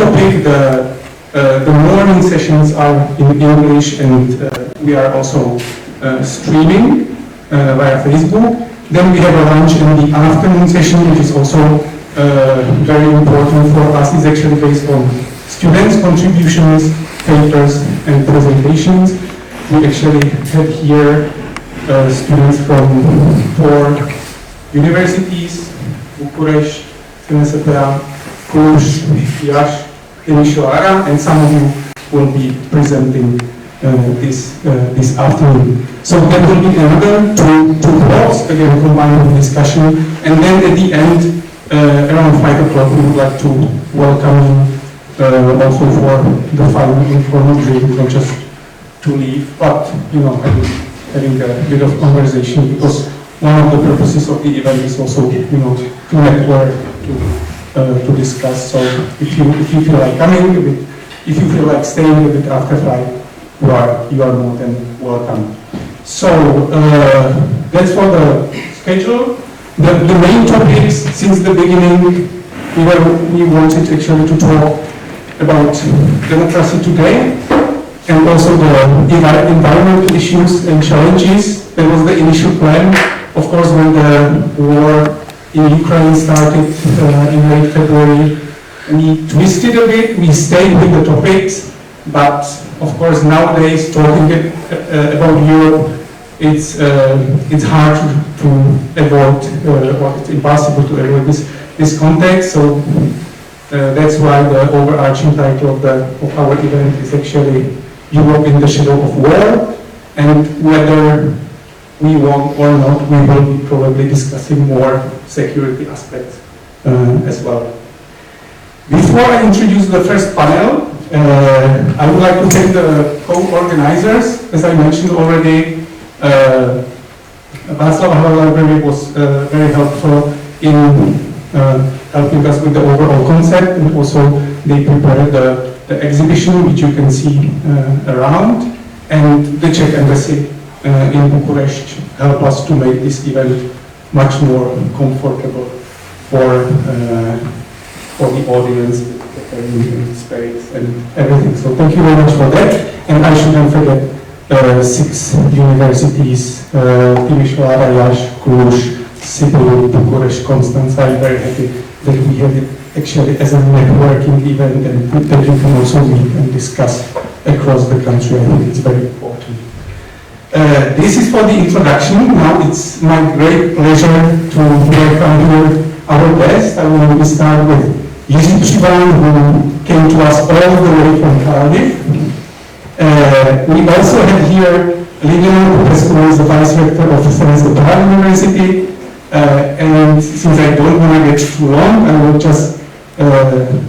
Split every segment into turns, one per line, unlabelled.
topic. The morning sessions are in English, and we are also streaming via Facebook. Then we have a lunch in the afternoon session, which is also very important for us. It's actually based on students' contributions, papers, and presentations. We actually have here students from 4 universities: Bukurešť, SNSPA, Cluj, Iași, Timișoara, and some of you will be presenting this afternoon. So there will be another two blocks, again combined with discussion, and then at the end, around 5 o'clock, we would like to welcome you also for the final informal drink, not just to leave, but having a bit of conversation, because one of the purposes of the event is also to network, to discuss. So if you feel like coming, if you feel like staying a bit after 5, you are more than welcome. So that's for the schedule. The main topics since the beginning, we wanted actually to talk about democracy today, and also the environmental issues and challenges. That was the initial plan. Of course, when the war in Ukraine started in late February, we twisted a bit, we stayed with the topics, but of course nowadays talking about Europe, it's hard to avoid, or it's impossible to avoid this context. So that's why the overarching title of our event is actually Europe in the Shadow of War, and whether we want or not, we will be probably discussing more security aspects as well. Before I introduce the first panel, I would like to thank the co-organizers. As I mentioned already, Václav Havla Library was very helpful in helping us with the overall concept, and also they prepared the exhibition, which you can see around, and the Czech Embassy in Bukurešť helped us to make this event much more comfortable for the audience, the space and everything. So thank you very much for that. And I shouldn't forget 6 universities, Timișoara, Iași, Cluj, Sibiu, Bukurešť, Constance. I'm very happy that we have it actually as a networking event, and that you can also meet and discuss across the country. I think it's very important. This is for the introduction. Now it's my great pleasure to welcome here our guest. I will start with Jiří Přibáň, who came to us all the way from Cardiff. We also have here Liliana Popescu, who is the Vice Rector of SNSPA University. And since I don't want to get too long, I will just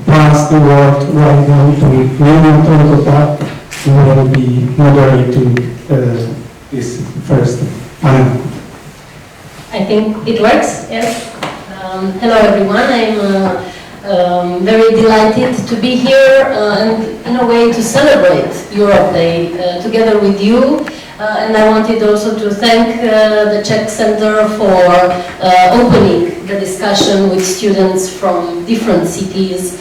pass the word right now to Liliana Popescu, who will be moderating this first panel.
I think it works, yes. Hello everyone, I'm very delighted to be here and in a way to celebrate Europe Day together with you. And I wanted also to thank the Czech Center for opening the discussion with students from different cities,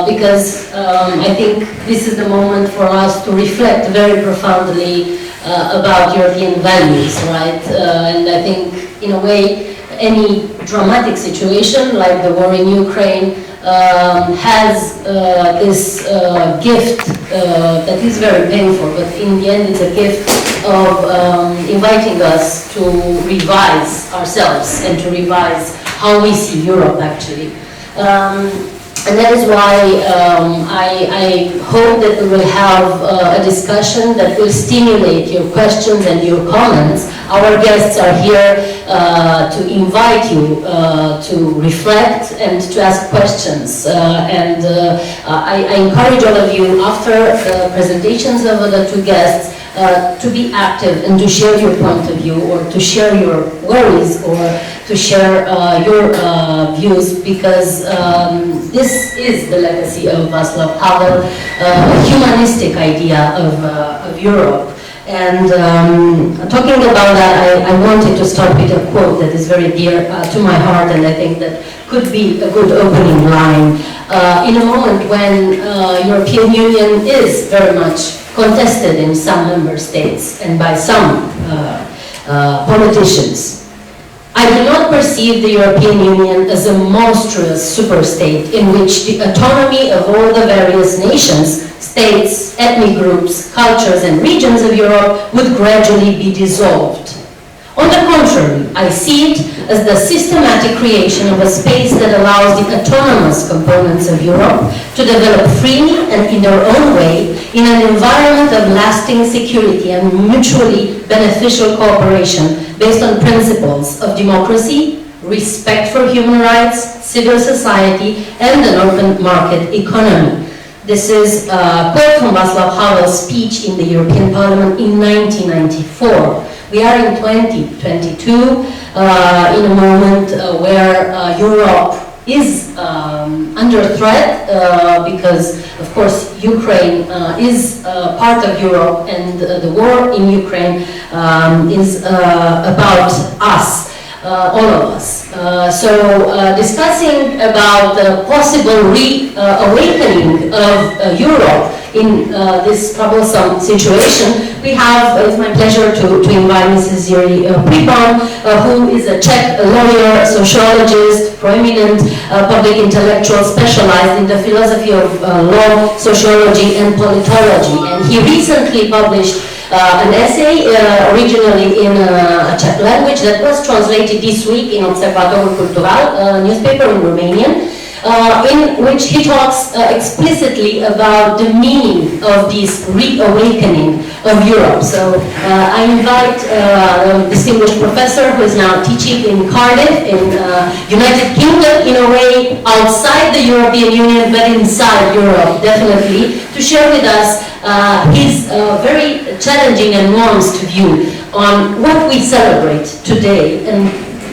because I think this is the moment for us to reflect very profoundly about European values, right? And I think, in a way, any dramatic situation like the war in Ukraine has this gift that is very painful, but in the end it's a gift of inviting us to revise ourselves and to revise how we see Europe actually. And that is why I hope that we will have a discussion that will stimulate your questions and your comments. Our guests are here to invite you to reflect and to ask questions. I encourage all of you, after the presentations of the two guests, to be active and to share your point of view, or to share your worries, or to share your views, because this is the legacy of Václav Havel, a humanistic idea of Europe. And talking about that, I wanted to start with a quote that is very dear to my heart, and I think that could be a good opening line in a moment when European Union is very much contested in some member states and by some politicians. I do not perceive the European Union as a monstrous superstate in which the autonomy of all the various nations, states, ethnic groups, cultures and regions of Europe would gradually be dissolved. On the contrary, I see it as the systematic creation of a space that allows the autonomous components of Europe to develop freely and in their own way in an environment of lasting security and mutually beneficial cooperation based on principles of democracy, respect for human rights, civil society, and an open market economy. This is a quote from Václav Havel's speech in the European Parliament in 1994. We are in 2022, in a moment where Europe is under threat because, of course, Ukraine is part of Europe, and the war in Ukraine is about us, all of us. So discussing about the possible reawakening of Europe in this troublesome situation, we have, it's my pleasure to invite Mrs. Jiří Přibáň, who is a Czech lawyer, sociologist, prominent public intellectual specialized in the philosophy of law, sociology and politology. And he recently published an essay originally in a Czech language that was translated this week in Observatorul Cultural, a newspaper in Romanian, in which he talks explicitly about the meaning of this reawakening of Europe. So I invite a distinguished professor who is now teaching in Cardiff in United Kingdom, in a way outside the European Union but inside Europe, definitely, to share with us his very challenging and nuanced view on what we celebrate today and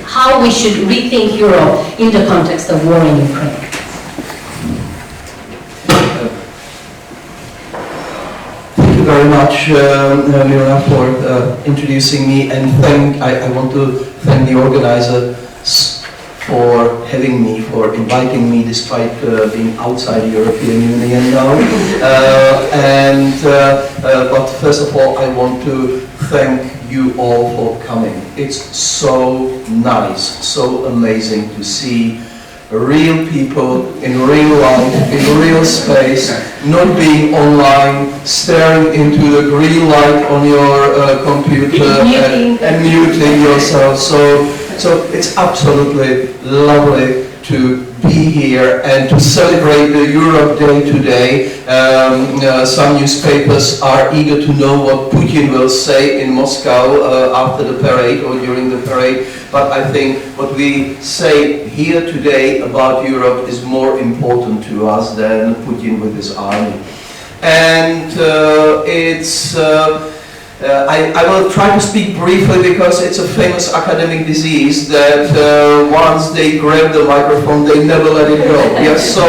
how we should rethink Europe in the context of war in Ukraine.
Thank you very much, Milena, for introducing me, and I want to thank the organizers for having me, for inviting me despite being outside the European Union now. But first of all, I want to thank you all for coming. It's so nice, so amazing to see real people in real life, in real space, not being online, staring into the green light on your computer and muting yourself. So it's absolutely lovely to be here and to celebrate the Europe Day today. Some newspapers are eager to know what Putin will say in Moscow after the parade or during the parade, but I think what we say here today about Europe is more important to us than Putin with his army. And I will try to speak briefly because it's a famous academic disease that once they grab the microphone, they never let it go. Yes, so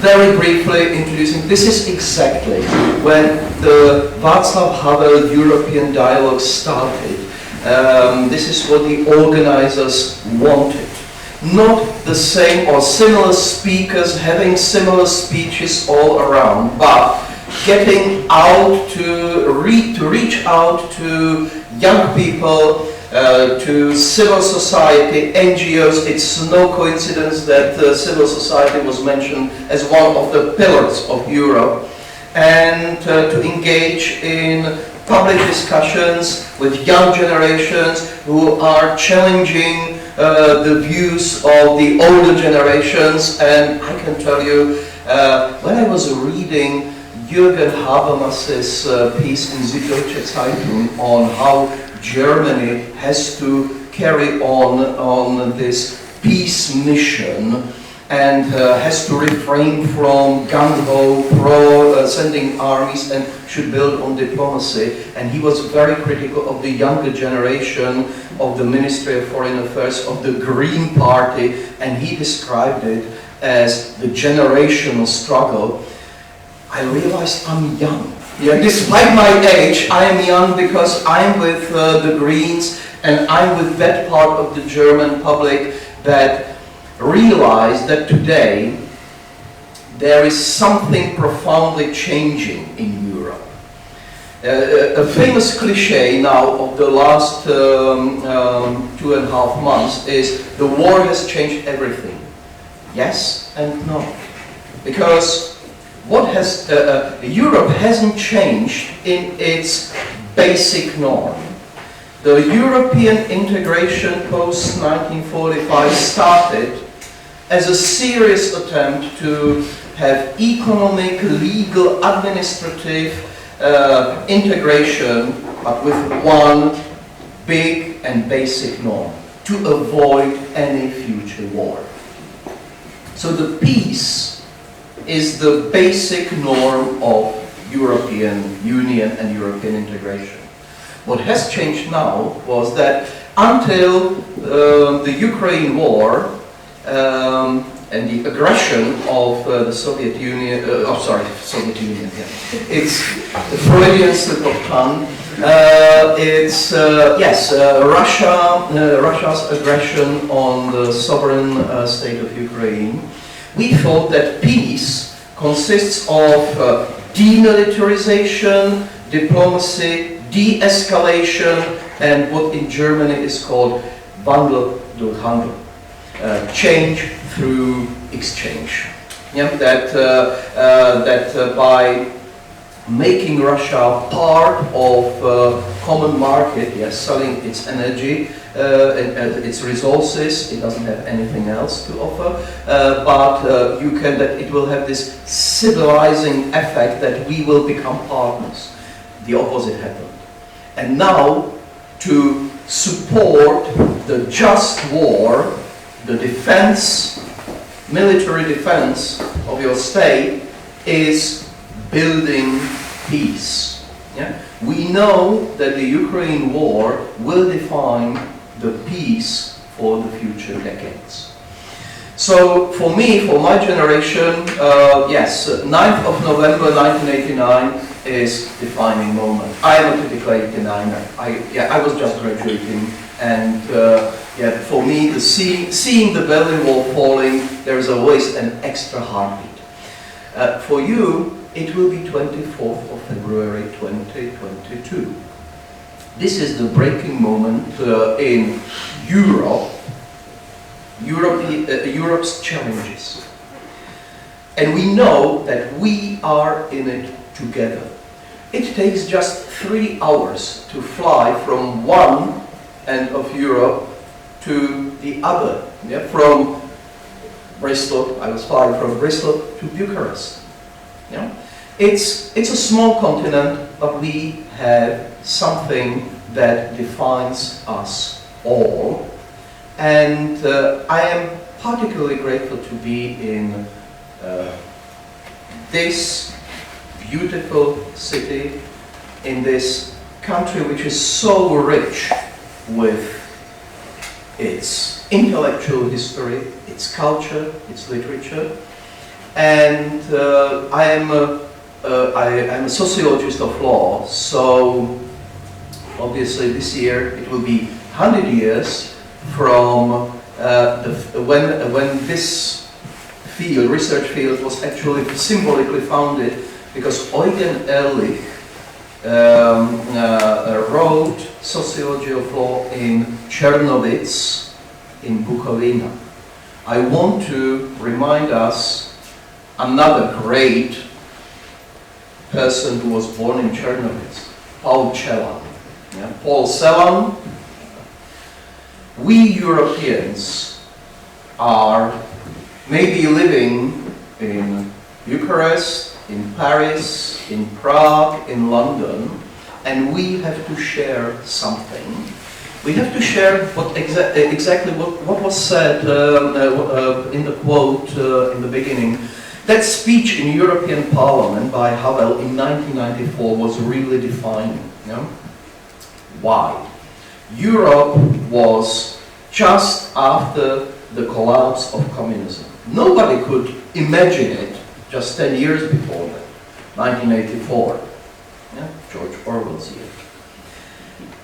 very briefly introducing, this is exactly when the Václav Havel European Dialogue started. This is what the organizers wanted. Not the same or similar speakers having similar speeches all around, but getting out to reach out to young people, to civil society, NGOs. It's no coincidence that civil society was mentioned as one of the pillars of Europe, and to engage in public discussions with young generations who are challenging the views of the older generations. And I can tell you, when I was reading Jürgen Habermas's piece in Süddeutsche Zeitung on how Germany has to carry on this peace mission and has to refrain from gung-ho, sending armies, and should build on diplomacy. And he was very critical of the younger generation of the Ministry of Foreign Affairs of the Green Party, and he described it as the generational struggle. I realized I'm young. Yeah, despite my age, I am young because I'm with the Greens, and I'm with that part of the German public that realized that today there is something profoundly changing in Europe. A famous cliche now of the last 2.5 months is the war has changed everything. Yes and no. Because what has Europe hasn't changed in its basic norm. The European integration post-1945 started as a serious attempt to have economic, legal, administrative integration, but with one big and basic norm, to avoid any future war. So the peace is the basic norm of European Union and European integration. What has changed now was that until the Ukraine war and the aggression of the Soviet Union, Soviet Union, yeah. It's the Freudian slip of tongue. It's Russia's aggression on the sovereign state of Ukraine. We thought that peace consists of demilitarization, diplomacy, de-escalation, and what in Germany is called Wandel durch Handel, change through exchange. Yeah, that by making Russia part of common market, yes, selling its energy, its resources, it doesn't have anything else to offer, but that it will have this civilizing effect that we will become partners. The opposite happened. And now, to support the just war, the defense, military defense of your state is building peace. Yeah? We know that the Ukraine war will define the peace for the future decades. So for me, for my generation, yes, 9th of November 1989 is defining moment. I am a typical 89er. I was just graduating, and for me, seeing the Berlin Wall falling, there is always an extra heartbeat. For you, it will be 24th of February 2022. This is the breaking moment in Europe's challenges. And we know that we are in it together. It takes just 3 hours to fly from one end of Europe to the other. Yeah? From Bristol, I was flying from Bristol to Bucharest. Yeah? It's a small continent, but we have something that defines us all. And I am particularly grateful to be in this beautiful city, in this country which is so rich with its intellectual history, its culture, its literature. And I am a sociologist of law, so obviously this year it will be 100 years from when this research field was actually symbolically founded, because Eugen Ehrlich wrote sociology of law in Czernowitz in Bukovina. I want to remind us another great person who was born in Czernowitz, Paul Celan. Yeah? Paul Celan. We Europeans are maybe living in Bucharest, in Paris, in Prague, in London, and we have to share something. We have to share exactly what was said in the quote in the beginning. That speech in European Parliament by Havel in 1994 was really defining. You know? Why? Europe was just after the collapse of communism. Nobody could imagine it just 10 years before that, 1984, yeah? George Orwell's year.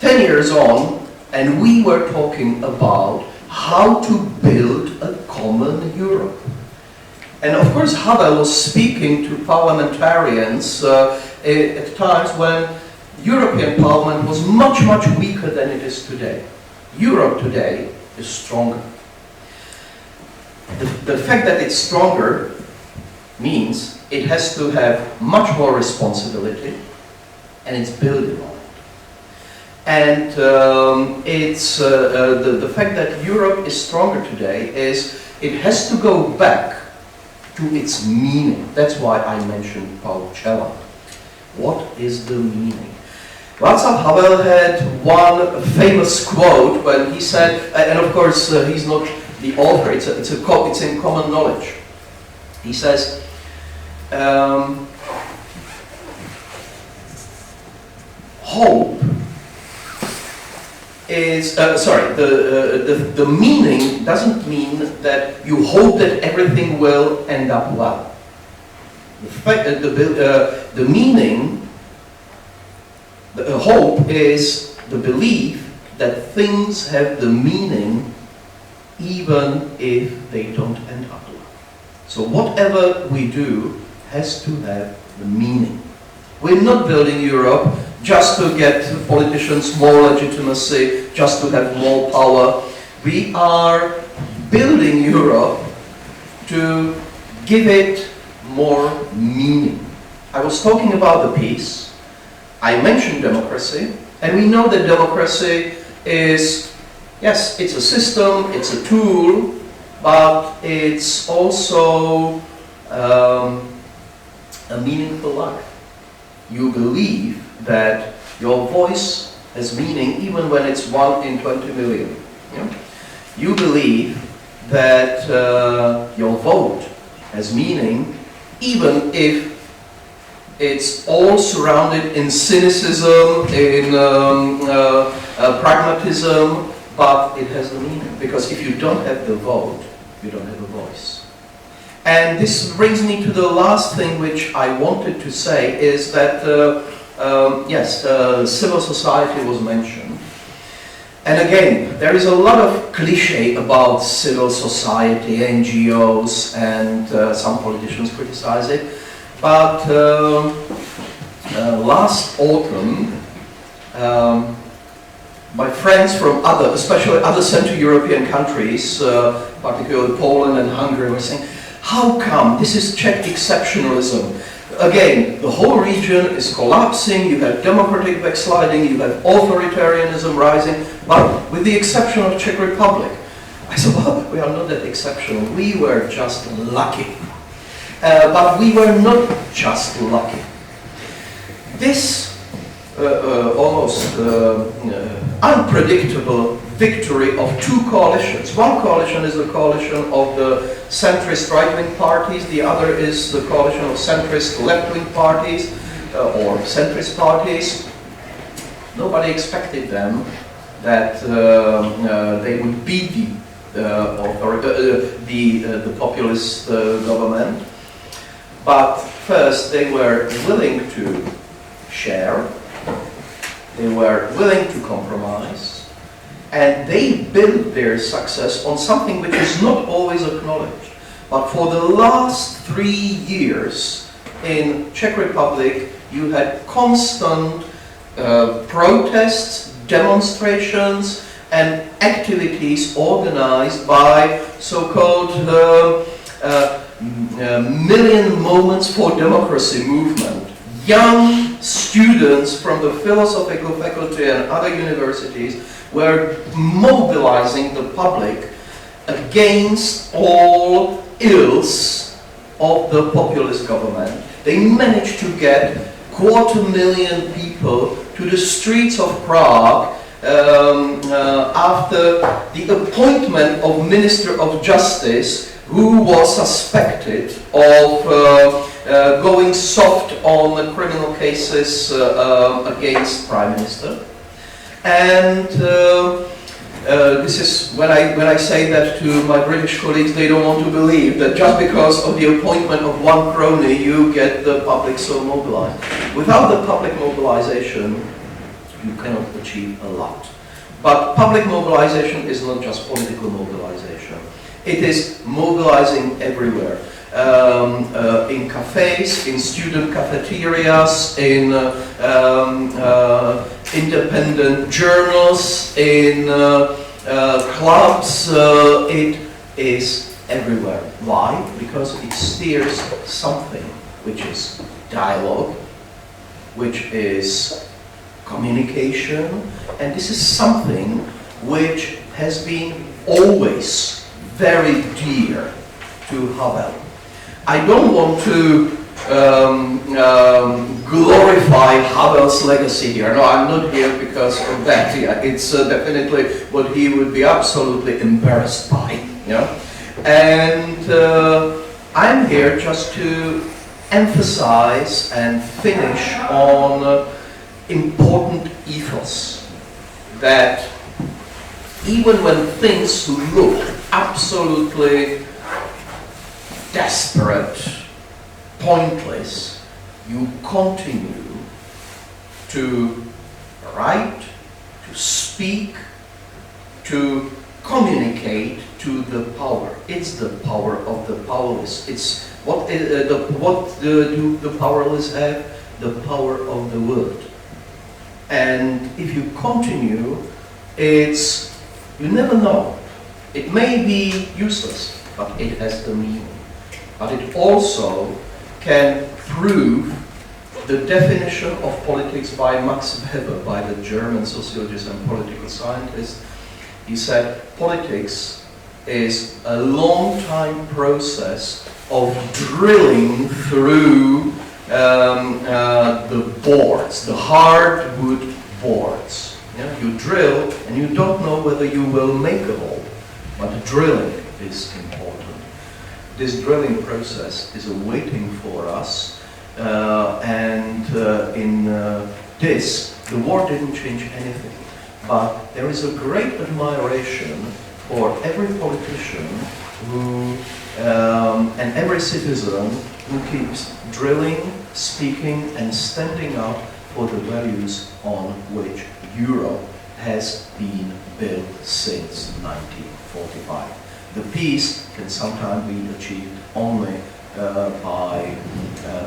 10 years on, and we were talking about how to build a common Europe. And of course Havel was speaking to parliamentarians at times when European Parliament was much, much weaker than it is today. Europe today is stronger. The fact that it's stronger means it has to have much more responsibility, and it's building on it. And the fact that Europe is stronger today is it has to go back to its meaning. That's why I mentioned Paul Celan. What is the meaning? Václav Havel had one famous quote when he said, and of course he's not the author, it's in common knowledge. He says, hope is, the meaning doesn't mean that you hope that everything will end up well. The meaning, the hope is the belief that things have the meaning even if they don't end up well. So whatever we do has to have the meaning. We're not building Europe just to get politicians more legitimacy, just to have more power. We are building Europe to give it more meaning. I was talking about the peace. I mentioned democracy, and we know that democracy is, yes, it's a system, it's a tool, but it's also a meaningful life. You believe that your voice has meaning even when it's 1 in 20 million. Yeah? You believe that your vote has meaning even if it's all surrounded in cynicism, in pragmatism, but it has a meaning. Because if you don't have the vote, you don't have a voice. And this brings me to the last thing which I wanted to say is that, yes, civil society was mentioned. And again, there is a lot of cliché about civil society, NGOs, and some politicians criticize it. But last autumn, my friends from especially other Central European countries, particularly Poland and Hungary, were saying, how come this is Czech exceptionalism? Again, the whole region is collapsing, you have democratic backsliding, you have authoritarianism rising, but with the exception of Czech Republic. I said, well, we are not that exceptional, we were just lucky. But we were not just lucky. This almost unpredictable victory of two coalitions. One coalition is the coalition of the centrist right-wing parties, the other is the coalition of centrist left-wing parties, or centrist parties. Nobody expected them that they would beat the populist government. But first they were willing to share, they were willing to compromise, and they built their success on something which is not always acknowledged. But for the last 3 years in Czech Republic, you had constant protests, demonstrations, and activities organized by so-called Million Moments for Democracy movement. Young students from the philosophical faculty and other universities were mobilizing the public against all ills of the populist government. They managed to get 250,000 people to the streets of Prague after the appointment of Minister of Justice, who was suspected of going soft on the criminal cases against Prime Minister. And this is when I say that to my British colleagues, they don't want to believe that just because of the appointment of one crony, you get the public so mobilized. Without the public mobilization, you cannot achieve a lot. But public mobilization is not just political mobilization. It is mobilizing everywhere. In cafes, in student cafeterias, in independent journals, in clubs, it is everywhere. Why? Because it steers something which is dialogue, which is communication, and this is something which has been always very dear to Havel. I don't want to glorify Havel's legacy here. No, I'm not here because of that. Yeah, it's definitely what he would be absolutely embarrassed by. Yeah? And I'm here just to emphasize and finish on important ethos that even when things look absolutely desperate, pointless, you continue to write, to speak, to communicate to the power. It's the power of the powerless. It's what do the powerless have? The power of the word. And if you continue, you never know. It may be useless, but it has the meaning. But it also can prove the definition of politics by Max Weber, by the German sociologist and political scientist. He said politics is a long time process of drilling through the boards, the hardwood boards. Yeah? You drill and you don't know whether you will make a hole, but drilling is important. This drilling process is awaiting for us, and in this, the war didn't change anything, but there is a great admiration for every politician who, and every citizen who keeps drilling, speaking, and standing up for the values on which Europe has been built since 1945. The peace can sometimes be achieved only by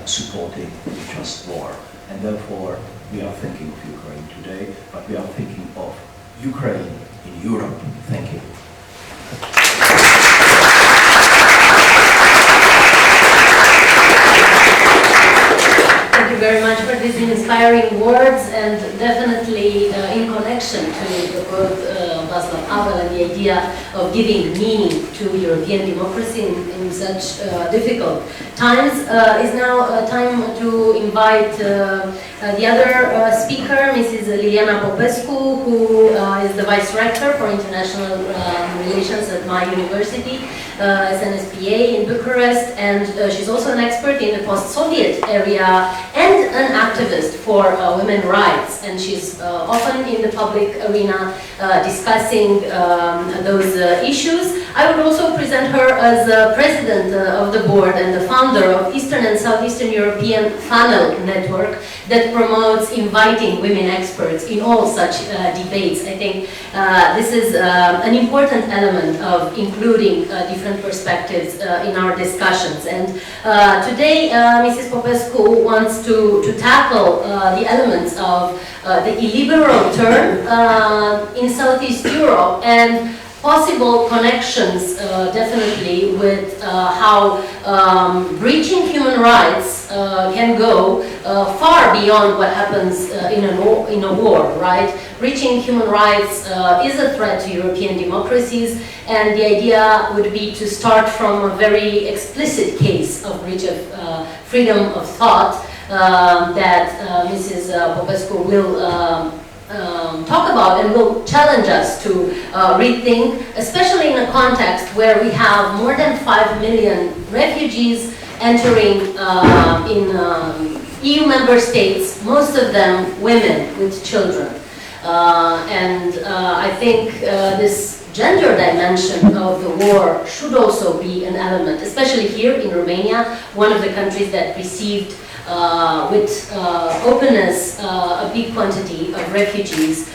supporting the just war. And therefore, we are thinking of Ukraine today, but we are thinking of Ukraine in Europe. Thank you.
Thank you very much for these inspiring words, and definitely in connection to the quote Václav Havel and the idea of giving meaning to European democracy in such difficult times, is now time to invite the other speaker, Mrs. Liliana Popescu, who is the Vice Rector for International Relations at my university, SNSPA in Bucharest, and she's also an expert in the post-Soviet area and an activist for women's rights, and she's often in the public arena discussing those issues. I would also present her as president of the board and the founder of Eastern and Southeastern European Funnel Network that promotes inviting women experts in all such debates. I think this is an important element of including different perspectives in our discussions. And today, Mrs. Popescu wants to tackle the elements of the illiberal turn in Southeast Europe and possible connections, definitely, with how breaching human rights can go far beyond what happens in a war, right? Breaching human rights is a threat to European democracies, and the idea would be to start from a very explicit case of breach of freedom of thought that Mrs. Popescu will talk about and will challenge us to rethink, especially in a context where we have more than 5 million refugees entering in EU member states, most of them women with children. And I think this gender dimension of the war should also be an element, especially here in Romania, one of the countries that received with openness a big quantity of refugees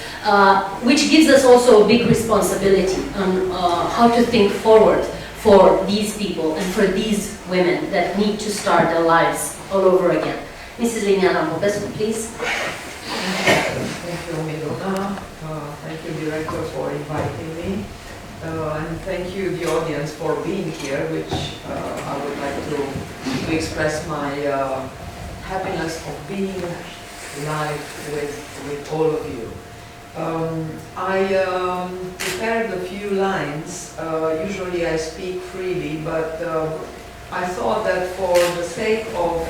which gives us also a big responsibility on how to think forward for these people and for these women that need to start their lives all over again. Mrs. Liliana Popescu, please.
Thank you, Miluna. Thank you, Director, for inviting me. And thank you, the audience, for being here, which I would like to express my happiness of being live with all of you. I prepared a few lines. Usually I speak freely, but I thought that for the sake of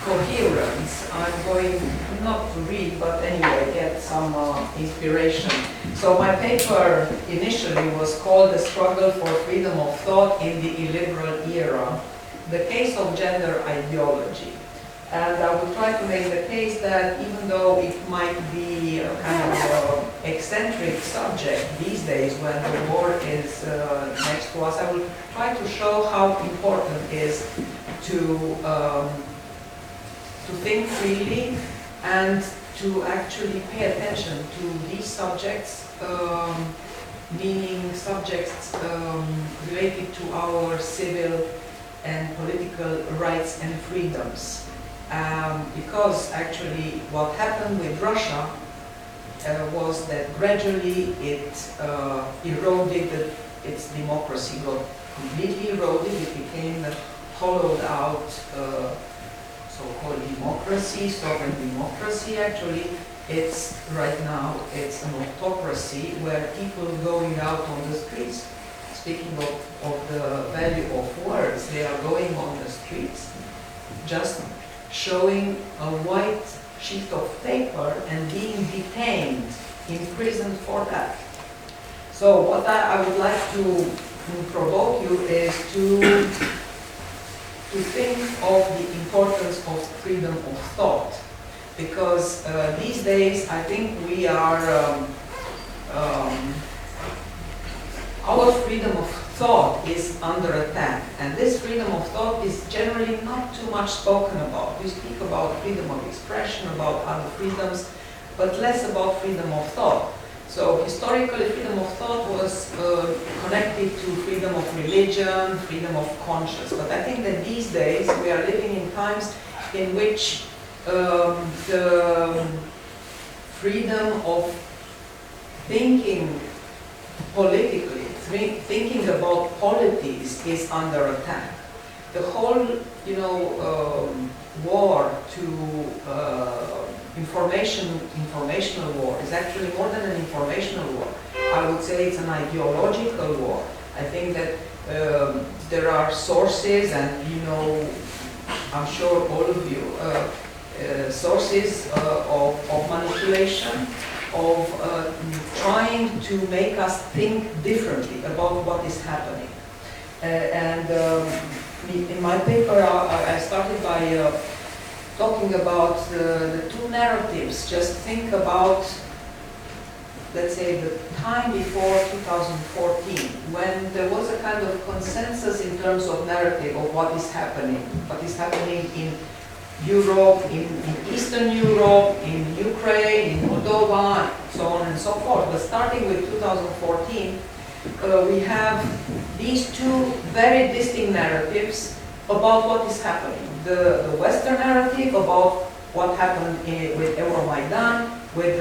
coherence, I'm going not to read, but anyway, get some inspiration. So my paper initially was called The Struggle for Freedom of Thought in the Illiberal Era, the Case of Gender Ideology. And I will try to make the case that even though it might be a kind of eccentric subject these days when the war is next to us, I will try to show how important it is to think freely and to actually pay attention to these subjects, meaning subjects related to our civil and political rights and freedoms. Because actually what happened with Russia was that gradually it eroded its democracy, got completely eroded. It became a hollowed out so-called democracy, sovereign democracy. Actually, it's right now it's an autocracy where people going out on the streets, speaking of the value of words, they are going on the streets, just showing a white sheet of paper and being detained, imprisoned for that. So what I would like to provoke you is to think of the importance of freedom of thought, because these days I think we are our freedom of thought is under attack, and this freedom of thought is generally not too much spoken about. We speak about freedom of expression, about other freedoms, but less about freedom of thought. So historically, freedom of thought was connected to freedom of religion, freedom of conscience. But I think that these days we are living in times in which the freedom of thinking politically, thinking about polities is under attack. The whole, war to informational war is actually more than an informational war. I would say it's an ideological war. I think that there are sources, and I'm sure all of you, sources of manipulation, of trying to make us think differently about what is happening. In my paper, I started by talking about the two narratives. Just think about, let's say, the time before 2014, when there was a kind of consensus in terms of narrative of what is happening in Europe, in Eastern Europe, in Ukraine, in Moldova, so on and so forth. But starting with 2014, we have these two very distinct narratives about what is happening. The Western narrative about what happened with Euromaidan, with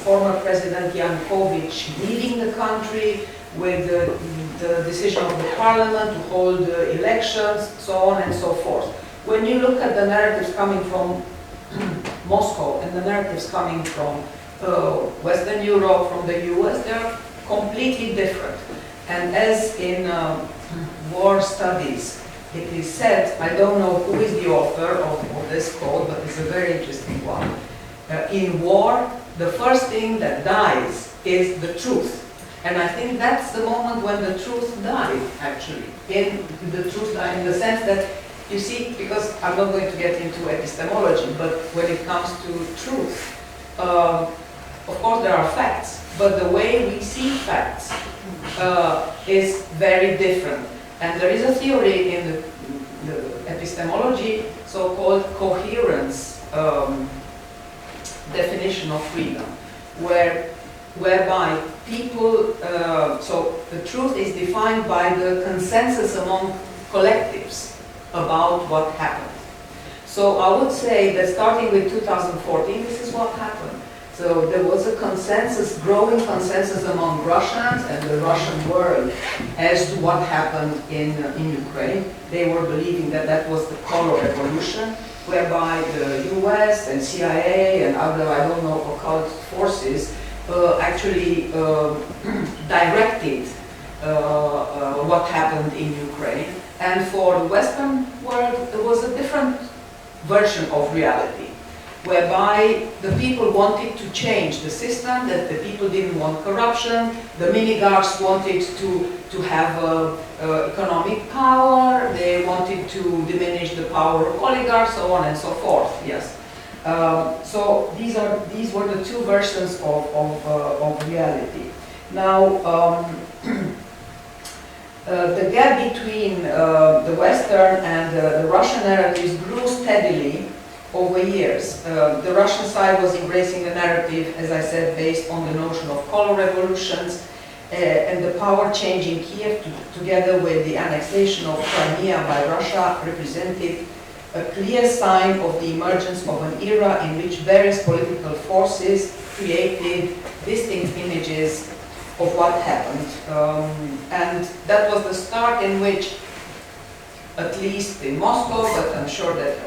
former President Yanukovych leading the country, with the decision of the parliament to hold elections, so on and so forth. When you look at the narratives coming from Moscow and the narratives coming from Western Europe, from the US, they are completely different. And as in war studies, it is said, I don't know who is the author of this quote, but it's a very interesting one. In war, the first thing that dies is the truth. And I think that's the moment when the truth died, actually. The truth died in the sense that, you see, because I'm not going to get into epistemology, but when it comes to truth, of course there are facts, but the way we see facts is very different. And there is a theory in the epistemology, so-called coherence definition of freedom, whereby people, so the truth is defined by the consensus among collectives about what happened. So I would say that starting with 2014, this is what happened. So there was a consensus, growing consensus among Russians and the Russian world as to what happened in Ukraine. They were believing that that was the color revolution, whereby the US and CIA and other, I don't know, occult forces actually directed what happened in Ukraine. And for the Western world, there was a different version of reality, whereby the people wanted to change the system, that the people didn't want corruption, the minigarchs wanted to have economic power, they wanted to diminish the power of oligarchs, so on and so forth, yes. So these were the two versions of reality. Now, the gap between the Western and the Russian narratives grew steadily over years. The Russian side was embracing a narrative, as I said, based on the notion of color revolutions, and the power change in Kiev, together with the annexation of Crimea by Russia, represented a clear sign of the emergence of an era in which various political forces created distinct images of what happened. And that was the start in which, at least in Moscow, but I'm sure that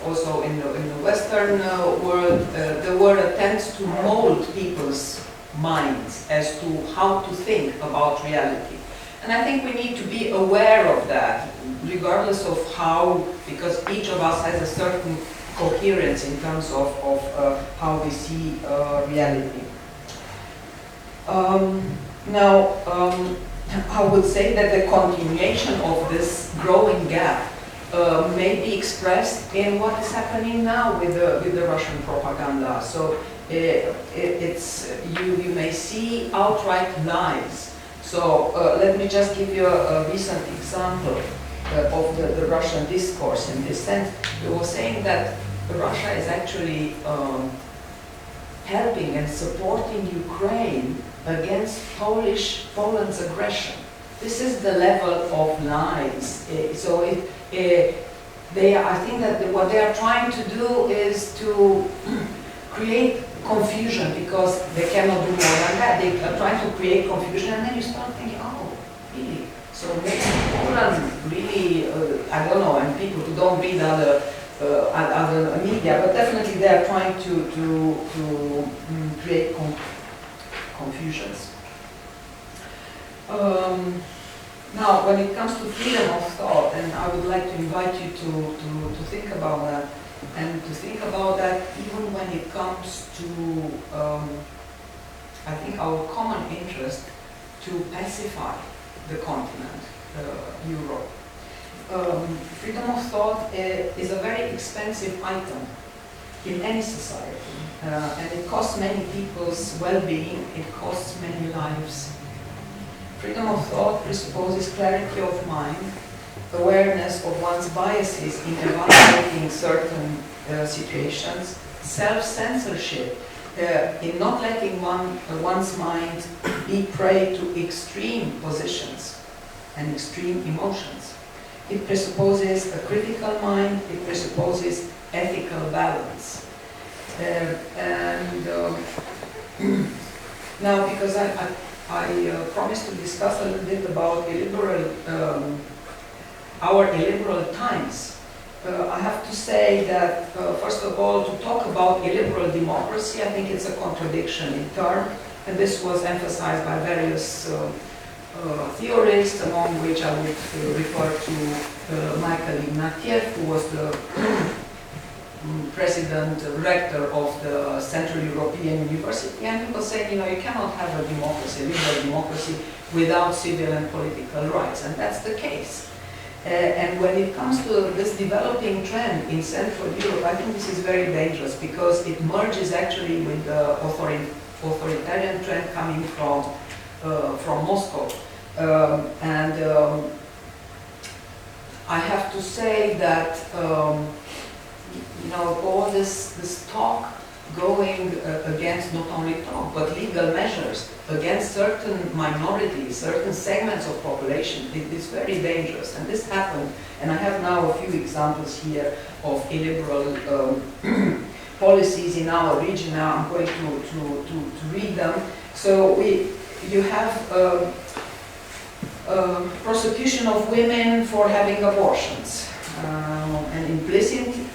also in the Western world, there were attempts to mold people's minds as to how to think about reality. And I think we need to be aware of that, regardless of how, because each of us has a certain coherence in terms of how we see reality. Now, I would say that the continuation of this growing gap may be expressed in what is happening now with the Russian propaganda. So you may see outright lies. So let me just give you a recent example of the Russian discourse in this sense. It was saying that Russia is actually helping and supporting Ukraine against Poland's aggression. This is the level of lies. So I think that what they are trying to do is to create confusion, because they cannot do more than that. They are trying to create confusion, and then you start thinking, oh, really? So maybe Poland really, I don't know, and people who don't read other media, but definitely they are trying to create confusions. Now, when it comes to freedom of thought, and I would like to invite you to think about that, and to think about that even when it comes to, I think, our common interest to pacify the continent, Europe. Freedom of thought is a very expensive item in any society, and it costs many people's well-being, it costs many lives. Freedom of thought presupposes clarity of mind, awareness of one's biases in evaluating certain situations, self-censorship in not letting one's mind be prey to extreme positions and extreme emotions. It presupposes a critical mind, it presupposes ethical balance. Now, because I promised to discuss a little bit about our illiberal times. I have to say that, first of all, to talk about illiberal democracy, I think it's a contradiction in term, and this was emphasized by various theorists, among which I would refer to Michael Ignatieff, who was the rector of the Central European University, and he was saying, you cannot have a democracy, liberal democracy, without civil and political rights, and that's the case. And when it comes to this developing trend in Central Europe, I think this is very dangerous, because it merges actually with the authoritarian trend coming from Moscow. I have to say that you know, all this talk going against not only talk, but legal measures against certain minorities, certain segments of population, it is very dangerous. And this happened, and I have now a few examples here of illiberal policies in our region. Now I'm going to read them. So you have prosecution of women for having abortions, and implicitly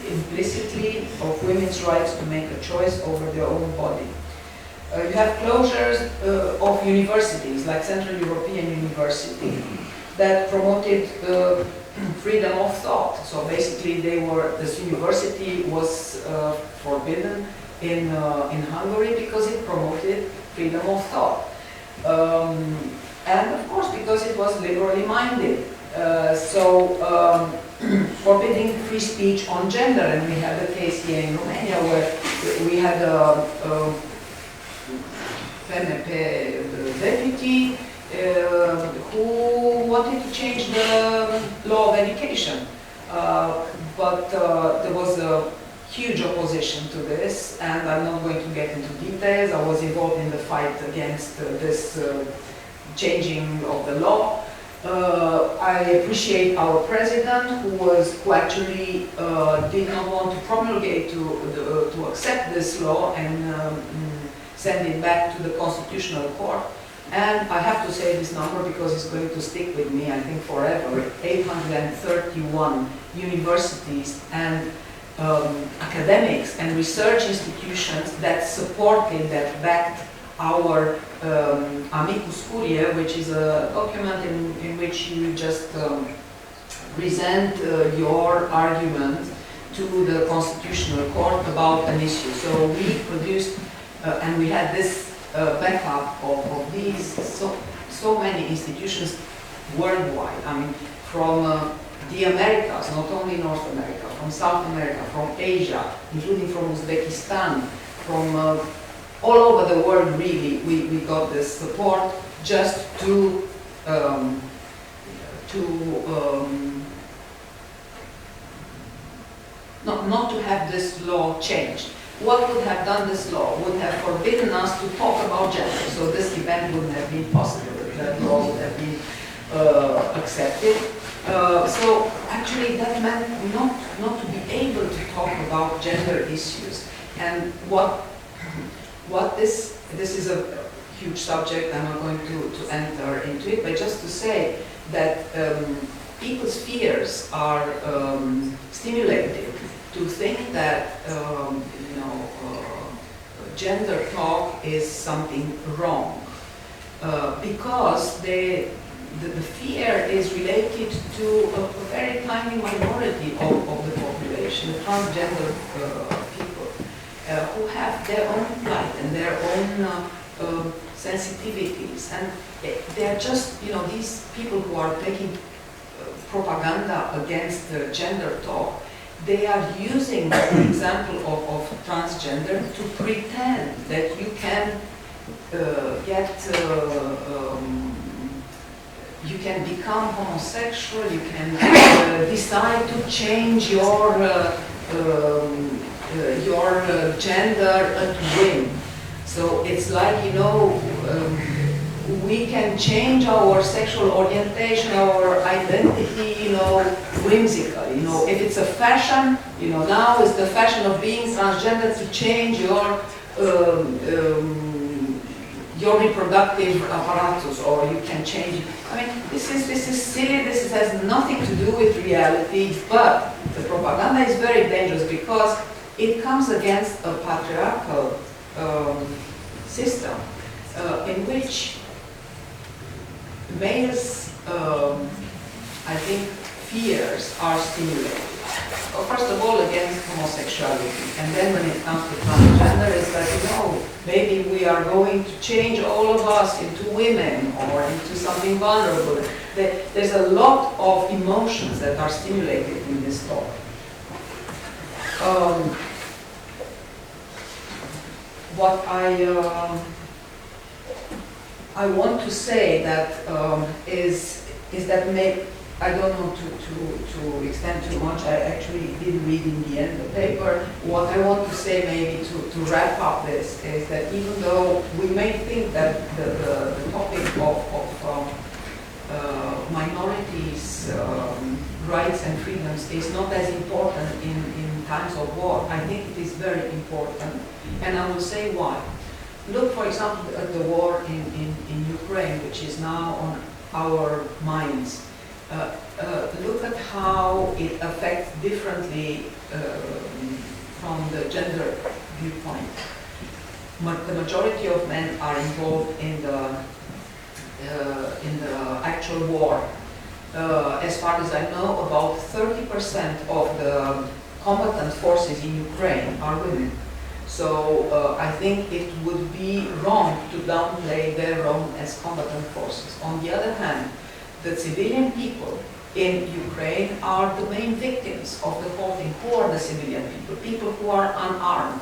of women's rights to make a choice over their own body. You have closures of universities, like Central European University, that promoted freedom of thought. So basically, this university was forbidden in Hungary because it promoted freedom of thought. And of course, because it was liberally minded. Forbidding free speech on gender, and we had a case here in Romania where we had a deputy who wanted to change the law of education, but there was a huge opposition to this, and I'm not going to get into details. I was involved in the fight against this changing of the law. I appreciate our president, who actually did not want to promulgate to accept this law and send it back to the Constitutional Court. And I have to say this number because it's going to stick with me, I think, forever. 831 universities and academics and research institutions that supported, that backed our amicus curiae, which is a document in which you just present your argument to the Constitutional Court about an issue. So we produced, and we had this backup of these so many institutions worldwide. I mean, from the Americas, not only North America, from South America, from Asia, including from Uzbekistan, from all over the world, really, we got this support just to not to have this law changed. What would have done this law? Would have forbidden us to talk about gender. So this event wouldn't have been possible. That law would have been accepted. So actually, that meant not to be able to talk about gender issues. And this is a huge subject. I'm not going to enter into it, but just to say that people's fears are stimulated to think that gender talk is something wrong, because the fear is related to a very tiny minority of the population, the transgender people, who have their own plight and their own sensitivities, and they're just, these people who are taking propaganda against gender talk. They are using the example of transgender to pretend that you can you can become homosexual, you can decide to change your gender and whim. So it's like, we can change our sexual orientation, our identity, whimsically. If it's a fashion, now it's the fashion of being transgender to change your reproductive apparatus, or you can change. I mean, this is silly. This has nothing to do with reality. But the propaganda is very dangerous because it comes against a patriarchal system in which males, I think, fears are stimulated. Well, first of all, against homosexuality, and then when it comes to transgender, it's like, maybe we are going to change all of us into women or into something vulnerable. There's a lot of emotions that are stimulated in this talk. What I want to say that is that I don't want to extend too much. I actually didn't read in the end the paper. What I want to say maybe to wrap up this is that even though we may think that the topic of minorities' rights and freedoms is not as important in times of war, I think it is very important. And I will say why. Look, for example, at the war in Ukraine, which is now on our minds. Look at how it affects differently from the gender viewpoint. The majority of men are involved in the actual war. As far as I know, about 30% of the combatant forces in Ukraine are women. So I think it would be wrong to downplay their role as combatant forces. On the other hand, the civilian people in Ukraine are the main victims of the whole thing. Who are the civilian people? People who are unarmed.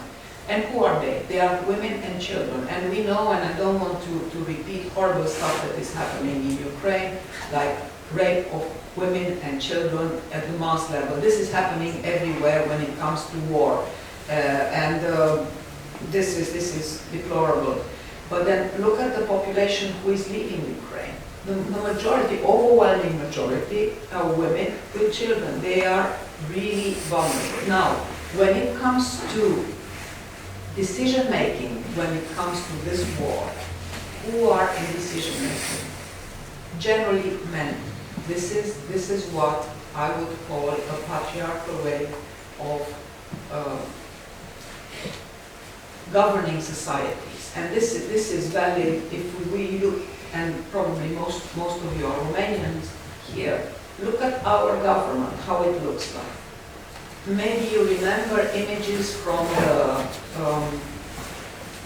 And who are they? They are women and children. And we know, and I don't want to repeat horrible stuff that is happening in Ukraine, like rape of women and children at the mass level. This is happening everywhere when it comes to war. This is deplorable. But then look at the population who is leaving Ukraine. The majority, overwhelming majority, are women with children. They are really vulnerable. Now, when it comes to decision making, when it comes to this war, who are in decision making? Generally men. This is what I would call a patriarchal way of governing societies. And this is valid if we look, and probably most of you are Romanians here, look at our government, how it looks like. Maybe you remember images from the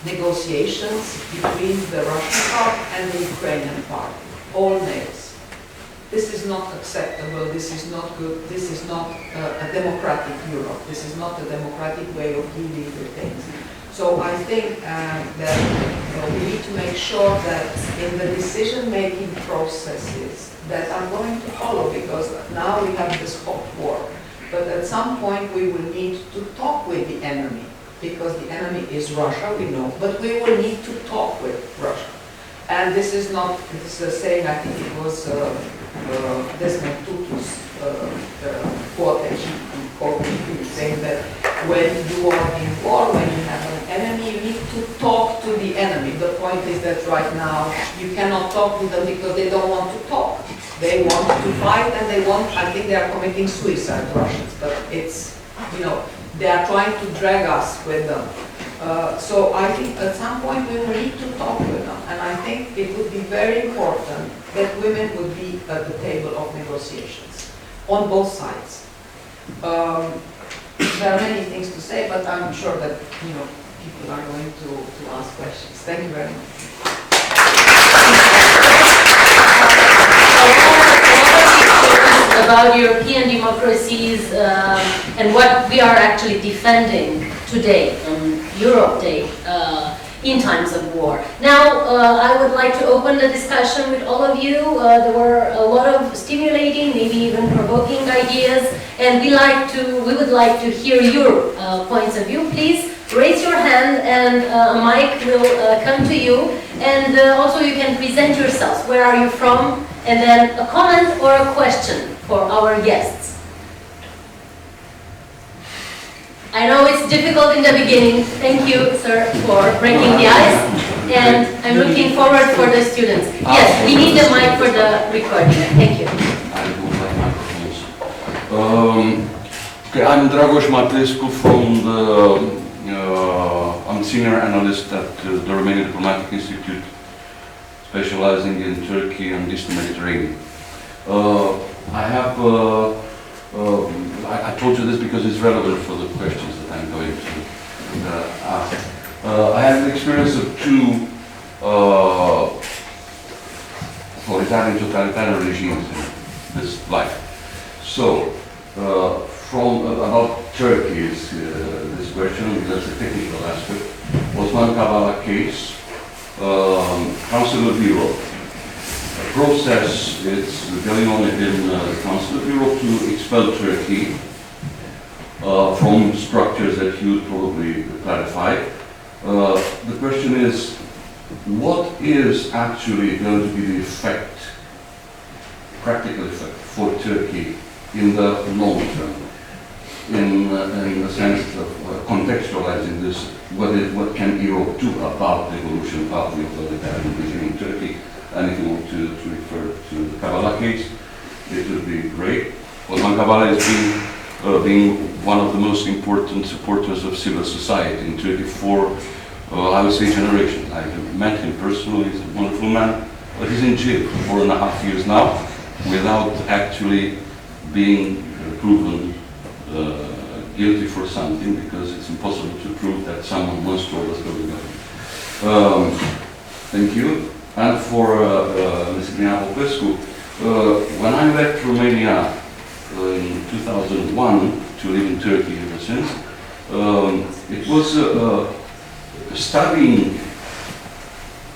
negotiations between the Russian part and the Ukrainian part, all males. This is not acceptable, this is not good, this is not a democratic Europe, this is not a democratic way of dealing with things. So I think that we need to make sure that in the decision-making processes that are going to follow, because now we have this hot war, but at some point we will need to talk with the enemy, because the enemy is Russia, we know, but we will need to talk with Russia. And this is not, this is a saying, I think it was Desmond Tutu's quotation, saying that when you are in war, when you have an enemy, you need to talk to the enemy. The point is that right now you cannot talk to them because they don't want to talk. They want to fight and they want, I think they are committing suicide, Russians, but it's, you know, they are trying to drag us with them. So I think at some point we will need to talk with them, and I think it would be very important that women would be at the table of negotiations on both sides. There are many things to say, but I'm sure that people are going to ask questions. Thank you very much.
About European democracies and what we are actually defending today, on Europe Day, in times of war. Now, I would like to open the discussion with all of you. There were a lot of stimulating, maybe even provoking ideas, and we would like to hear your points of view. Please raise your hand, and a mic will come to you. And also, you can present yourselves. Where are you from? And then a comment or a question for our guests. I know it's difficult in the beginning. Thank you, sir, for breaking the ice. And I'm looking forward for the students. Yes, we need the mic for the recording. Thank you.
Okay, I'm Dragoș Matescu from the, I'm senior analyst at the Romanian Diplomatic Institute, specializing in Turkey and Eastern Mediterranean. I told you this because it's relevant for the questions that I'm going to ask. I have the experience of two totalitarian regimes in this life. So, from about Turkey is this question, that's a technical aspect. Osman Kavala case, Council of Europe process is going on in the Council of Europe to expel Turkey from structures that you probably clarified. The question is, what is actually going to be the effect, practical effect, for Turkey in the long term, in the sense of contextualizing this? What can Europe do about the evolution of the authoritarian regime in Turkey? And if you want to refer to the Kavala case, it would be great. Osman Kavala has being one of the most important supporters of civil society in Turkey for, I would say, generations. I met him personally, he's a wonderful man, but he's in jail for 4.5 years now without actually being proven guilty for something, because it's impossible to prove that someone once told us going on. Thank you. And for Ms. Liliana Popescu, when I left Romania in 2001 to live in Turkey ever since, it was studying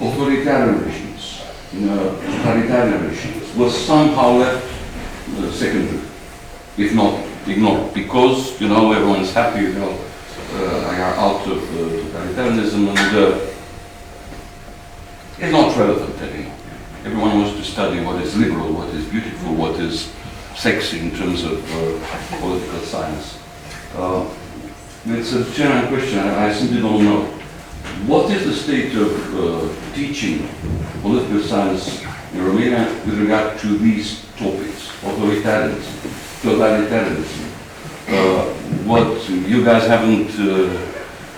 authoritarian regimes, totalitarian regimes, was somehow left secondary, if not ignored, because, you know, everyone's happy, you know, I are out of totalitarianism, and it's not relevant anymore. Everyone wants to study what is liberal, what is beautiful, what is sexy in terms of political science. It's a general question, I simply don't know. What is the state of teaching political science in Romania with regard to these topics? Authoritarianism, totalitarianism. What you guys haven't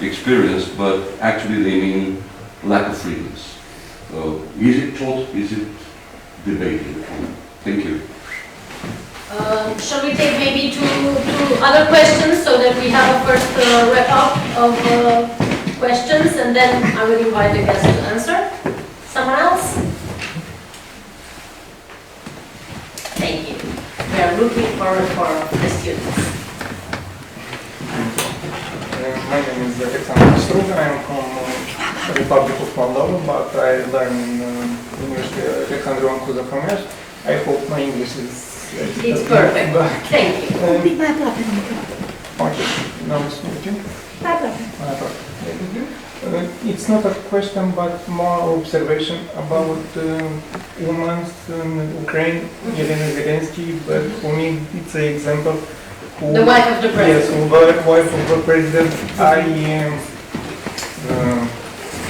experienced, but actually they mean lack of freedoms. Is it taught? Is it debated? Thank you.
Shall we take maybe two other questions so that we have a first wrap-up of questions, and then I will invite the guests to answer. Someone else? Thank you. We are looking forward for the students.
My name is Alexander. I am from Republic of Moldova, but I learn in University Alexandru Ancuza from here. I hope my English is...
It's perfect. Thank you.
Okay, now it's working. It's not a question, but more observation about women in Ukraine, Yelena Zelensky, but for me it's an example.
The wife of the president.
Yes, the wife of the president. I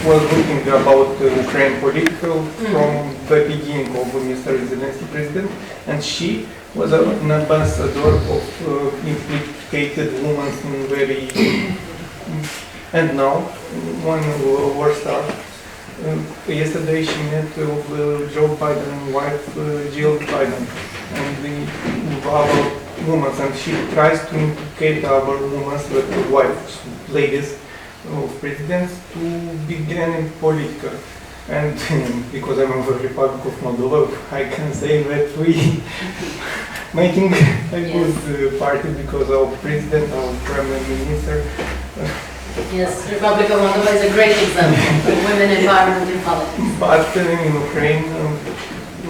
was looking about Ukraine political from the beginning of Mr. Zelensky president, and she was an ambassador of implicated women in very... And now, when war started, yesterday she met Joe Biden's wife, Jill Biden, and our women, and she tries to implicate our women, the wives, ladies of presidents, to begin in political. And because I'm of the Republic of Moldova, I can say that we making a good party, because our president, our prime minister.
Yes, Republic of Moldova is a great example of women environment in politics.
But in Ukraine,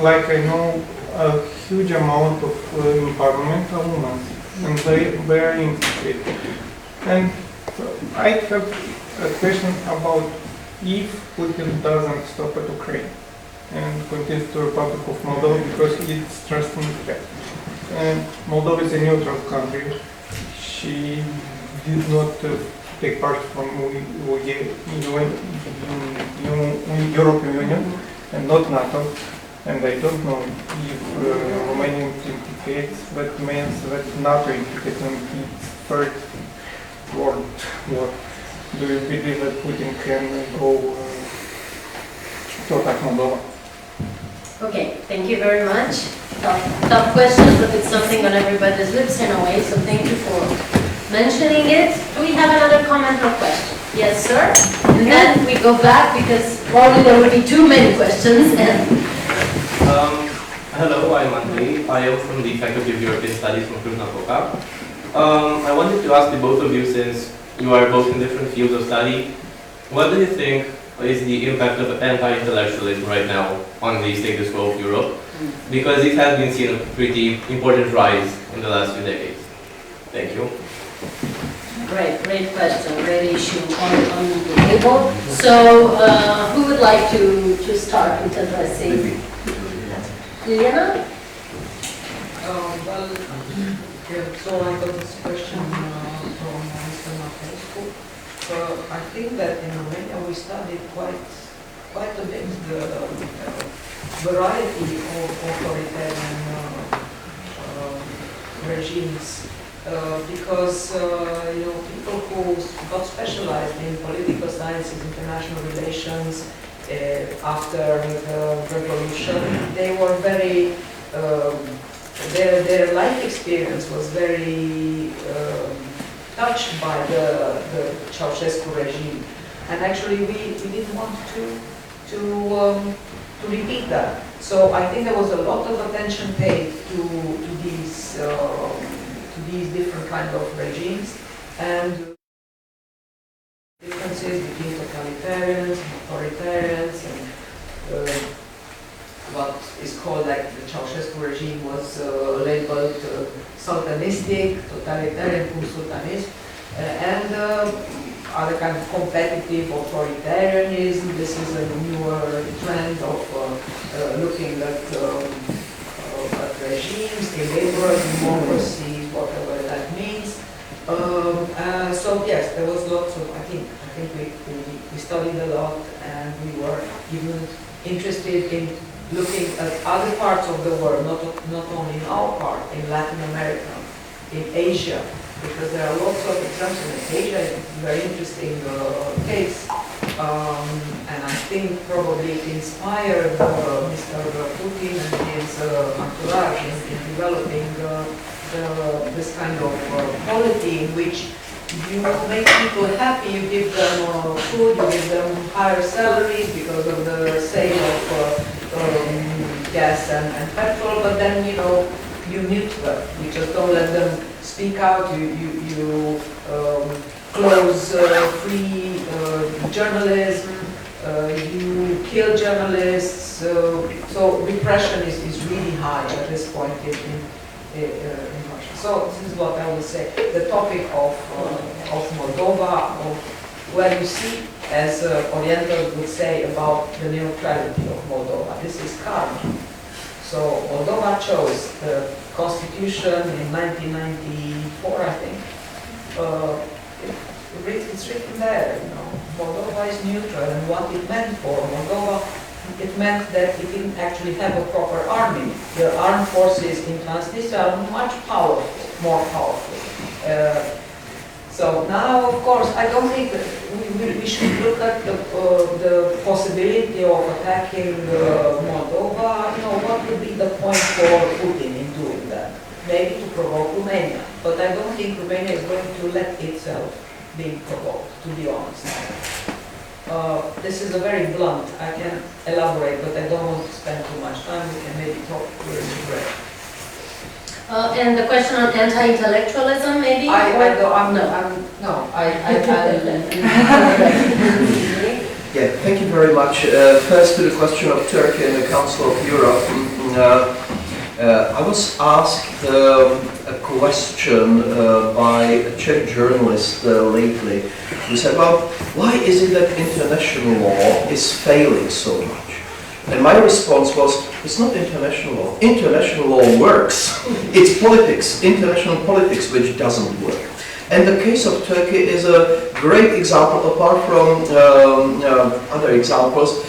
like I know, a huge amount of environmental women, and they are implicated. And I have a question about if Putin doesn't stop at Ukraine and continues to Republic of Moldova, because it's trusting effect. And Moldova is a neutral country. She did not take part from European Union and not NATO. And I don't know if Romania implicates, but means that NATO implicates in its third world war. Do you believe that Putin can go to attack Moldova?
Okay, thank you very much. Tough questions, but it's something on everybody's lips in a way, so thank you for mentioning it. Do we have another comment or question? Yes, sir? And then we go back, because probably there will be too many questions.
Hello, I'm Andrei. I am from the Faculty of European Studies from Cluj-Napoca. I wanted to ask the both of you, since you are both in different fields of study, what do you think is the impact of anti-intellectualism right now on the status quo of Europe, because it has been seen a pretty important rise in the last few decades. Thank you.
Great question, great issue on the table. So, who would like to start with addressing? Liliana?
Well, yeah, so I got this question from Mr. Popescu. I think that in Romania we studied quite a bit the variety of authoritarian regimes. Because you know, people who got specialized in political sciences, international relations after the revolution, they were very their life experience was very touched by the Ceausescu regime, and actually we didn't want to repeat that. So I think there was a lot of attention paid to these different kind of regimes, and differences between totalitarians and authoritarians, and what is called, like the Ceausescu regime was labeled sultanistic, totalitarian cum sultanism, and other kind of competitive authoritarianism. This is a newer trend of looking at regimes, illiberal democracy, whatever that means. So yes, there was lots of, I think we studied a lot, and we were even interested in looking at other parts of the world, not only in our part, in Latin America, in Asia, because there are lots of examples. In Asia is a very interesting case, and I think probably it inspired Mr. Putin and his entourage in developing this kind of polity in which you make people happy, you give them food, you give them higher salaries because of the sale of gas and petrol, but then, you know, you mute them. You just don't let them speak out. You close free journalism. You kill journalists. So repression is really high at this point in Russia. So this is what I would say. The topic of Moldova, where you see, as Orientals would say about the neutrality of Moldova, this is karma. So Moldova chose the constitution in 1994, I think. It's written there, you know. Moldova is neutral, and what it meant for Moldova, it meant that it didn't actually have a proper army. The armed forces in Transnistria are much powerful, more powerful. So now, of course, I don't think that we should look at the possibility of attacking Moldova. You know, what would be the point for Putin in doing that? Maybe to provoke Romania. But I don't think Romania is going to let itself be provoked, to be honest. This is a very blunt, I can elaborate, but I don't want to spend too much time. We can maybe talk during the break.
And the question on anti-intellectualism, maybe?
Yeah, thank you very much. First to the question of Turkey and the Council of Europe. I was asked a question by a Czech journalist lately who said, well, why is it that international law is failing so much? And my response was, it's not international law. International law works. It's politics, international politics, which doesn't work. And the case of Turkey is a great example, apart from other examples.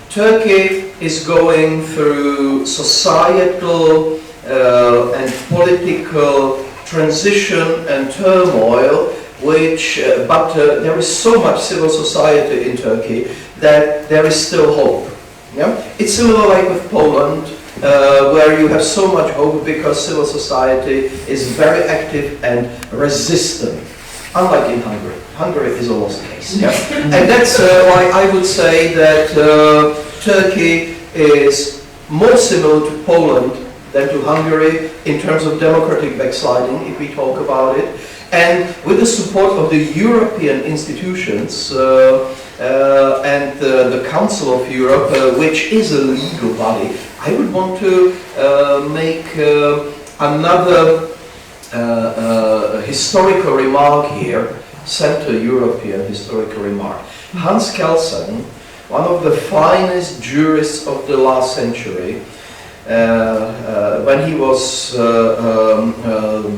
Turkey is going through societal and political transition and turmoil, but there is so much civil society in Turkey that there is still hope. Yeah? It's similar like with Poland, where you have so much hope because civil society is very active and resistant, unlike in Hungary. Hungary is a lost case. Yeah? And that's why I would say that Turkey is more similar to Poland than to Hungary in terms of democratic backsliding, if we talk about it. And with the support of the European institutions, and the Council of Europe, which is a legal body, I would want to make another historical remark here, Central European historical remark. Hans Kelsen, one of the finest jurists of the last century, when he was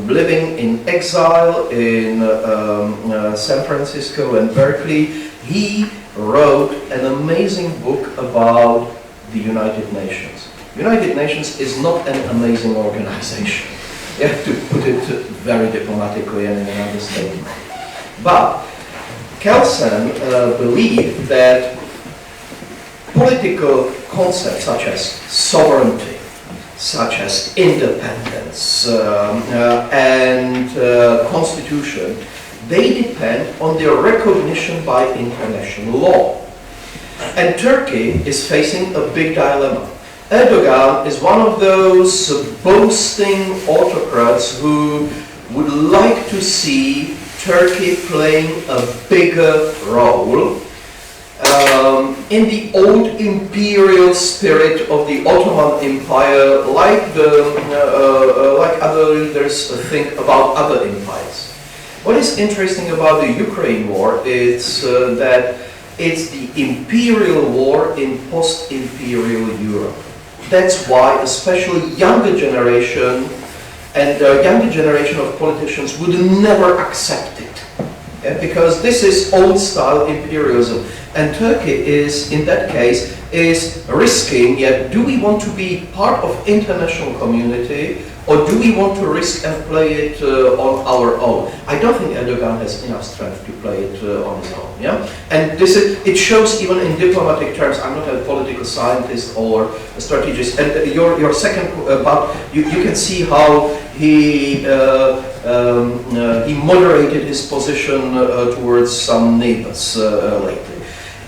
living in exile in San Francisco and Berkeley, he wrote an amazing book about the United Nations. United Nations is not an amazing organization. You have to put it very diplomatically and in an understatement. But Kelsen believed that political concepts such as sovereignty, such as independence and constitution, they depend on their recognition by international law. And Turkey is facing a big dilemma. Erdogan is one of those boasting autocrats who would like to see Turkey playing a bigger role in the old imperial spirit of the Ottoman Empire, like other leaders think about other empires. What is interesting about the Ukraine war is that it's the imperial war in post-imperial Europe. That's why especially younger generation and the younger generation of politicians would never accept it. Because this is old-style imperialism. And Turkey is, in that case, is risking, yet do we want to be part of international community, or do we want to risk and play it on our own? I don't think Erdogan has enough strength to play it on his own. Yeah, and this is, it shows even in diplomatic terms. I'm not a political scientist or a strategist. And your second, but you can see how he moderated his position towards some neighbors lately.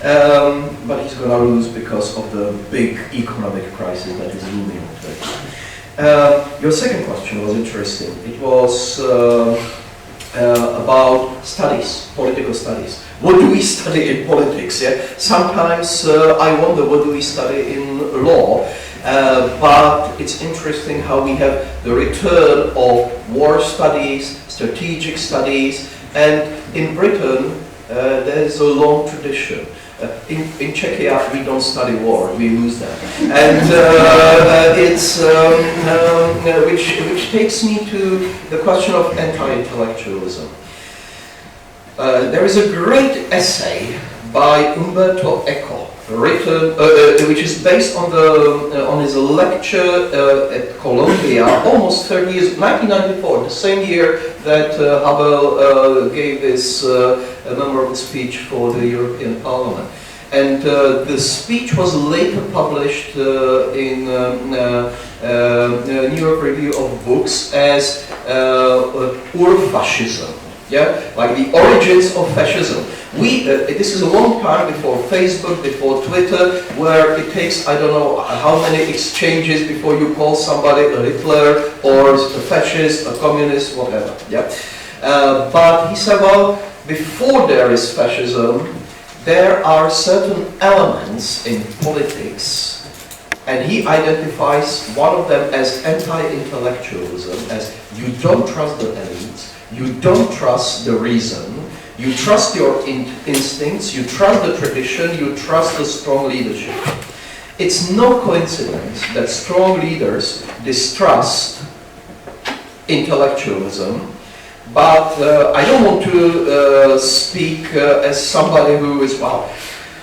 But he's going to lose because of the big economic crisis that is looming in Turkey. Your second question was interesting. It was about studies, political studies. What do we study in politics? Yeah? Sometimes I wonder what do we study in law. But it's interesting how we have the return of war studies, strategic studies, and in Britain there's a long tradition. In Czechia, we don't study war; we lose that, and it's which takes me to the question of anti-intellectualism. There is a great essay by Umberto Eco, written, which is based on his lecture at Columbia almost 30 years, 1994, the same year that Havel gave his memorable speech for the European Parliament. And the speech was later published in New York Review of Books as Urfascism. Yeah, like the origins of fascism. This is a long time before Facebook, before Twitter, where it takes, I don't know how many exchanges before you call somebody a Hitler or a fascist, a communist, whatever. Yeah, but he said, well, before there is fascism, there are certain elements in politics, and he identifies one of them as anti-intellectualism, as you don't trust the elites. You don't trust the reason, you trust your instincts, you trust the tradition, you trust the strong leadership. It's no coincidence that strong leaders distrust intellectualism, but I don't want to speak as somebody who is, well,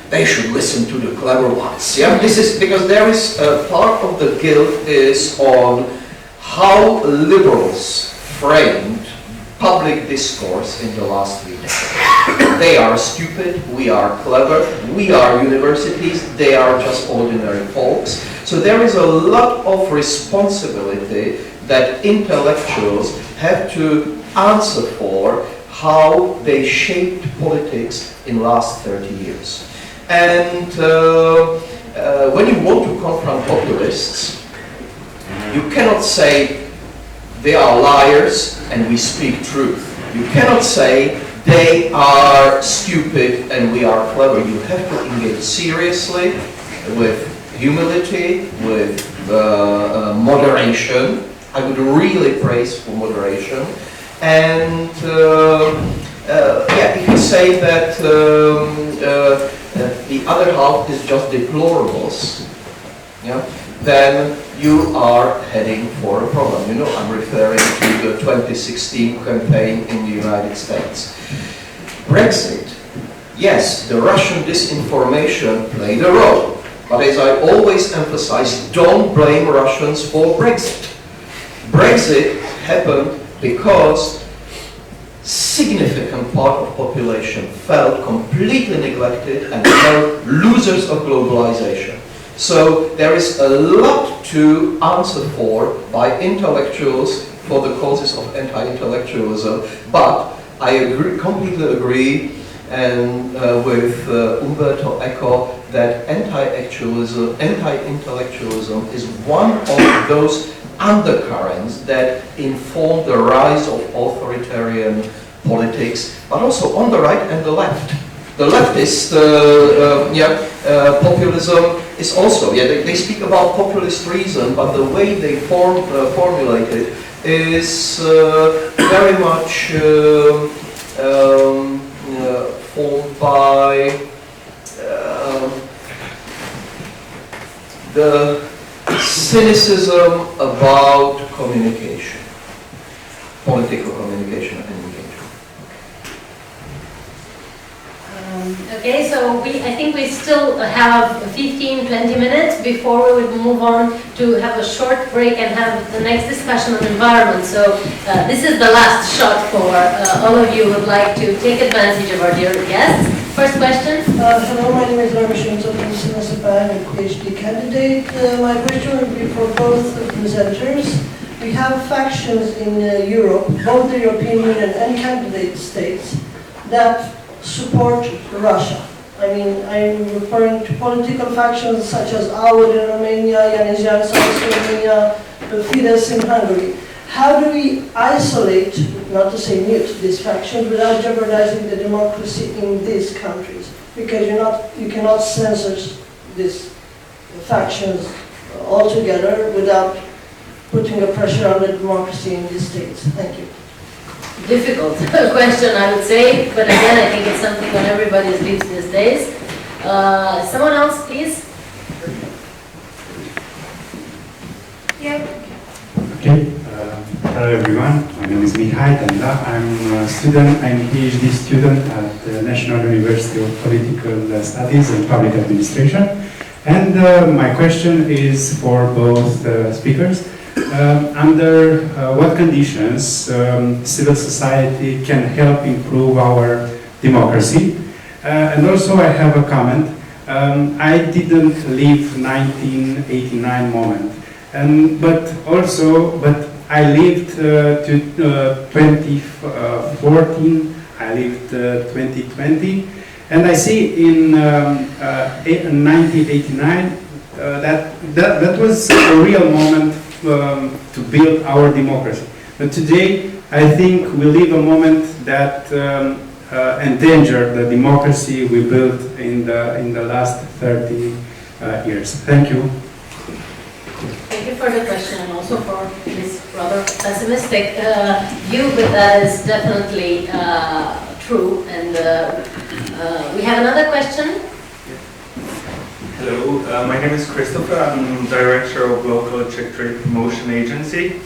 they should listen to the clever ones. Yeah, this is because there is part of the guilt is on how liberals framed public discourse in the last 3 decades. They are stupid, we are clever, we are universities, they are just ordinary folks. So there is a lot of responsibility that intellectuals have to answer for how they shaped politics in the last 30 years. And when you want to confront populists, you cannot say they are liars and we speak truth. You cannot say they are stupid and we are clever. You have to engage seriously, with humility, with moderation. I would really praise for moderation. And if you say that the other half is just deplorables, yeah, then you are heading for a problem. You know, I'm referring to the 2016 campaign in the United States. Brexit, yes, the Russian disinformation played a role, but as I always emphasize, don't blame Russians for Brexit. Brexit happened because significant part of population felt completely neglected and felt losers of globalization. So there is a lot to answer for by intellectuals for the causes of anti-intellectualism, but I completely agree and with Umberto Eco that anti-intellectualism is one of those undercurrents that inform the rise of authoritarian politics, but also on the right and the left. The leftist populism is also, they speak about populist reason, but the way they formulate it is very much formed by the cynicism about communication, political communication and engagement.
Okay, so I think we still have 15-20 minutes before we would move on to have a short break and have the next discussion on environment. So this is the last shot for all of you who would like to take advantage of our dear guests. First question.
Hello, my name is Babeș-Bolyai from SNSPA. I'm a PhD candidate. My question would be for both presenters. We have factions in Europe, both the European Union and candidate states, that support Russia. I mean, I'm referring to political factions such as AUR in Romania, Janezia in South Slovenia, Fidesz in Hungary. How do we isolate, not to say mute, these factions without jeopardizing the democracy in these countries? Because you cannot censor these factions altogether without putting a pressure on the democracy in these states. Thank you.
Difficult question, I would say, but again, I think it's something on everybody's lips these days. Someone else, please. Yeah.
Okay. Hello everyone. My name is Mihai Tanda. I'm a student. I'm a PhD student at the National University of Political Studies and Public Administration. And my question is for both speakers. Under what conditions civil society can help improve our democracy? And also I have a comment. I didn't live 1989 moment, but I lived to 2014. I lived 2020, and I see in 1989 that was a real moment to build our democracy. But today, I think we live a moment that endangered the democracy we built in the last 30 years. Thank you.
Thank you for the question and also for this rather pessimistic view, but that is definitely true. And we have another question.
Hello, my name is Christopher. I'm Director of Local Czech Trade Promotion Agency.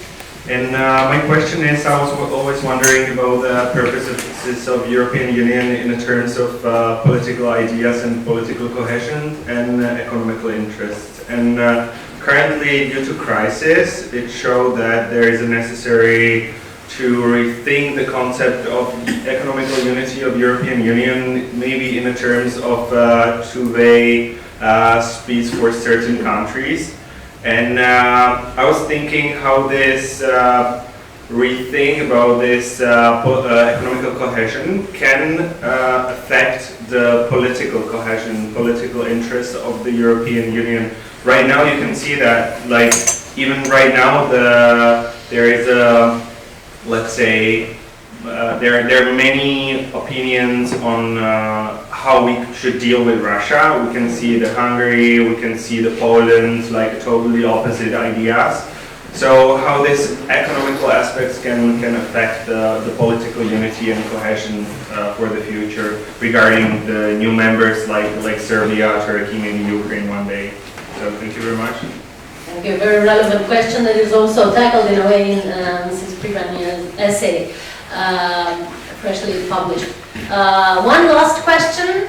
And my question is, I was always wondering about the purposes of European Union in terms of political ideas and political cohesion and economical interests. And currently, due to crisis, it showed that there is a necessary to rethink the concept of economical unity of European Union, maybe in the terms of two-way speeds for certain countries. And I was thinking how this rethink about this economical cohesion can affect the political cohesion, political interests of the European Union. Right now you can see that, like, even right now there is a, let's say, there are many opinions on how we should deal with Russia. We can see the Hungary, we can see the Poland, like totally opposite ideas. So how these economical aspects can affect the political unity and cohesion for the future regarding the new members like Serbia, Turkey, maybe Ukraine one day. So thank you very much.
Thank you. A very relevant question that is also tackled in a way in Mrs. Přibáň's essay, freshly published. One last question,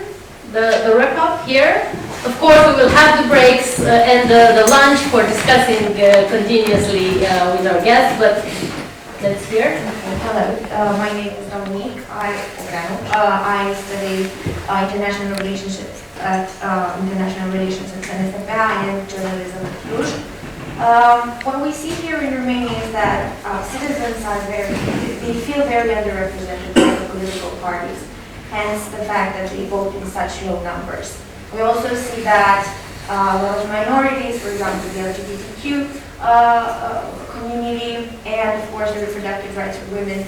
the wrap-up here. Of course, we will have the breaks and the lunch for discussing continuously with our guests, but let's hear.
Hello, my name is Dominique. I study international relationships at SNSPA and journalism at Cluj. What we see here in Romania is that citizens they feel very underrepresented by the political parties, hence the fact that they vote in such low numbers. We also see that a lot of minorities, for example, the LGBTQ community, and of course the reproductive rights of women,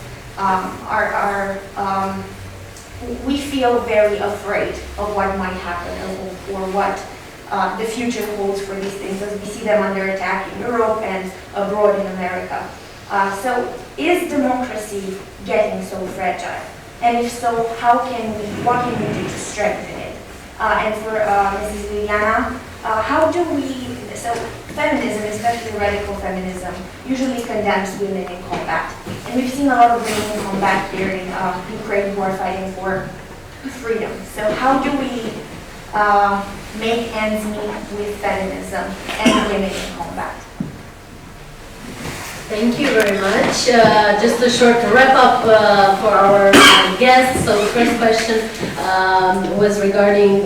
we feel very afraid of what might happen or what the future holds for these things, as we see them under attack in Europe and abroad in America. So is democracy getting so fragile? And if so, what can we do to strengthen it? And for Mrs. Liliana, so feminism, especially radical feminism, usually condemns women in combat. And we've seen a lot of women in combat here in Ukraine who are fighting for freedom. So how do we make ends meet with feminism and women in combat?
Thank you very much. Just a short wrap-up for our guests. So the first question was regarding,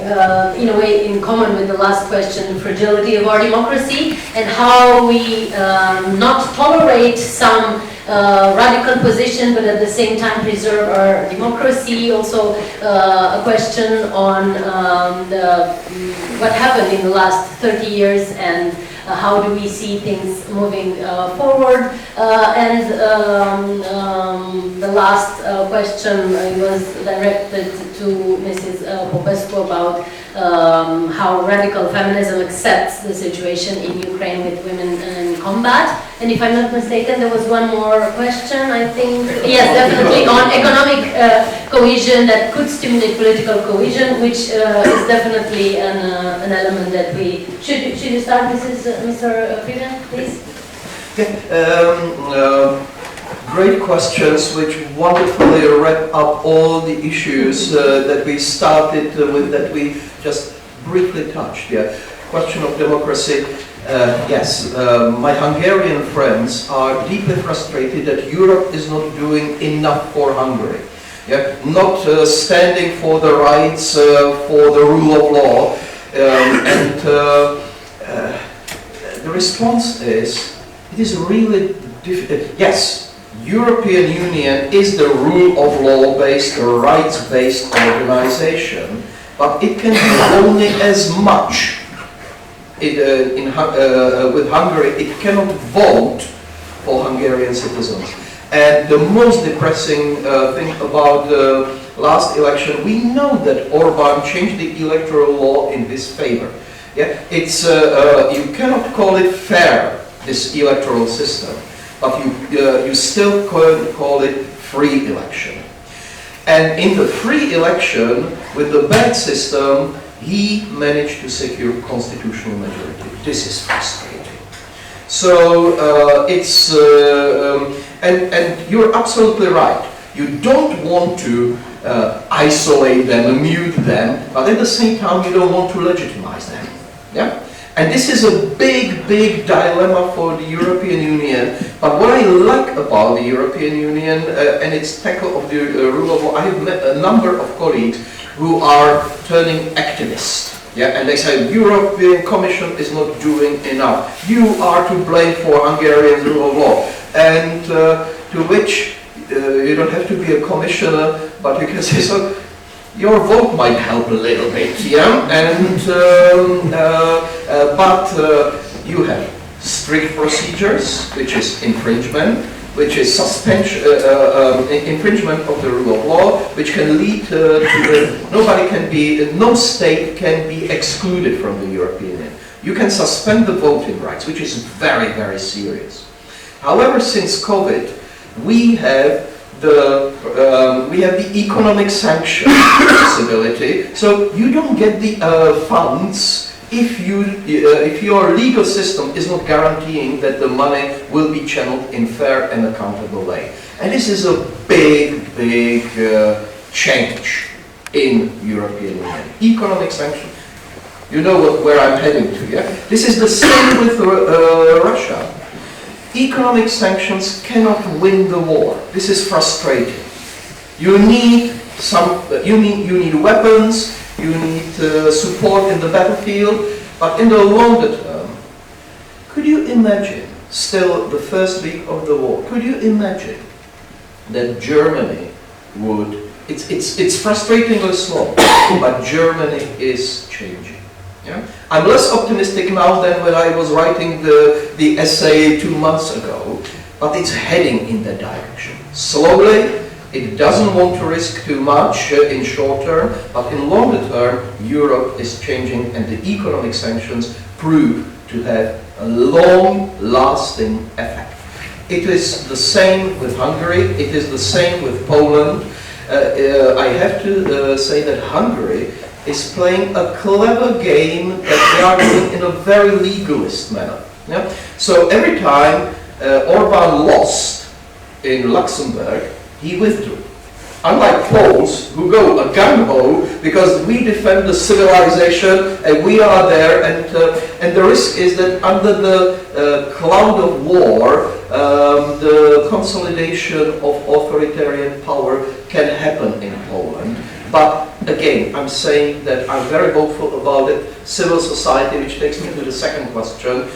in a way, in common with the last question, the fragility of our democracy and how we not tolerate some radical position, but at the same time preserve our democracy. Also, a question on what happened in the last 30 years and how do we see things moving forward? And the last question was directed to Mrs. Popescu about how radical feminism accepts the situation in Ukraine with women in combat. And if I'm not mistaken, there was one more question, I think. Yes, definitely, on economic cohesion that could stimulate political cohesion, which is definitely an element that we... Should you start, Mr. Přibáň, please?
Great questions which wonderfully wrap up all the issues that we started with, that we just briefly touched. Yeah, question of democracy. Yes, my Hungarian friends are deeply frustrated that Europe is not doing enough for Hungary. Yeah, not standing for the rights, for the rule of law, and the response is, it is really difficult. Yes, European Union is the rule of law-based, rights-based organization, but it can do only as much. With Hungary, it cannot vote for Hungarian citizens. And the most depressing thing about the last election, we know that Orbán changed the electoral law in his favor. Yeah, it's you cannot call it fair, this electoral system, but you still can call it free election. And in the free election, with the bad system, he managed to secure constitutional majority. This is frustrating. So and you're absolutely right. You don't want to isolate them, mute them, but at the same time you don't want to legitimize them. Yeah? And this is a big, big dilemma for the European Union. But what I like about the European Union and its tackle of the rule of law, I have met a number of colleagues who are turning activists. Yeah, and they say European Commission is not doing enough. You are to blame for Hungarian rule of law. And to which you don't have to be a commissioner, but you can say, so your vote might help a little bit, yeah? And but you have strict procedures, which is infringement. which is suspension, infringement of the rule of law, which can lead to no state can be excluded from the European Union. You can suspend the voting rights, which is very, very serious. However, since COVID, we have the economic sanction possibility. So you don't get the funds if your legal system is not guaranteeing that the money will be channeled in fair and accountable way. And this is a big, big change in European Union. Economic sanction. You know where I'm heading to, yeah? This is the same with Russia. Economic sanctions cannot win the war. This is frustrating. You need weapons, you need support in the battlefield, but in the longer term, could you imagine, still the first week of the war, could you imagine that Germany would, it's frustratingly slow, but Germany is changing. Yeah? I'm less optimistic now than when I was writing the essay 2 months ago, but it's heading in that direction. Slowly, it doesn't want to risk too much in short term, but in longer term, Europe is changing and the economic sanctions prove to have a long-lasting effect. It is the same with Hungary, it is the same with Poland. I have to say that Hungary is playing a clever game that they are doing in a very legalist manner. Yeah? So every time Orban lost in Luxembourg, he withdrew. Unlike Poles, who go a gung-ho because we defend the civilization and we are there, and the risk is that under the cloud of war, the consolidation of authoritarian power can happen in Poland. But again, I'm saying that I'm very hopeful about it. Civil society, which takes me to the second question.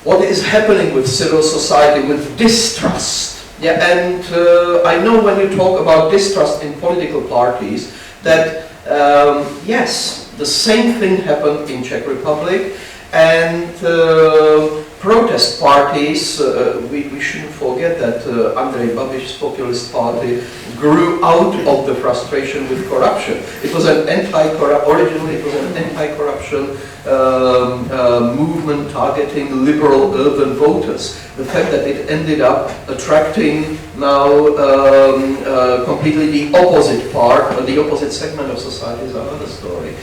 What is happening with civil society, with distrust? Yeah, and I know when you talk about distrust in political parties, that yes, the same thing happened in Czech Republic, and protest parties, we shouldn't forget that Andrej Babeș's populist party grew out of the frustration with corruption. It was an originally it was an anti-corruption movement targeting liberal urban voters. The fact that it ended up attracting now completely the opposite part, or the opposite segment of society is another story.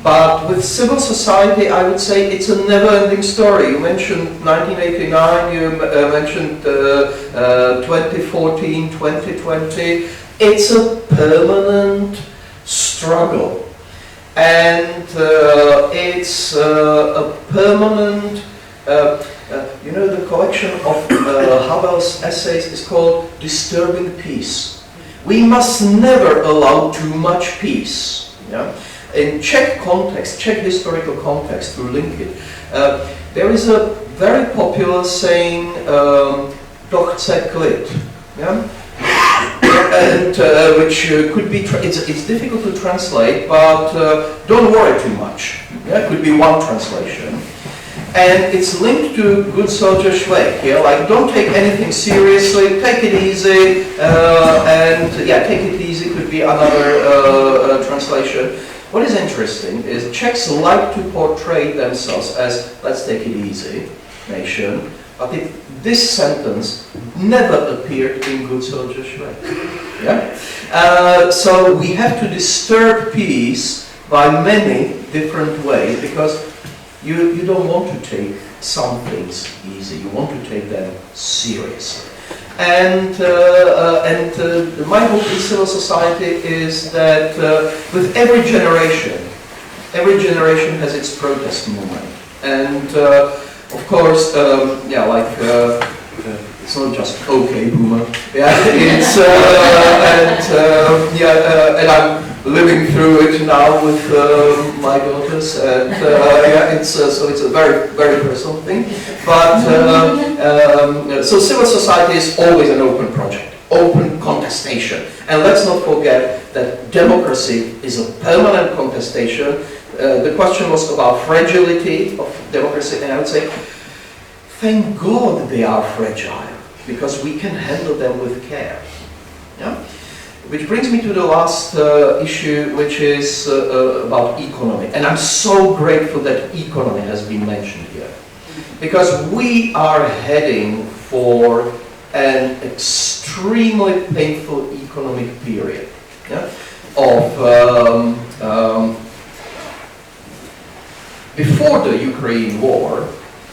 But with civil society, I would say it's a never-ending story. You mentioned 1989, you mentioned 2014, 2020. It's a permanent struggle. And it's a permanent, you know, the collection of Havel's essays is called Disturbing Peace. We must never allow too much peace. Yeah? In Czech context, Czech historical context, to link it, there is a very popular saying, to chce klid, yeah? And which could be, it's difficult to translate, but don't worry too much. Yeah? Could be one translation. And it's linked to good soldier Schweik, yeah? Like don't take anything seriously, take it easy, and yeah, take it easy could be another translation. What is interesting is Czechs like to portray themselves as, let's take it easy, nation, but this sentence never appeared in Good Soldier Schweik. Yeah? So we have to disturb peace by many different ways, because you don't want to take some things easy, you want to take them seriously. And my hope in civil society is that with every generation has its protest movement. And of course, yeah, like it's not just okay boomer. Yeah, it's and I'm living through it now with my daughters, and yeah, it's so it's a very, very personal thing. But so civil society is always an open project, open contestation, and let's not forget that democracy is a permanent contestation. The question was about fragility of democracy, and I would say, thank God they are fragile. because we can handle them with care. Yeah? Which brings me to the last issue, which is about economy. And I'm so grateful that economy has been mentioned here. Because we are heading for an extremely painful economic period. Yeah? Before the Ukraine war,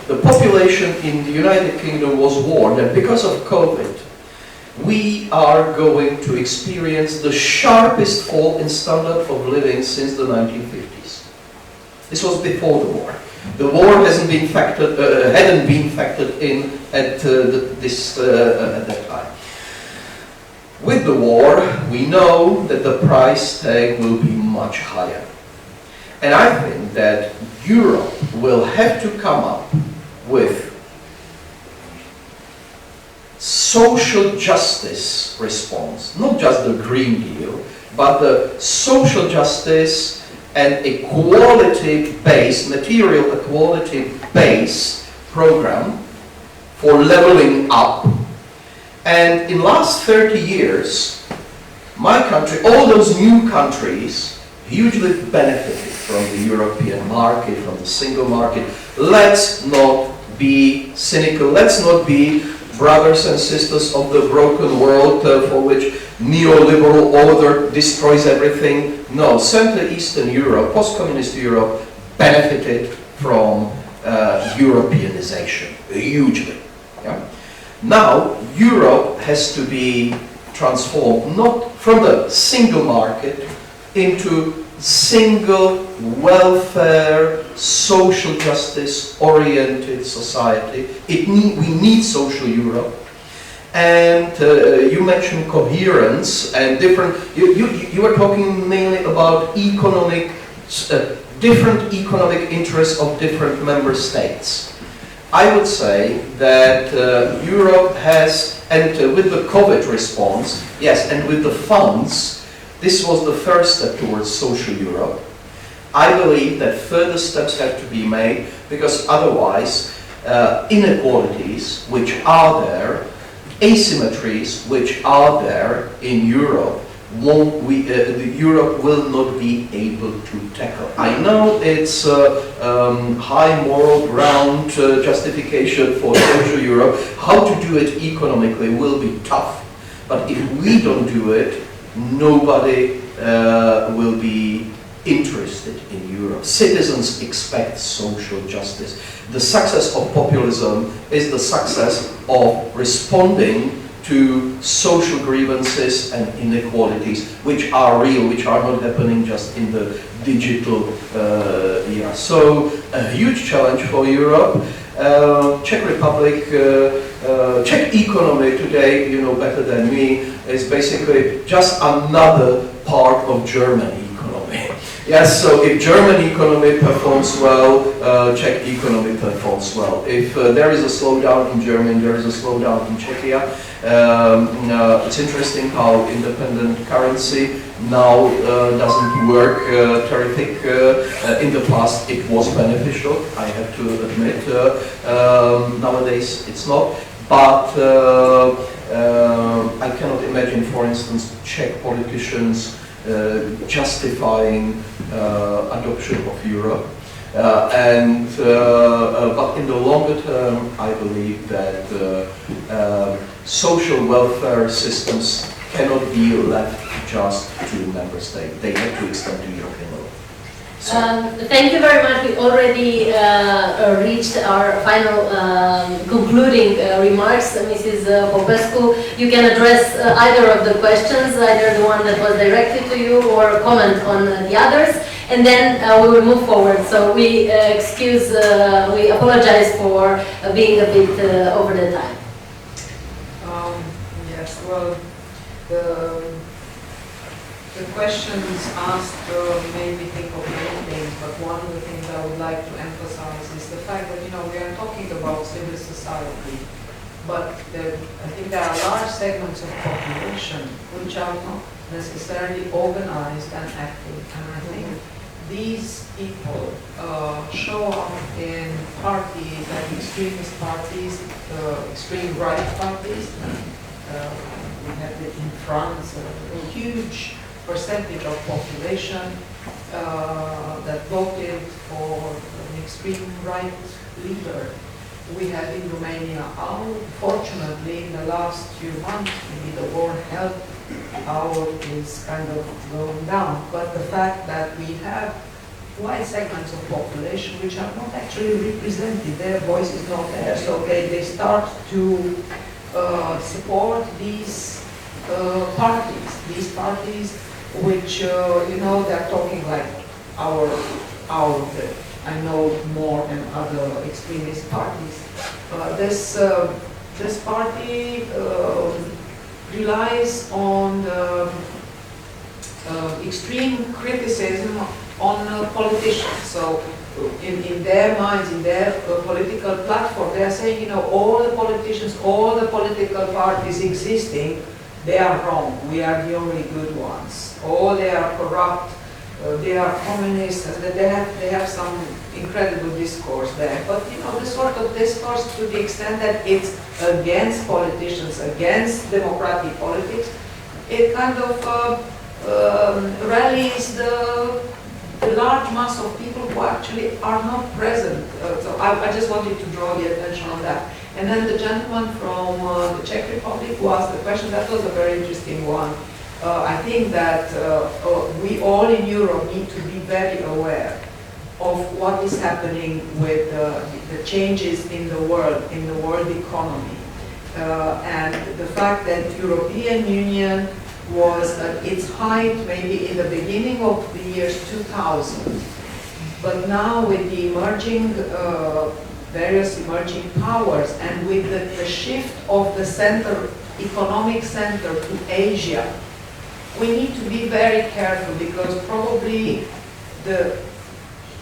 the population in the United Kingdom was warned that because of COVID, we are going to experience the sharpest fall in standard of living since the 1950s. This was before the war. The war hadn't been factored in at that time. With the war, we know that the price tag will be much higher. And I think that Europe will have to come up with social justice response, not just the Green Deal, but the social justice and equality-based, material equality-based program for leveling up. And in the last 30 years, my country, all those new countries, hugely benefited from the European market, from the single market. Let's not be cynical, let's not be brothers and sisters of the broken world for which neoliberal order destroys everything. No, Central Eastern Europe, post-communist Europe, benefited from Europeanization hugely. Yeah? Now, Europe has to be transformed not from the single market into single welfare, social justice oriented society. We need social Europe. And you mentioned coherence and different, you were talking mainly about economic, different economic interests of different member states. I would say that Europe has, and with the COVID response, yes, and with the funds, this was the first step towards social Europe. I believe that further steps have to be made, because otherwise inequalities which are there, asymmetries which are there in Europe, Europe will not be able to tackle. I know it's high moral ground justification for social Europe. How to do it economically will be tough, but if we don't do it, nobody will be interested in Europe. Citizens expect social justice. The success of populism is the success of responding to social grievances and inequalities which are real, which are not happening just in the digital era. So a huge challenge for Europe. Czech Republic, Czech economy today, you know better than me, is basically just another part of German economy. Yes, so if German economy performs well, Czech economy performs well. If there is a slowdown in Germany, there is a slowdown in Czechia. It's interesting how independent currency now doesn't work terrific. In the past it was beneficial, I have to admit. Nowadays it's not. But I cannot imagine, for instance, Czech politicians justifying adoption of Europe. But in the longer term, I believe that social welfare systems cannot be left just to member states. They have to extend to European level.
Thank you very much. We already reached our final concluding remarks. Mrs. Popescu, you can address either of the questions, either the one that was directed to you or comment on the others, and then we will move forward. So we we apologize for being a bit over the time.
Yes, well, the questions asked made me think of many things, but one of the things I would like to emphasize is the fact that, we are talking about civil society, but I think there are large segments of population which are not necessarily organized and active, and I think these people show up in parties, like extremist parties, extreme right parties. We had it in France, a huge percentage of population that voted for an extreme right leader. We had in Romania, unfortunately, in the last few months, maybe the war helped, our is kind of going down. But the fact that we have wide segments of population which are not actually represented, their voice is not there, so they start to support these parties which, you know, they're talking like our I know more than other extremist parties. This party relies on the extreme criticism on politicians. So in their minds, in their political platform, they are saying, you know, all the politicians, all the political parties existing, they are wrong. We are the only good ones. Or they are corrupt. They are communists, and they have some incredible discourse there. But you know, the sort of discourse, to the extent that it's against politicians, against democratic politics, it kind of rallies the large mass of people who actually are not present. So I just wanted to draw the attention on that. And then the gentleman from the Czech Republic who asked the question, that was a very interesting one. I think that we all in Europe need to be very aware of what is happening with the changes in the world economy. And the fact that European Union was at its height maybe in the beginning of the years 2000. But now with the emerging, various emerging powers and with the shift of the center, economic center to Asia, we need to be very careful because probably the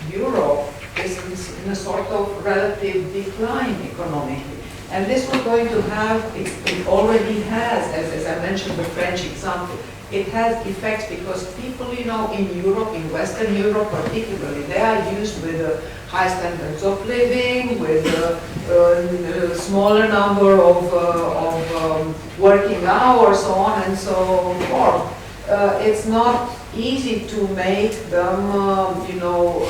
Europe is in a sort of relative decline economically. And this was going to have, it already has, as I mentioned the French example, it has effects because people, you know, in Europe, in Western Europe particularly, they are used with high standards of living, with a smaller number of working hours, so on and so forth. It's not easy to make them, you know,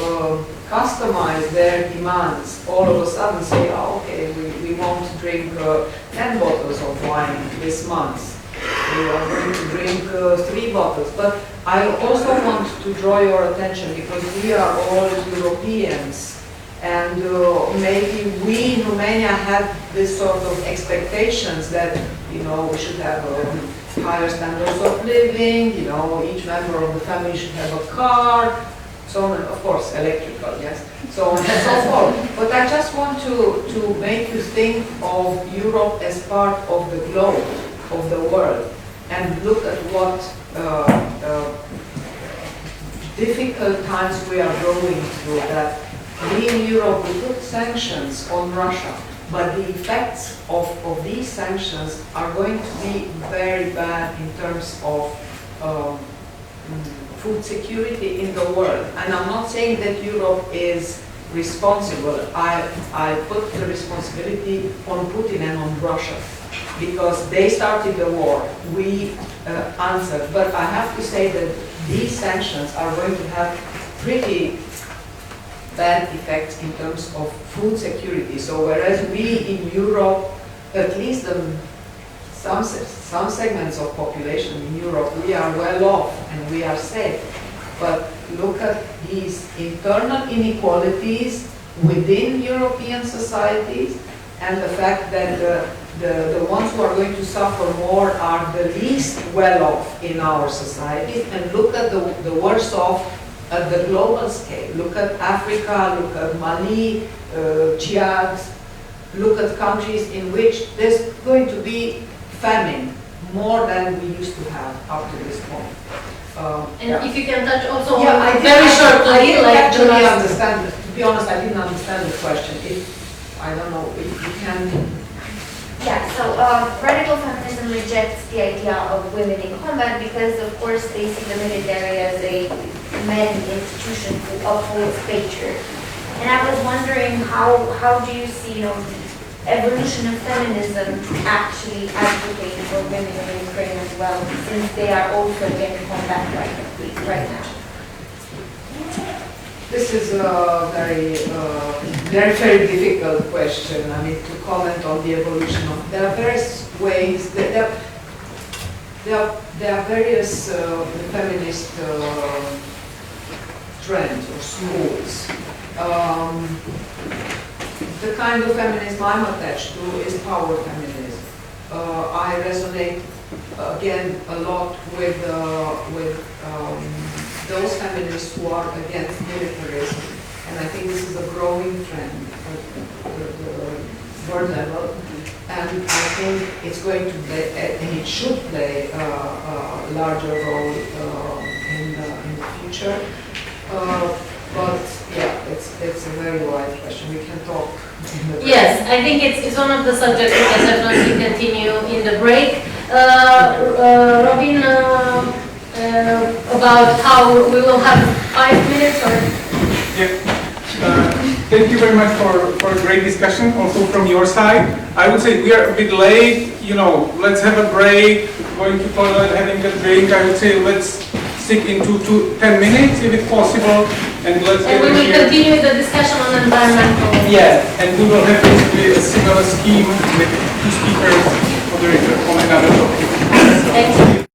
customize their demands. All of a sudden say, oh, okay, we won't drink 10 bottles of wine this month. We are going to drink 3 bottles. But I also want to draw your attention because we are all Europeans. And maybe we in Romania have this sort of expectations that, you know, we should have higher standards of living, you know, each member of the family should have a car, so on, and of course, electrical, yes, so on and so forth. But I just want to make you think of Europe as part of the globe, of the world, and look at what difficult times we are going through, that we in Europe, we put sanctions on Russia, but the effects of these sanctions are going to be very bad in terms of food security in the world. And I'm not saying that Europe is responsible. I put the responsibility on Putin and on Russia because they started the war. We answered. But I have to say that these sanctions are going to have pretty bad effects in terms of food security. So whereas we in Europe, at least some segments of population in Europe, we are well off and we are safe. But look at these internal inequalities within European societies and the fact that the ones who are going to suffer more are the least well off in our societies, and look at the worse off at the global scale. Look at Africa, look at Mali, Chad, look at countries in which there's going to be famine more than we used to have up to this point.
And if you can touch also
I
very shortly,
I didn't
like
actually understand. To be honest, I didn't understand the question. I don't know if you can.
Yeah, so radical feminism rejects the idea of women in combat because, of course, they see the military as a men, the institution who upholds picture. And I was wondering how do you see, the evolution of feminism actually advocating for women in Ukraine as well, since they are also getting combat right now?
This is a very difficult question. I mean, to comment on the evolution of. There are various ways. There are various feminist trends or schools. The kind of feminism I'm attached to is power feminism. I resonate again a lot with those feminists who are against militarism, and I think this is a growing trend at the world level, and I think it's going to play, and it should play a larger role in the future. But yeah, it's a very wide question. We can talk.
Yes, I think it's one of the subjects we can definitely continue in the break. Robin, about how we will have 5 minutes or...
Yeah. Thank you very much for a great discussion, also from your side. I would say we are a bit late, let's have a break, going to toilet, having a drink. I would say let's stick into 10 minutes if it's possible, and let's get
we will continue the discussion on environmental.
Yeah, and we will have basically a similar scheme with 2 speakers on another topic.
Thank you.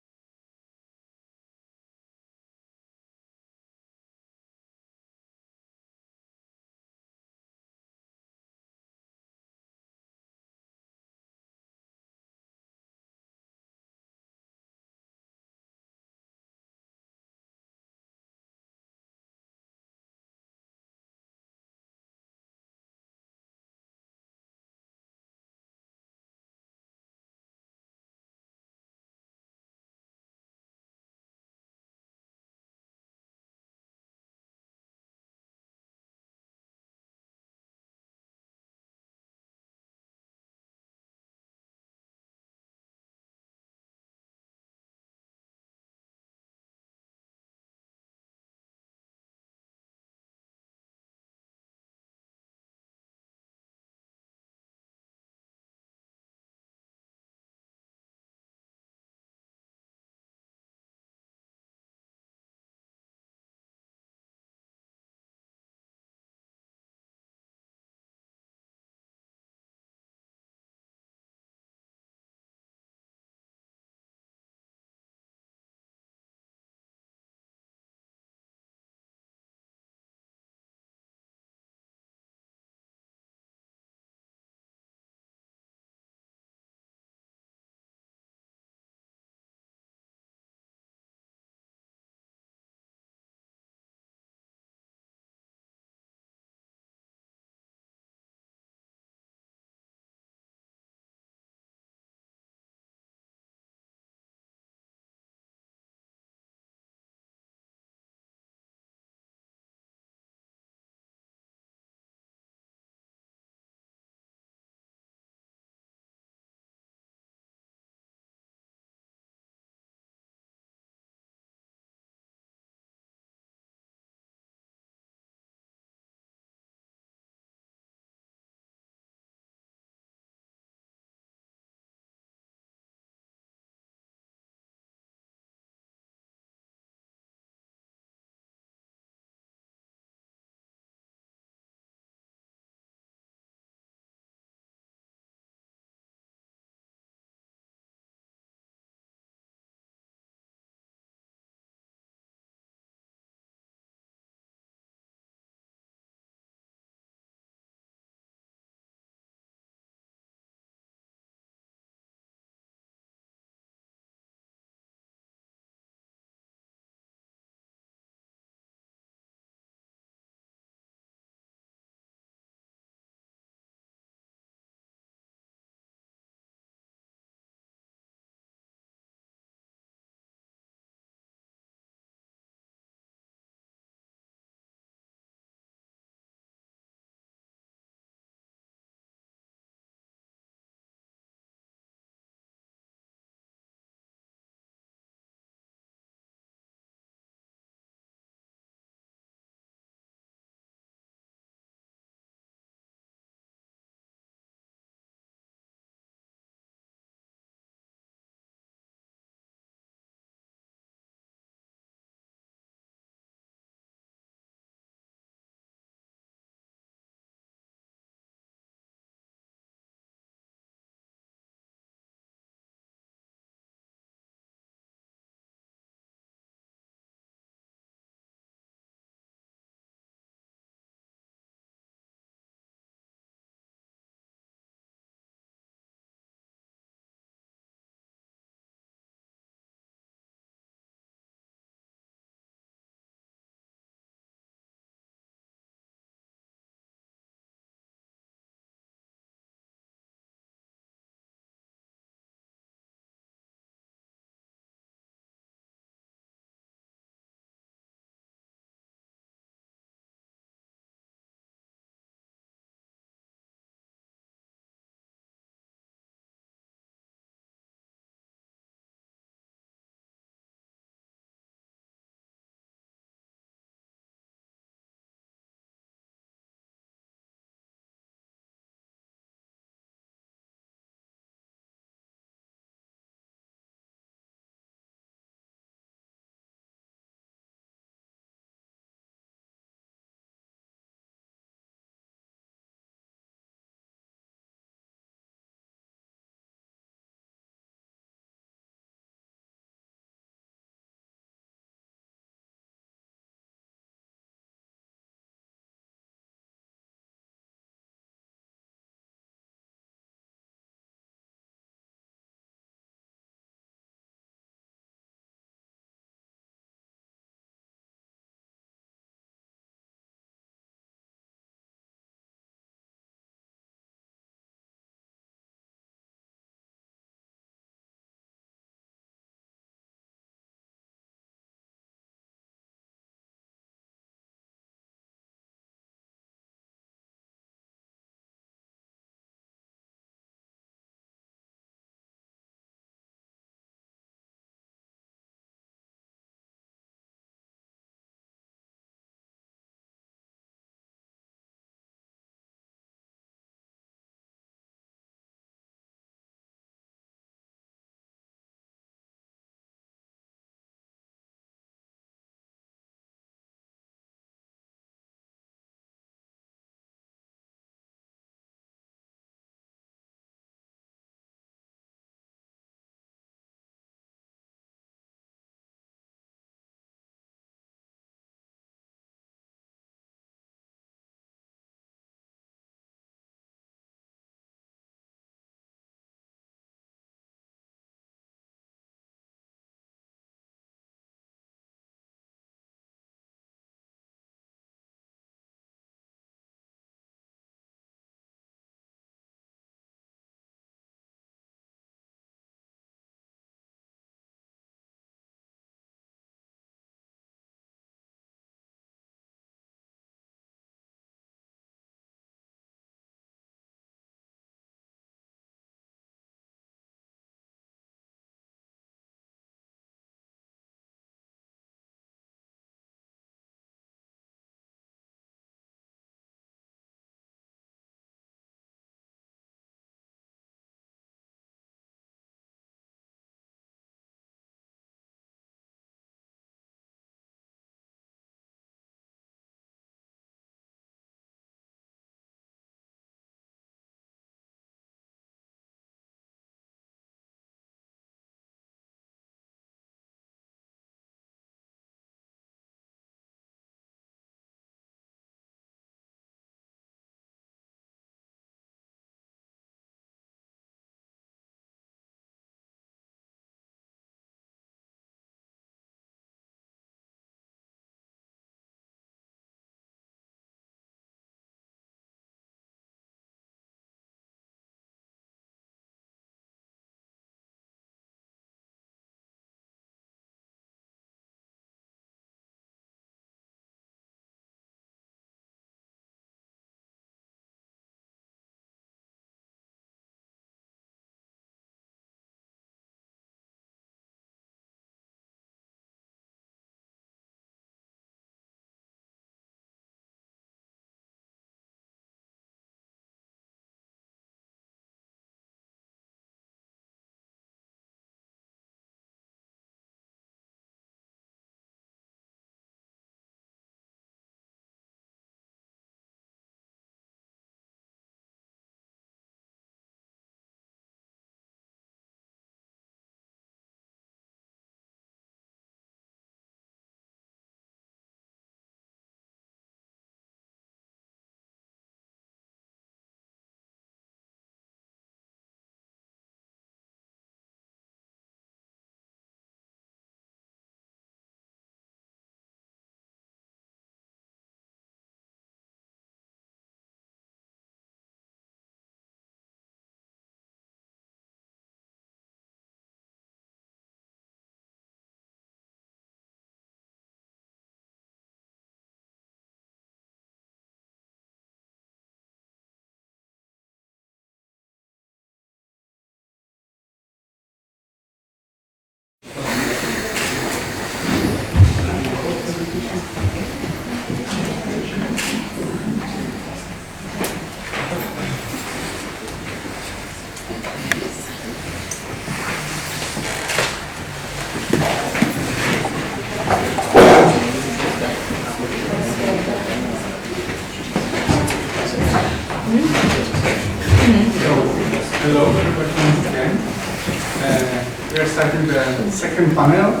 starting the second panel.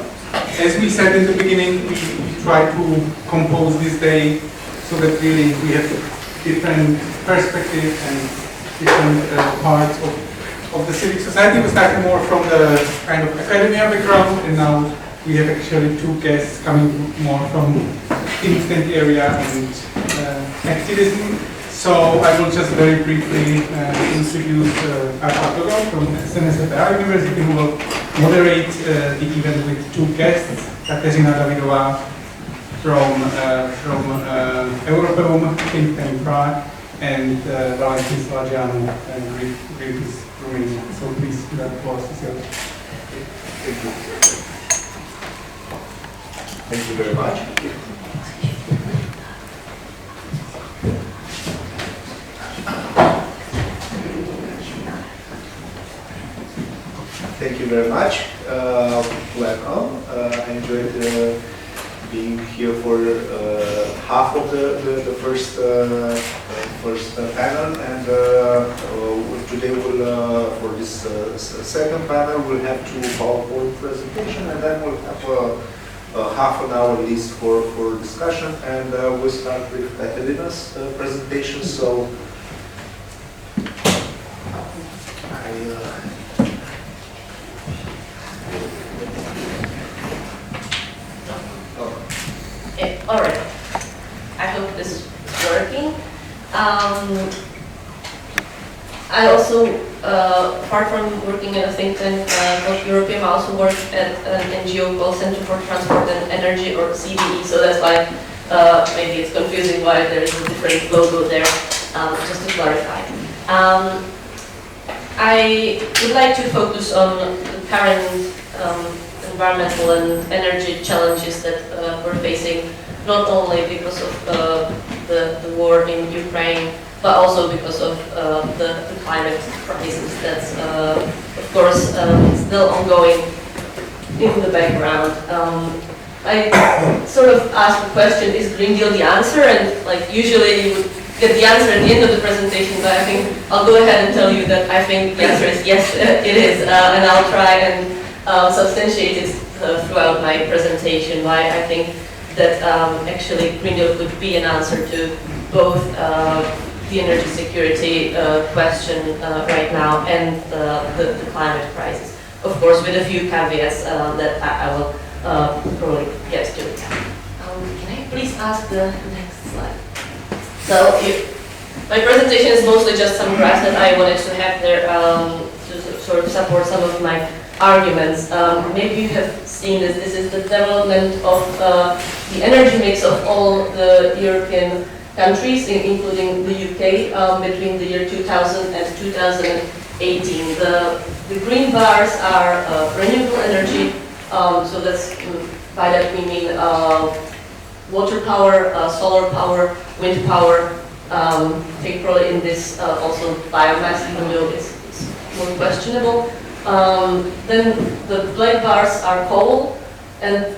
As we said in the beginning, we try to compose this day so that really we have different perspectives and different parts of the civic society. We started more from the kind of academia background, and now we have actually two guests coming more from instant area and activism. So I will just very briefly introduce Arpa from SNSPA University, who will moderate the event with two guests, Kateřina Davidová from EUROPEUM, think tank Prague, and Valentin Sălăgeanu, Greenpeace Romania. So please, the floor is yours.
Thank you very much. Thank you very much. Welcome. I enjoyed being here for half of the first panel, and today we'll for this second panel we'll have two PowerPoint presentation, and then we'll have half an hour at least for discussion, and we'll start with Kateřina's presentation. So
all right. I hope this is working. I also, apart from working in a think tank called EUROPEUM, I also work at an NGO called Centrum for Transport and Energy, or CDE. So that's why maybe it's confusing why there is a different logo there. Just to clarify. I would like to focus on the current environmental and energy challenges that we're facing, not only because of the war in Ukraine, but also because of the climate crisis that's, of course, still ongoing in the background. I sort of asked the question, is Green Deal the answer? And like usually you would get the answer at the end of the presentation, but I think I'll go ahead and tell you that I think the answer is yes, it is, and I'll try and substantiate it throughout my presentation, why I think that actually Green Deal could be an answer to both the energy security question right now and the climate crisis. Of course, with a few caveats that I will probably get to. Can I please ask the next slide? So, my presentation is mostly just some graphs that I wanted to have there to sort of support some of my arguments. Maybe you have seen this. This is the development of the energy mix of all the European countries, including the UK, between the year 2000 and 2018. The green bars are renewable energy, so that's, by that we mean water power, solar power, wind power, take probably in this also biomass, even though it's more questionable. Then the black bars are coal, and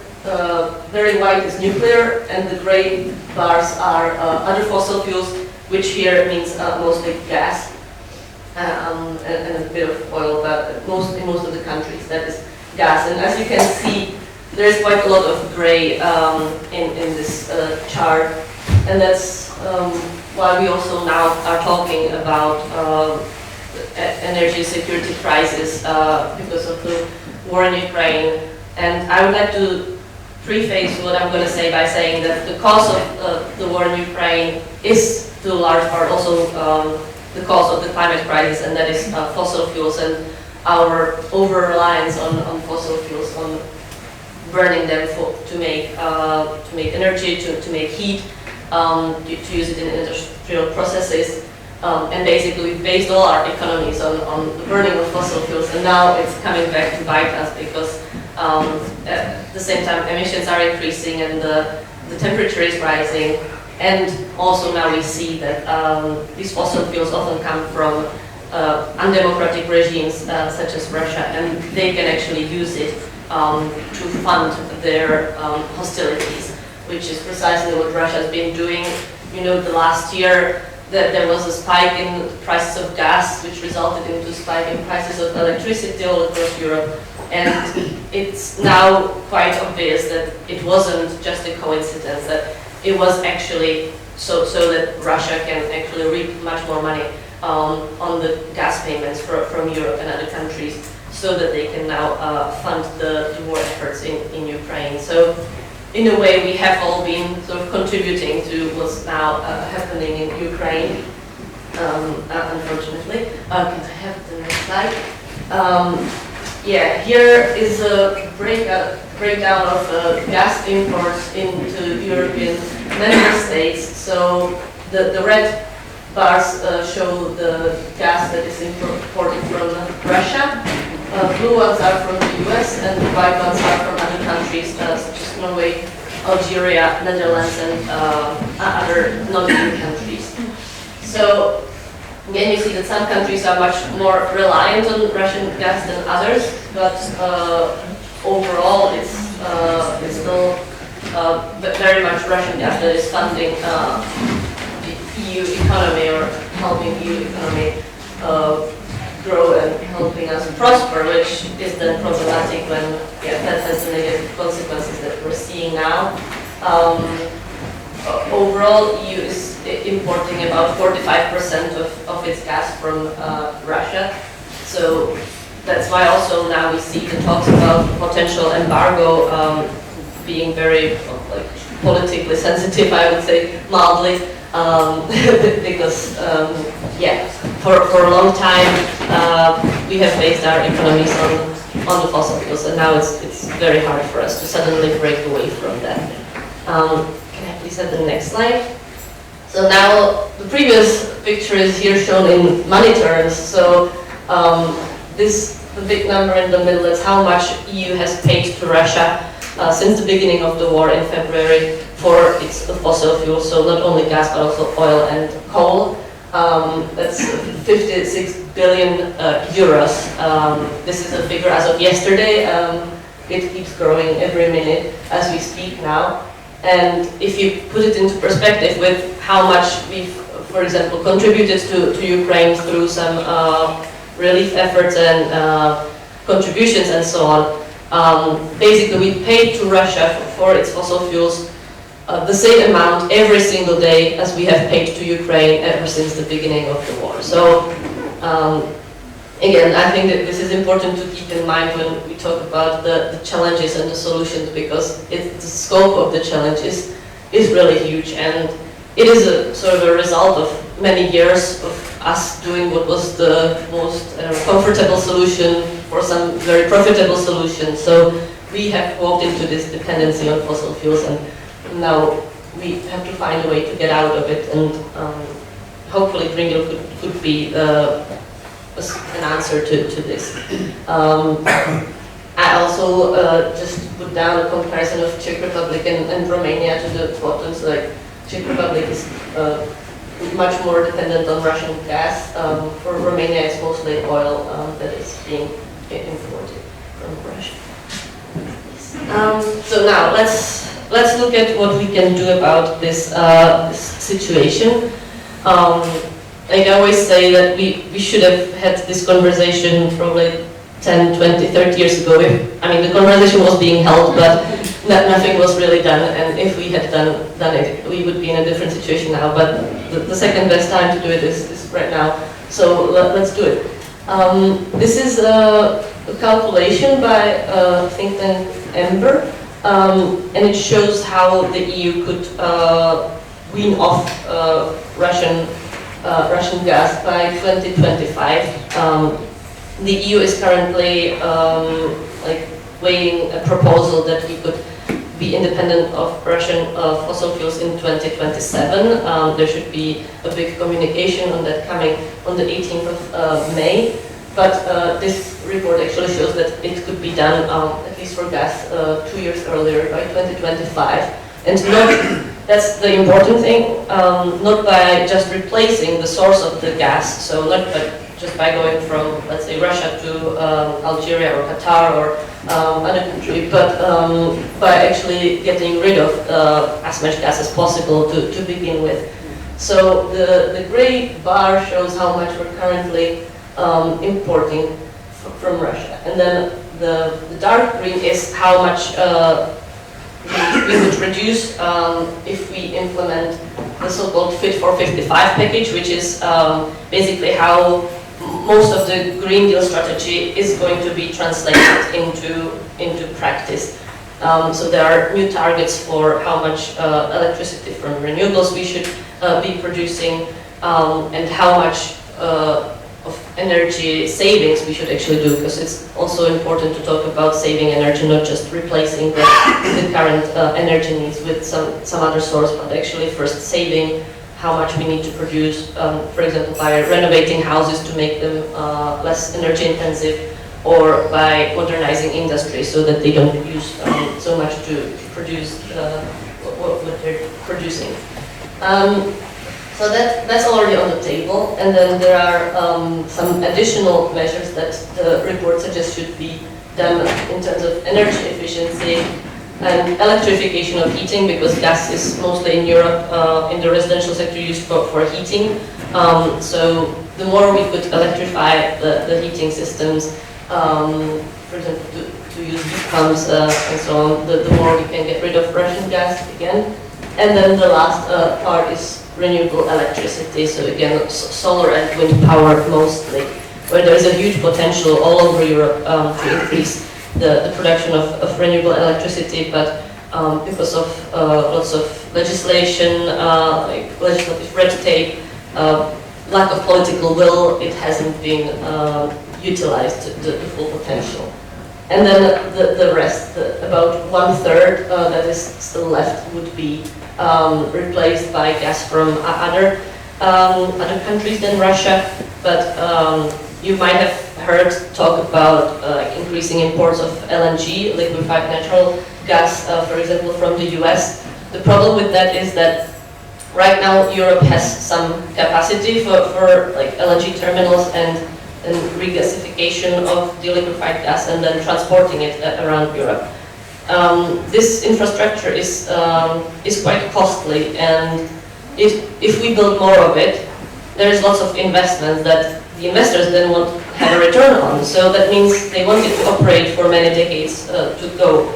very white is nuclear, and the gray bars are other fossil fuels, which here means mostly gas and a bit of oil, but in most of the countries that is gas. And as you can see, there is quite a lot of gray in this chart, and that's why we also now are talking about energy security crisis because of the war in Ukraine. And I would like to preface what I'm going to say by saying that the cause of the war in Ukraine is to a large part also the cause of the climate crisis, and that is fossil fuels and our over-reliance on fossil fuels, on burning them to make energy, to make heat, to use it in industrial processes. And basically we've based all our economies on the burning of fossil fuels, and now it's coming back to bite us because at the same time emissions are increasing and the temperature is rising, and also now we see that these fossil fuels often come from undemocratic regimes such as Russia, and they can actually use it to fund their hostilities, which is precisely what Russia has been doing. You know, the last year that there was a spike in prices of gas, which resulted into a spike in prices of electricity all across Europe.
And it's now quite obvious that it wasn't just a coincidence, that it was actually so that Russia can actually reap much more money on the gas payments from Europe and other countries, so that they can now fund the war efforts in Ukraine. So in a way we have all been sort of contributing to what's now happening in Ukraine, unfortunately. Can I have the next slide? Yeah, here is a breakdown of gas imports into European member states. So the red bars show the gas that is imported from Russia. Blue ones are from the US, and the white ones are from other countries such as Norway, Algeria, Netherlands, and other non-EU countries. So again, you see that some countries are much more reliant on Russian gas than others, but overall it's still very much Russian gas that is funding the EU economy, or helping EU economy grow and helping us prosper, which is then problematic when that has the negative consequences that we're seeing now. Overall, EU is importing about 45% of its gas from Russia. So that's why also now we see the talks about potential embargo being very politically sensitive, I would say, mildly, because for a long time we have based our economies on the fossil fuels, and now it's very hard for us to suddenly break away from that. Can I please have the next slide? So now the previous picture is here shown in money terms. So the big number in the middle is how much EU has paid to Russia since the beginning of the war in February for its fossil fuels. So not only gas but also oil and coal. That's 56 billion euros. This is a figure as of yesterday. It keeps growing every minute as we speak now. And if you put it into perspective with how much we've, for example, contributed to Ukraine through some relief efforts and contributions and so on, basically we paid to Russia for its fossil fuels the same amount every single day as we have paid to Ukraine ever since the beginning of the war. So again, I think that this is important to keep in mind when we talk about the challenges and the solutions, because the scope of the challenges is really huge, and it is a sort of a result of many years of us doing what was the most comfortable solution for some very profitable solution. So we have walked into this dependency on fossil fuels, and now we have to find a way to get out of it, and hopefully Green Deal could be an answer to this. I also just put down a comparison of Czech Republic and Romania to the bottom. So like Czech Republic is much more dependent on Russian gas. For Romania, it's mostly oil that is being imported from Russia. So now let's look at what we can do about this situation. Like I always say that we should have had this conversation probably 10, 20, 30 years ago. I mean, the conversation was being held, but nothing was really done, and if we had done it, we would be in a different situation now. But the second best time to do it is right now, so let's do it. This is a calculation by think tank Ember, and it shows how the EU could wean off Russian gas by 2025. The EU is currently weighing a proposal that we could be independent of Russian fossil fuels in 2027. There should be a big communication on that coming on the 18th of May. But this report actually shows that it could be done, at least for gas, 2 years earlier, by 2025. And that's the important thing, not by just replacing the source of the gas, so not just by going from, let's say, Russia to Algeria or Qatar or other country, but by actually getting rid of as much gas as possible to begin with. So the gray bar shows how much we're currently importing from Russia, and then the dark green is how much we would reduce if we implement the so-called Fit for 55 package, which is basically how most of the Green Deal strategy is going to be translated into practice. So there are new targets for how much electricity from renewables we should be producing, and how much of energy savings we should actually do, because it's also important to talk about saving energy, not just replacing the current energy needs with some other source, but actually first saving how much we need to produce, for example, by renovating houses to make them less energy intensive, or by modernizing industry so that they don't use so much to produce what they're producing. So that's already on the table, and then there are some additional measures that the report suggests should be done in terms of energy efficiency and electrification of heating, because gas is mostly in Europe in the residential sector used for heating. So the more we could electrify the heating systems, for example, to use heat pumps and so on, the more we can get rid of Russian gas again. And then the last part is renewable electricity, so again solar and wind power mostly, where there is a huge potential all over Europe to increase the production of renewable electricity, but because of lots of legislation, like legislative red tape, lack of political will, it hasn't been utilized to the full potential. And then the rest, about 1/3 that is still left, would be replaced by gas from other countries than Russia. But you might have heard talk about increasing imports of LNG, liquefied natural gas, for example, from the US. The problem with that is that right now Europe has some capacity for like LNG terminals and regasification of the liquefied gas and then transporting it around Europe. This infrastructure is quite costly, and if we build more of it, there's lots of investments that the investors then won't have a return on. So that means they want it to operate for many decades to go.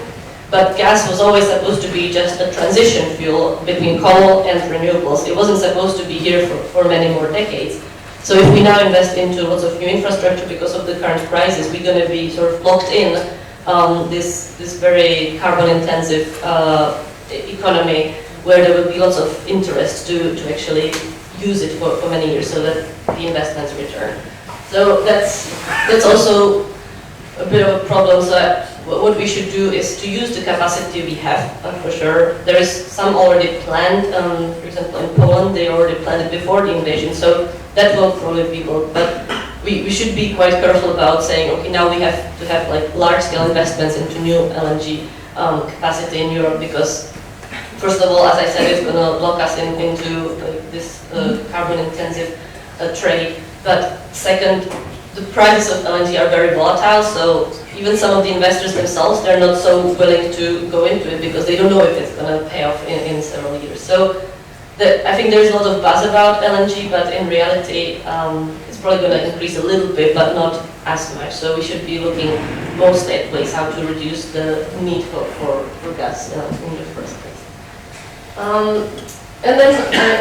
But gas was always supposed to be just a transition fuel between coal and renewables. It wasn't supposed to be here for many more decades. So if we now invest into lots of new infrastructure because of the current crisis, we're going to be sort of locked in this very carbon-intensive economy, where there will be lots of interest to actually use it for many years, so that the investments return. So that's also a bit of a problem. So what we should do is to use the capacity we have, for sure. There is some already planned, for example in Poland, they already planned it before the invasion, so that will probably be built. But we should be quite careful about saying, okay, now we have to have like large-scale investments into new LNG capacity in Europe, because first of all, as I said, it's going to lock us into this carbon-intensive trade. But second, the prices of LNG are very volatile, so even some of the investors themselves, they're not so willing to go into it because they don't know if it's going to pay off in several years. So I think there's a lot of buzz about LNG, but in reality, it's probably going to increase a little bit, but not as much. So we should be looking mostly at ways how to reduce the need for gas in the first place. And then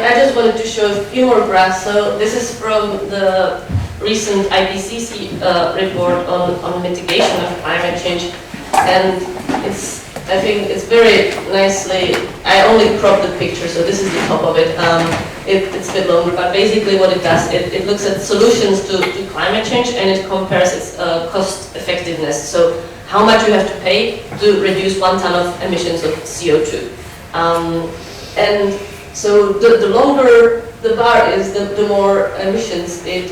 I just wanted to show a few more graphs. So this is from the recent IPCC report on mitigation of climate change, and I think it's very nicely, I only cropped the picture, so this is the top of it. It's a bit longer, but basically what it does, it looks at solutions to climate change, and it compares its cost effectiveness. So how much you have to pay to reduce 1 ton of emissions of CO2. And so the longer the bar is, the more emissions it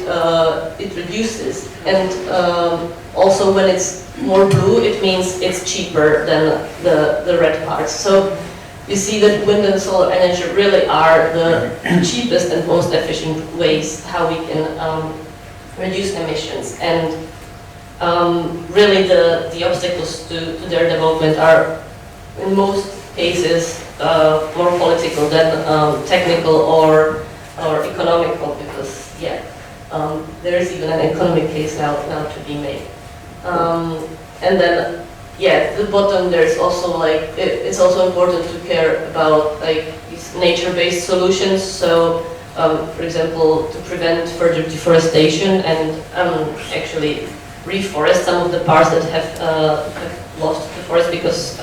reduces. And also when it's more blue, it means it's cheaper than the red parts. So you see that wind and solar energy really are the cheapest and most efficient ways how we can reduce emissions. And really the obstacles to their development are in most cases more political than technical or economical, because there is even an economic case now to be made. And then, yeah, at the bottom there's also like, it's also important to care about like these nature-based solutions. So, for example, to prevent further deforestation and actually reforest some of the parts that have lost the forest, because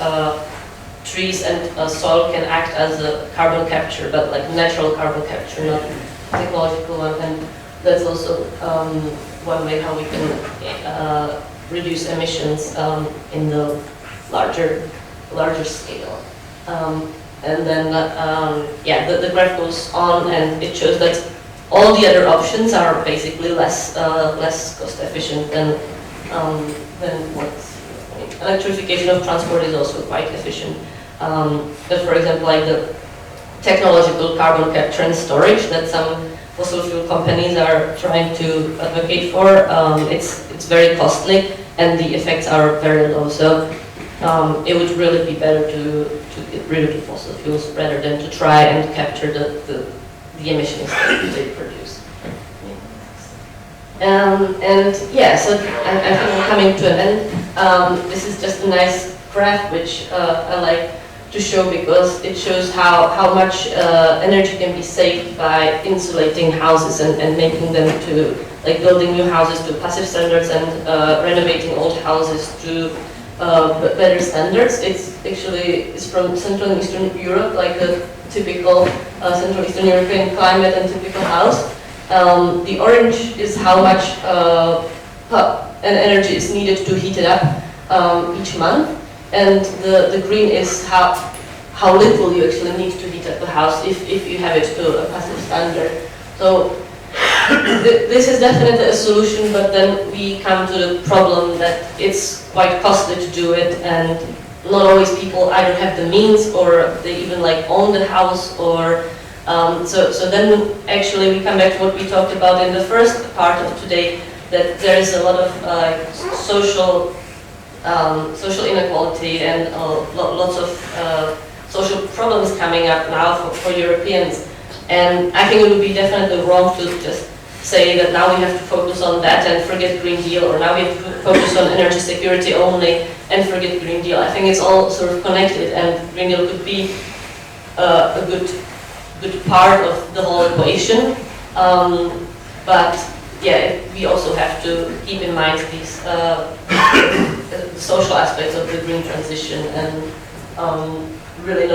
trees and soil can act as a carbon capture, but like natural carbon capture, not technological one. And that's also one way how we can reduce emissions in the larger scale. And then, yeah, the graph goes on, and it shows that all the other options are basically less cost efficient than what's. I mean, electrification of transport is also quite efficient. But for example, like the technological carbon capture and storage that some fossil fuel companies are trying to advocate for, it's very costly, and the effects are very low. So it would really be better to get rid of the fossil fuels rather than to try and capture the emissions that they produce. And yeah, so I think we're coming to an end. This is just a nice graph which I like to show, because it shows how much energy can be saved by insulating houses and making them to, like, building new houses to passive standards and renovating old houses to better standards. It's from Central and Eastern Europe, like a typical Central Eastern European climate and typical house. The orange is how much an energy is needed to heat it up each month, and the green is how little you actually need to heat up the house if you have it to a passive standard. So this is definitely a solution, but then we come to the problem that it's quite costly to do it, and not always people either have the means or they even like own the house, or so then actually we come back to what we talked about in the first part of today, that there is a lot of social inequality and lots of social problems coming up now for Europeans. And I think it would be definitely wrong to just say that now we have to focus on that and forget Green Deal, or now we have to focus on energy security only and forget Green Deal. I think it's all sort of connected, and Green Deal could be a good part of the whole equation. But yeah, we also have to keep in mind these social aspects of the green transition, and really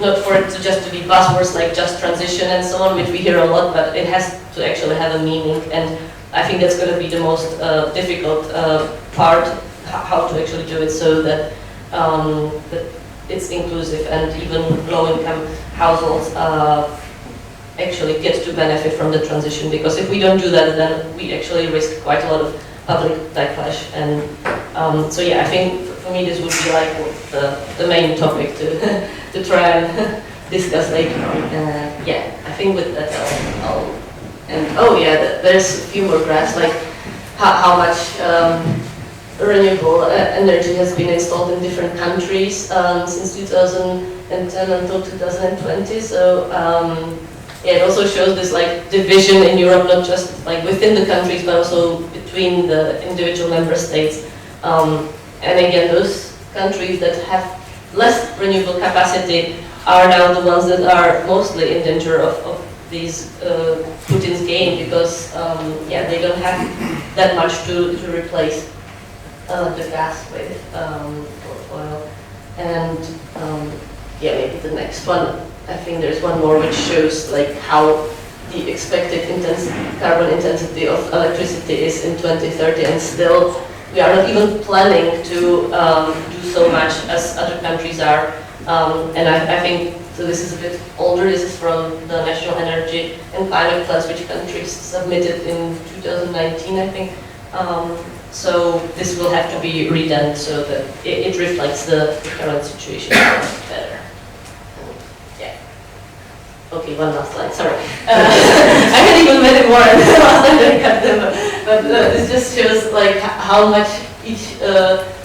not for it to just to be buzzwords like just transition and so on, which we hear a lot, but it has to actually have a meaning. And I think that's going to be the most difficult part, how to actually do it so that that it's inclusive and even low-income households actually get to benefit from the transition. Because if we don't do that, then we actually risk quite a lot of public backlash. And so yeah, I think for me this would be like the main topic to try and discuss later on. Yeah, I think with that I'll and oh yeah, there's a few more graphs, like how much renewable energy has been installed in different countries since 2010 until 2020. So yeah, it also shows this like division in Europe, not just like within the countries, but also between the individual member states. And again, those countries that have less renewable capacity are now the ones that are mostly in danger of these Putin's game, because yeah, they don't have that much to replace the gas with oil. And yeah, maybe the next one, I think there's one more which shows like how the expected carbon intensity of electricity is in 2030, and still we are not even planning to do so much as other countries are. And I think, so this is a bit older, this is from the National Energy and Climate Plans, which countries submitted in 2019, I think. So this will have to be redone so that it reflects the current situation better. Yeah. Okay, one last slide, sorry. I had even made it more and last time I cut them, but this just shows like how much each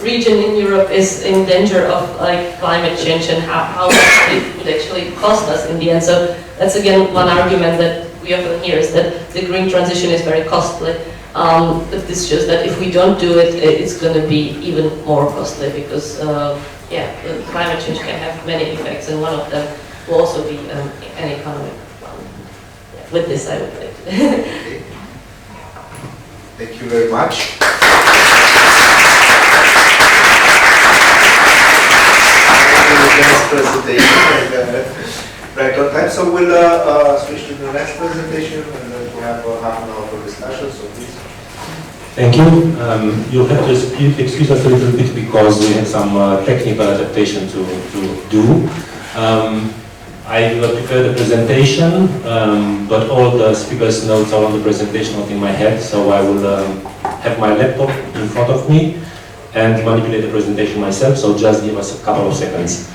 region in Europe is in danger of like climate change, and how much it would actually cost us in the end. So that's again one argument that we often hear, is that the green transition is very costly. But this shows that if we don't do it, it's going to be even more costly because, climate change can have many effects, and one of them will also be an economic one. With this, I would like to.
Okay. Thank you very much. Next presentation, right on time. So we'll switch to the next presentation, and then we'll have half an hour for discussion. So please.
Thank you. You'll have to excuse us a little bit because we had some technical adaptation to do. I will prepare the presentation, but all the speakers' notes are on the presentation, not in my head, so I will have my laptop in front of me and manipulate the presentation myself, so just give us a couple of seconds.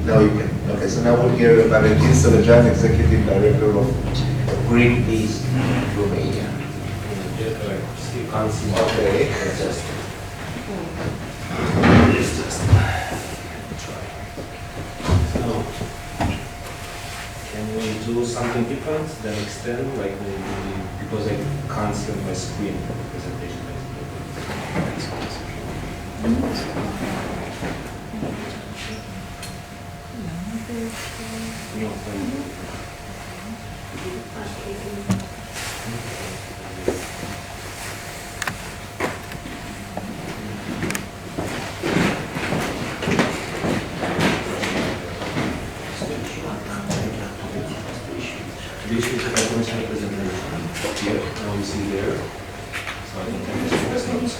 Now you can. Okay, so now we'll hear Valentin Sălăgeanu, Executive Director of Greenpeace Romania. Okay.
Can we do something different than extend, like because I can't see on my screen the presentation. This is my presentation here. Now you see there. So I think I can just notes.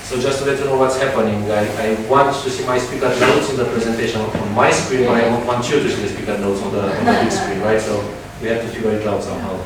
So just to let you know what's happening, I want to see my speaker notes in the presentation on my screen, but I don't want you to see the speaker notes on the big screen, right? So we have to figure it out somehow.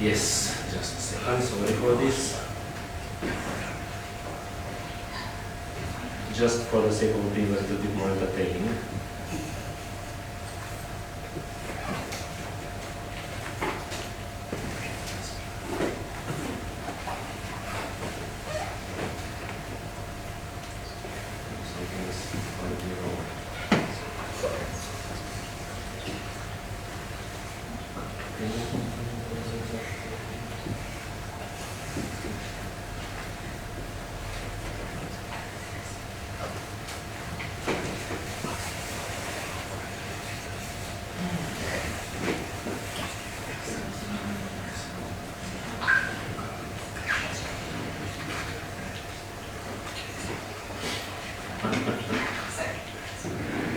Yes, just a second, sorry for this. just for the sake of being a little bit more entertaining.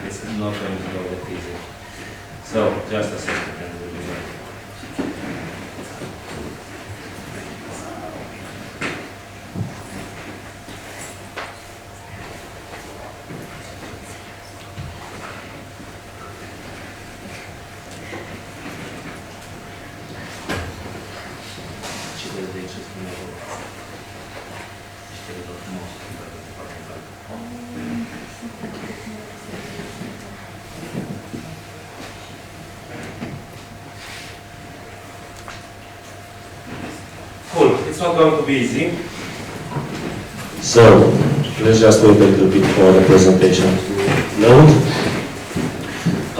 It's not going to go that easy. So, just a second and we'll be back. Cool, it's not going to be easy.
So, let's just wait a little bit for the presentation to load.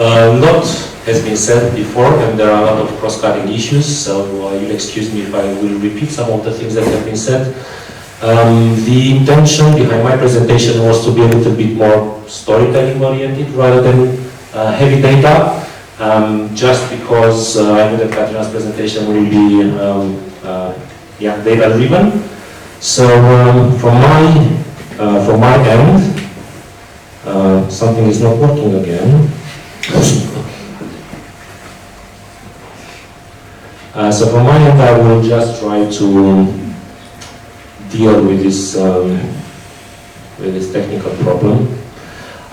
A lot has been said before, and there are a lot of cross-cutting issues, so you'll excuse me if I will repeat some of the things that have been said. The intention behind my presentation was to be a little bit more storytelling oriented rather than heavy data, just because I knew that Katerina's presentation will be data driven. So from my end, something is not working again. So from my end, I will just try to deal with this technical problem.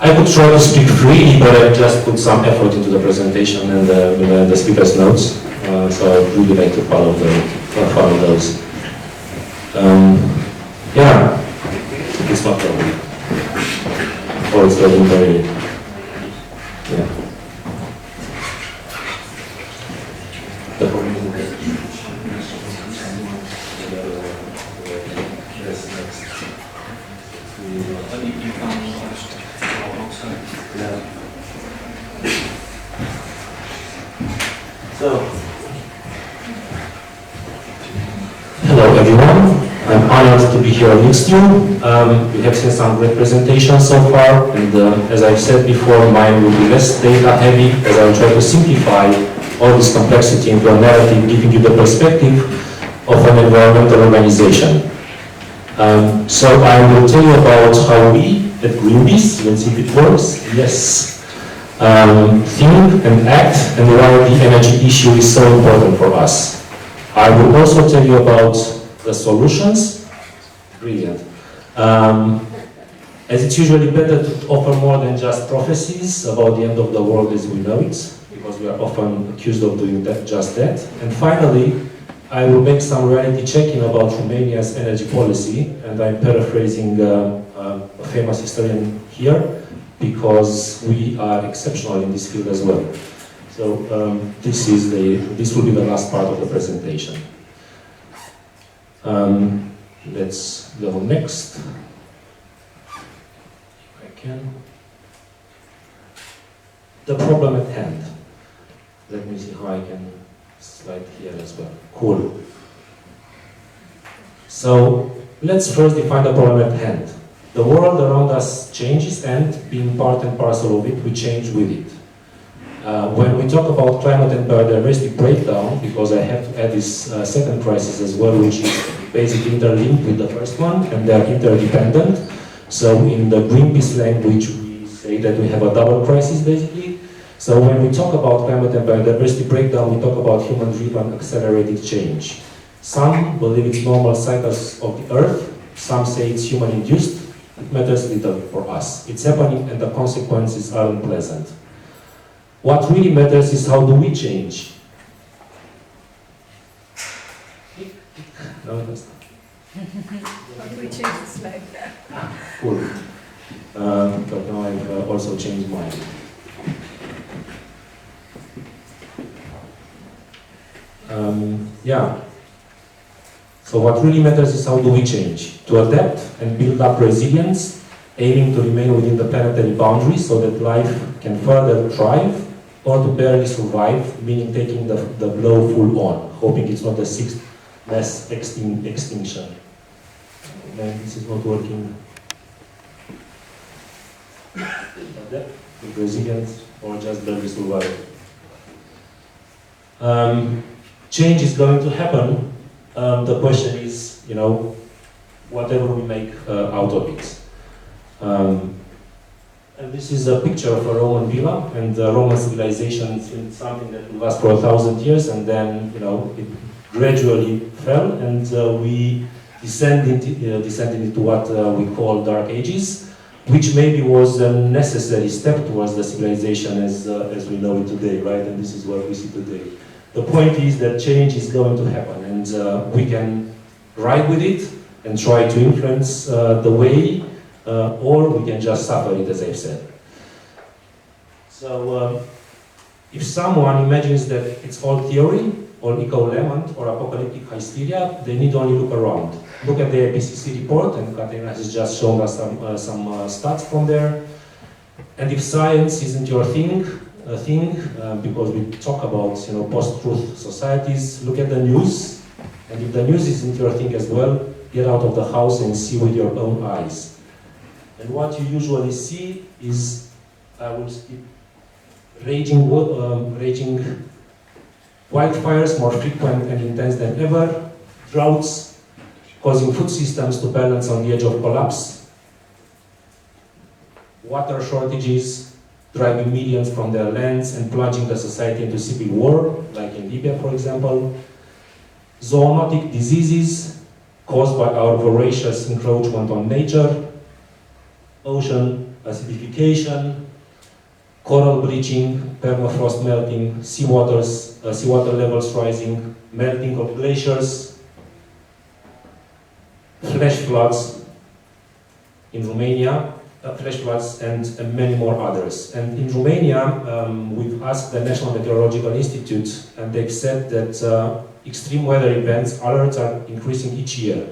I could try to speak freely, but I just put some effort into the presentation and the speaker's notes. So I'd really like to follow those. Yeah, it's not problem. Or it's getting very, yeah. The problem is So, hello everyone. I'm honored to be here next to you. We have seen some great presentations so far, and as I've said before, mine will be less data heavy, as I will try to simplify all this complexity into a narrative, giving you the perspective of an environmental organization. So I will tell you about how we at Greenpeace, let's see if it works, yes, think and act, and why the energy issue is so important for us. I will also tell you about the solutions. Brilliant. As it's usually better to offer more than just prophecies about the end of the world as we know it, because we are often accused of doing just that. And finally, I will make some reality checking about Romania's energy policy, and I'm paraphrasing a famous historian here, because we are exceptional in this field as well. So this will be the last part of the presentation. Let's go next. If I can. The problem at hand. Let me see how I can slide here as well. Cool. So let's first define the problem at hand. The world around us changes, and being part and parcel of it, we change with it. When we talk about climate and biodiversity breakdown, because I have to add this second crisis as well, which is basically interlinked with the first one, and they are interdependent. So in the Greenpeace language, we say that we have a double crisis, basically. So when we talk about climate and biodiversity breakdown, we talk about human-driven accelerated change. Some believe it's normal cycles of the Earth, some say it's human-induced. It matters little for us. It's happening and the consequences are unpleasant. What really matters is how do we change? No, that's not.
How do we change the slide?
Cool. but now I've also changed mine. Yeah. So what really matters is how do we change? To adapt and build up resilience, aiming to remain within the planetary boundaries so that life can further thrive, or to barely survive, meaning taking the blow full on, hoping it's not the sixth mass extinction. And this is not working. Adapt, with resilience, or just barely survive. Change is going to happen. The question is, you know, whatever we make out of it. And this is a picture of a Roman villa, and the Roman civilization is something that will last for 1,000 years, and then, you know, it gradually fell, and we descended into what we call Dark Ages, which maybe was a necessary step towards the civilization as we know it today, right? And this is what we see today. The point is that change is going to happen, and we can ride with it and try to influence the way, or we can just suffer it, as I've said. So, if someone imagines that it's all theory, or eco-lament, or apocalyptic hysteria, they need only look around. Look at the IPCC report, and Kateřina has just shown us some stats from there. And if science isn't your thing, because we talk about, you know, post-truth societies, look at the news, and if the news isn't your thing as well, get out of the house and see with your own eyes. And what you usually see is, I will skip, raging wildfires, more frequent and intense than ever, droughts causing food systems to balance on the edge of collapse, water shortages, driving millions from their lands and plunging the society into civil war, like in Libya, for example. Zoonotic diseases caused by our voracious encroachment on nature, ocean acidification, coral bleaching, permafrost melting, seawater levels rising, melting of glaciers, flash floods in Romania, flash floods, and many more others. And in Romania, we've asked the National Meteorological Institute, and they've said that extreme weather events alerts are increasing each year,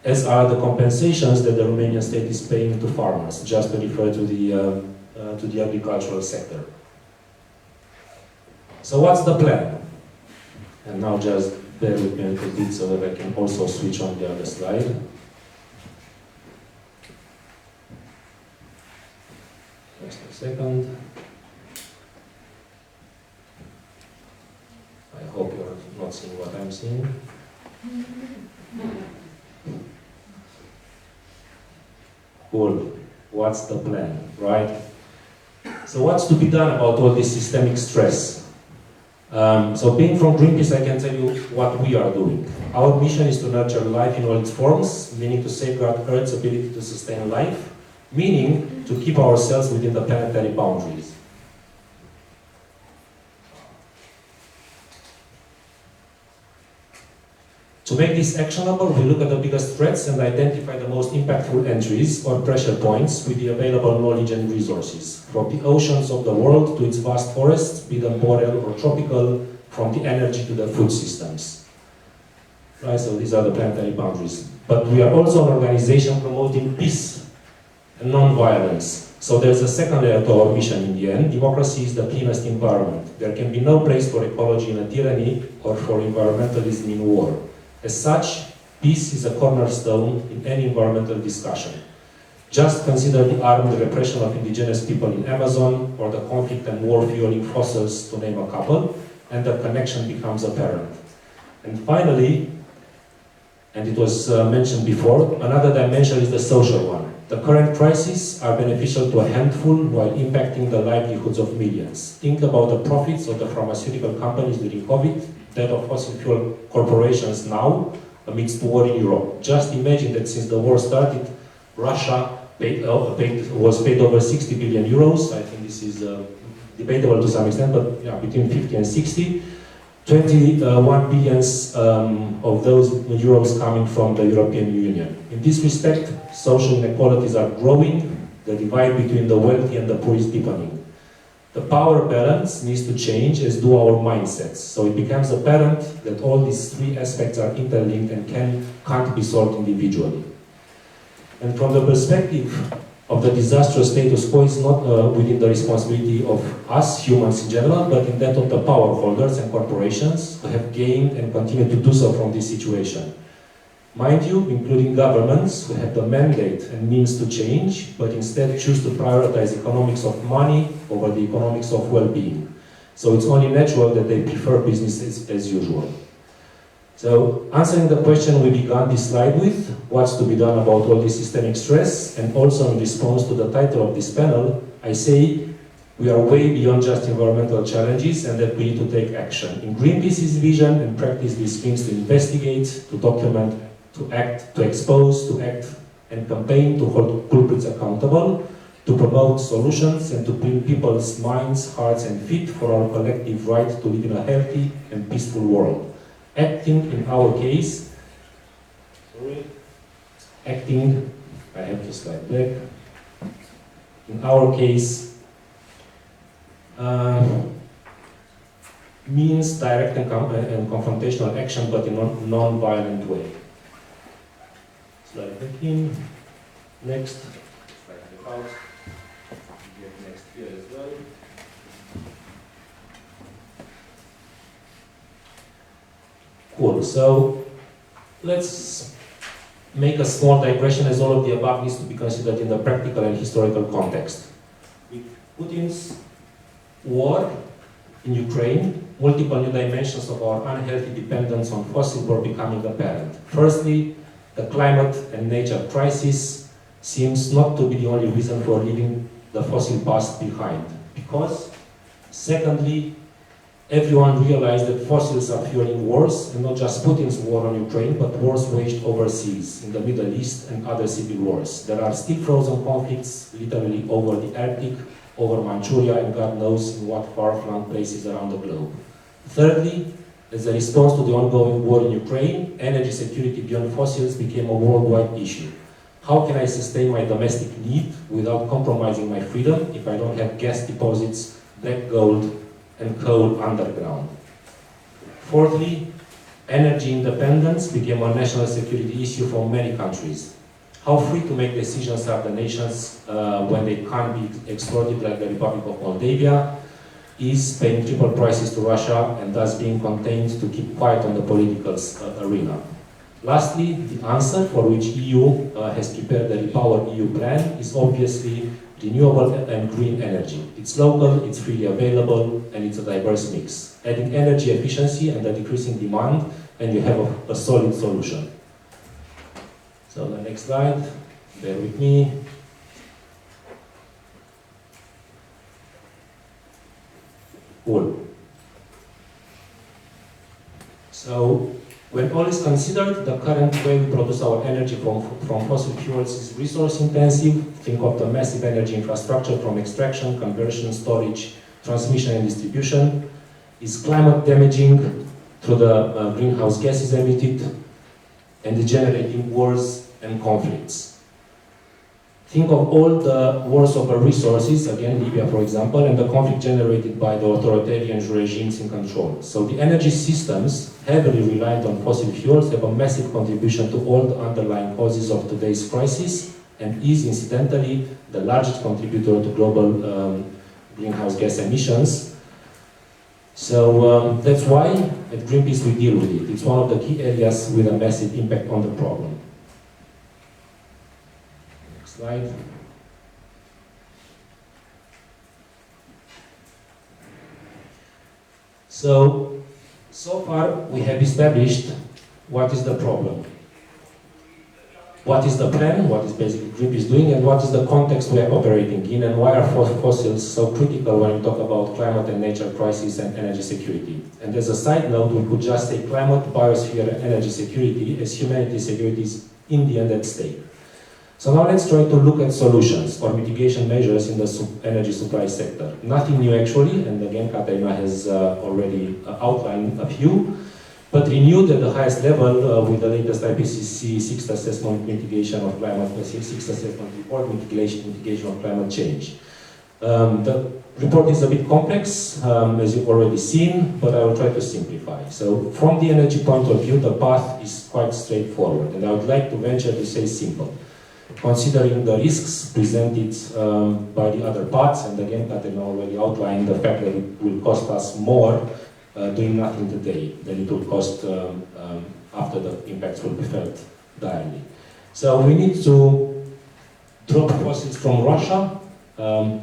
as are the compensations that the Romanian state is paying to farmers, just to refer to the agricultural sector. So what's the plan? And now just bear with me a little bit so that I can also switch on the other slide. Just a second. I hope you're not seeing what I'm seeing. Cool. What's the plan, right? So what's to be done about all this systemic stress? So being from Greenpeace, I can tell you what we are doing. Our mission is to nurture life in all its forms, meaning to safeguard Earth's ability to sustain life, meaning to keep ourselves within the planetary boundaries. To make this actionable, we look at the biggest threats and identify the most impactful entries or pressure points with the available knowledge and resources. From the oceans of the world to its vast forests, be them boreal or tropical, from the energy to the food systems. Right, so these are the planetary boundaries. But we are also an organization promoting peace and non-violence. So there's a second layer to our mission in the end. Democracy is the cleanest environment. There can be no place for ecology in a tyranny or for environmentalism in war. As such, peace is a cornerstone in any environmental discussion. Just consider the armed repression of indigenous people in Amazon, or the conflict and war fueling fossils, to name a couple, and the connection becomes apparent. And finally, and it was mentioned before, another dimension is the social one. The current crises are beneficial to a handful while impacting the livelihoods of millions. Think about the profits of the pharmaceutical companies during COVID, that of fossil fuel corporations now, amidst war in Europe. Just imagine that since the war started, Russia was paid over 60 billion euros. I think this is debatable to some extent, but yeah, between 50 and 60. 21 billions of those euros coming from the European Union. In this respect, social inequalities are growing, The divide between the wealthy and the poor is deepening. The power balance needs to change, as do our mindsets. So it becomes apparent that all these three aspects are interlinked and can't be solved individually. And from the perspective of the disastrous status quo, it's not within the responsibility of us humans in general, but in that of the power holders and corporations who have gained and continue to do so from this situation. Mind you, including governments who have the mandate and means to change, but instead choose to prioritize economics of money over the economics of well-being. So it's only natural that they prefer business as usual. So, answering the question we began this slide with, what's to be done about all this systemic stress, and also in response to the title of this panel, I say we are way beyond just environmental challenges and that we need to take action. In Greenpeace's vision and practice, this means to investigate, to document, to act, to expose, to act and campaign, to hold culprits accountable, to promote solutions and to bring people's minds, hearts and feet for our collective right to live in a healthy and peaceful world. Acting in our case, I have to slide back. In our case, means direct and confrontational action, but in a non-violent way. Slide back in. Next. Slide back out. Get next here as well. Cool. So let's make a small digression, as all of the above needs to be considered in the practical and historical context. With Putin's war in Ukraine, multiple new dimensions of our unhealthy dependence on fossil were becoming apparent. Firstly, the climate and nature crisis seems not to be the only reason for leaving the fossil past behind. Because, secondly, everyone realized that fossils are fueling wars, and not just Putin's war on Ukraine, but wars waged overseas, in the Middle East and other civil wars. There are still frozen conflicts, literally over the Arctic, over Manchuria, and God knows in what far-flung places around the globe. Thirdly, as a response to the ongoing war in Ukraine, energy security beyond fossils became a worldwide issue. How can I sustain my domestic need without compromising my freedom if I don't have gas deposits, black gold, and coal underground? Fourthly, energy independence became a national security issue for many countries. How free to make decisions are the nations when they can't be exploited, like the Republic of Moldavia, is paying triple prices to Russia and thus being contained to keep quiet on the political arena. Lastly, the answer for which EU has prepared the Repower EU plan is obviously renewable and green energy. It's local, it's freely available, and it's a diverse mix. Adding energy efficiency and a decreasing demand, and you have a solid solution. So the next slide, bear with me. Cool. So, when all is considered, the current way we produce our energy from fossil fuels is resource intensive. Think of the massive energy infrastructure from extraction, conversion, storage, transmission and distribution. Is climate damaging through the greenhouse gases emitted and generating wars and conflicts. Think of all the wars over resources, again Libya for example, and the conflict generated by the authoritarian regimes in control. So the energy systems, heavily reliant on fossil fuels, have a massive contribution to all the underlying causes of today's crisis, and is incidentally the largest contributor to global greenhouse gas emissions. So that's why at Greenpeace we deal with it. It's one of the key areas with a massive impact on the problem. Slide. So far we have established what is the problem, what is the plan, what is basically Greenpeace doing, and what is the context we are operating in, and why are fossils so critical when we talk about climate and nature crisis and energy security. And as a side note, we could just say climate, biosphere, and energy security, as humanity's security is in the end at stake. So now let's try to look at solutions or mitigation measures in the energy supply sector. Nothing new actually, and again Kateřina has already outlined a few. but renewed at the highest level with the latest IPCC sixth assessment mitigation of climate, sixth assessment report mitigation of climate change. The report is a bit complex, as you've already seen, but I will try to simplify. So from the energy point of view, the path is quite straightforward, and I would like to venture to say simple. Considering the risks presented by the other parts, and again, Kateřina already outlined the fact that it will cost us more doing nothing today than it will cost after the impacts will be felt direly. So we need to drop fossils from Russia,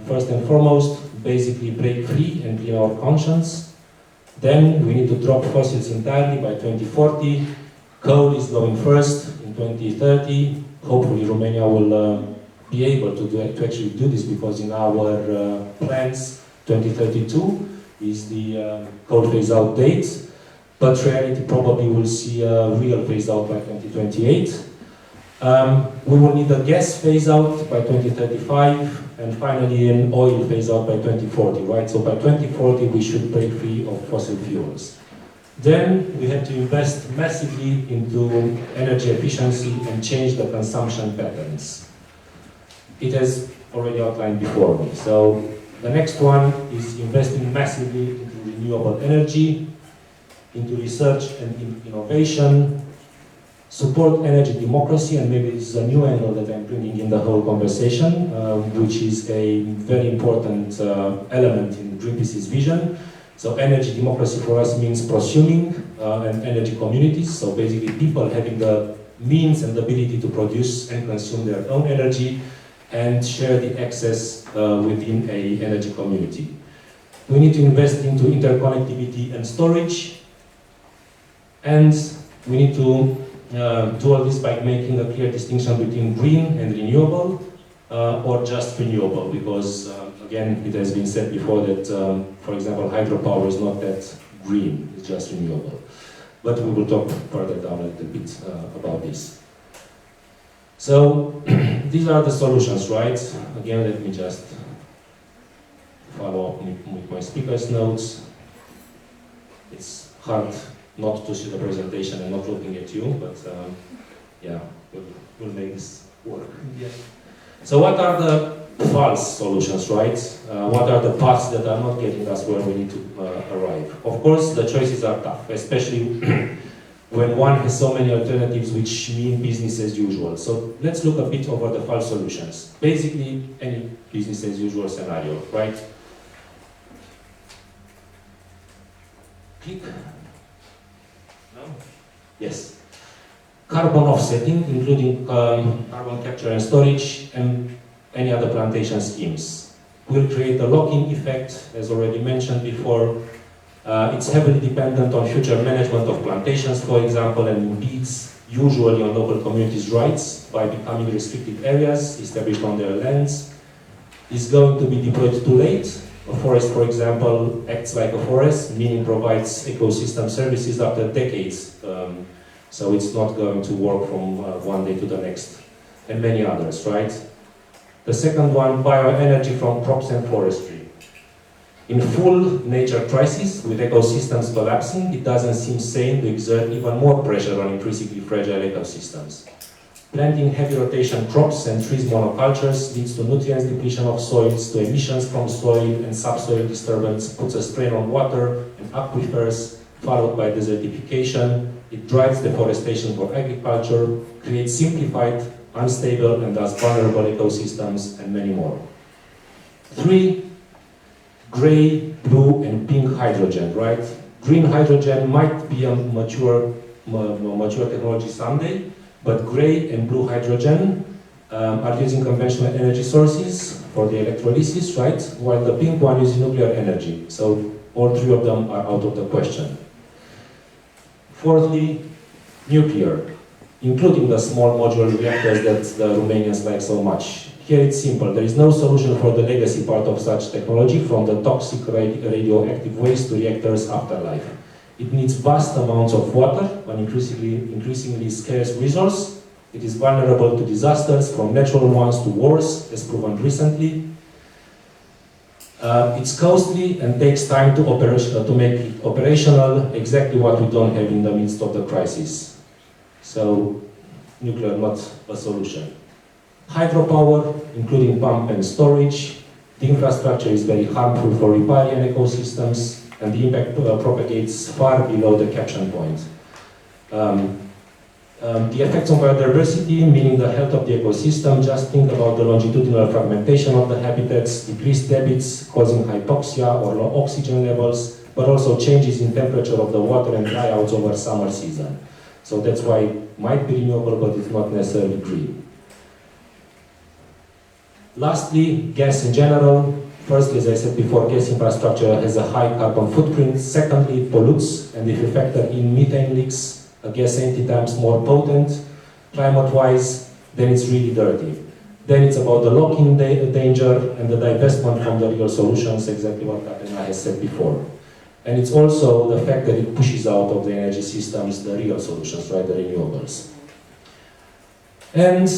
first and foremost, basically break free and clean our conscience. Then we need to drop fossils entirely by 2040. Coal is going first in 2030. Hopefully Romania will be able to actually do this, because in our plans 2032 is the coal phase-out date, but reality probably will see a real phase-out by 2028. We will need a gas phase-out by 2035, and finally an oil phase-out by 2040, right? So by 2040 we should break free of fossil fuels. Then we have to invest massively into energy efficiency and change the consumption patterns. It has already outlined before me. So the next one is investing massively into renewable energy, into research and innovation, support energy democracy, and maybe this is a new angle that I'm bringing in the whole conversation, which is a very important element in Greenpeace's vision. So energy democracy for us means prosuming and energy communities, so basically people having the means and the ability to produce and consume their own energy and share the access within an energy community. We need to invest into interconnectivity and storage, and we need to do all this by making a clear distinction between green and renewable, or just renewable, because again, it has been said before that, for example, hydropower is not that green, it's just renewable. But we will talk further down a little bit about this. So, these are the solutions, right? Again, let me just follow up with my speaker's notes. It's hard not to see the presentation and not looking at you, but yeah, we'll make this work. Yeah. So what are the false solutions, right? What are the paths that are not getting us where we need to arrive? Of course, the choices are tough, especially when one has so many alternatives which mean business as usual. So let's look a bit over the false solutions. Basically, any business as usual scenario, right? Click. No? Yes. Carbon offsetting, including carbon capture and storage, and any other plantation schemes, will create a lock-in effect, as already mentioned before. It's heavily dependent on future management of plantations, for example, and impedes usually on local communities' rights by becoming restricted areas established on their lands. It's going to be deployed too late. A forest, for example, acts like a forest, meaning provides ecosystem services after decades. So it's not going to work from one day to the next, and many others, right? The second one, bioenergy from crops and forestry. In full nature crisis, with ecosystems collapsing, it doesn't seem sane to exert even more pressure on intrinsically fragile ecosystems. Planting heavy rotation crops and trees monocultures leads to nutrients depletion of soils, to emissions from soil and subsoil disturbance, puts a strain on water and aquifers, followed by desertification. It drives deforestation for agriculture, creates simplified, unstable, and thus vulnerable ecosystems, and many more. 3, gray, blue, and pink hydrogen, right? Green hydrogen might be a mature technology someday, but gray and blue hydrogen are using conventional energy sources for the electrolysis, right? While the pink one uses nuclear energy. So all three of them are out of the question. Fourthly, nuclear, including the small modular reactors that the Romanians like so much. Here it's simple. There is no solution for the legacy part of such technology, from the toxic radioactive waste to reactors' afterlife. It needs vast amounts of water, an increasingly scarce resource. It is vulnerable to disasters, from natural ones to wars, as proven recently. It's costly and takes time to make it operational, exactly what we don't have in the midst of the crisis. So, nuclear not a solution. Hydropower, including pump and storage. The infrastructure is very harmful for riparian ecosystems, and the impact propagates far below the caption point. The effects on biodiversity, meaning the health of the ecosystem, just think about the longitudinal fragmentation of the habitats, decreased debits causing hypoxia or low oxygen levels, but also changes in temperature of the water and dryouts over summer season. So that's why it might be renewable, but it's not necessarily green. Lastly, gas in general. Firstly, as I said before, gas infrastructure has a high carbon footprint. Secondly, it pollutes, and if you factor in methane leaks, a gas 80 times more potent, climate-wise, then it's really dirty. Then it's about the lock-in danger and the divestment from the real solutions, exactly what Kateřina has said before. And it's also the fact that it pushes out of the energy systems the real solutions, right, the renewables. And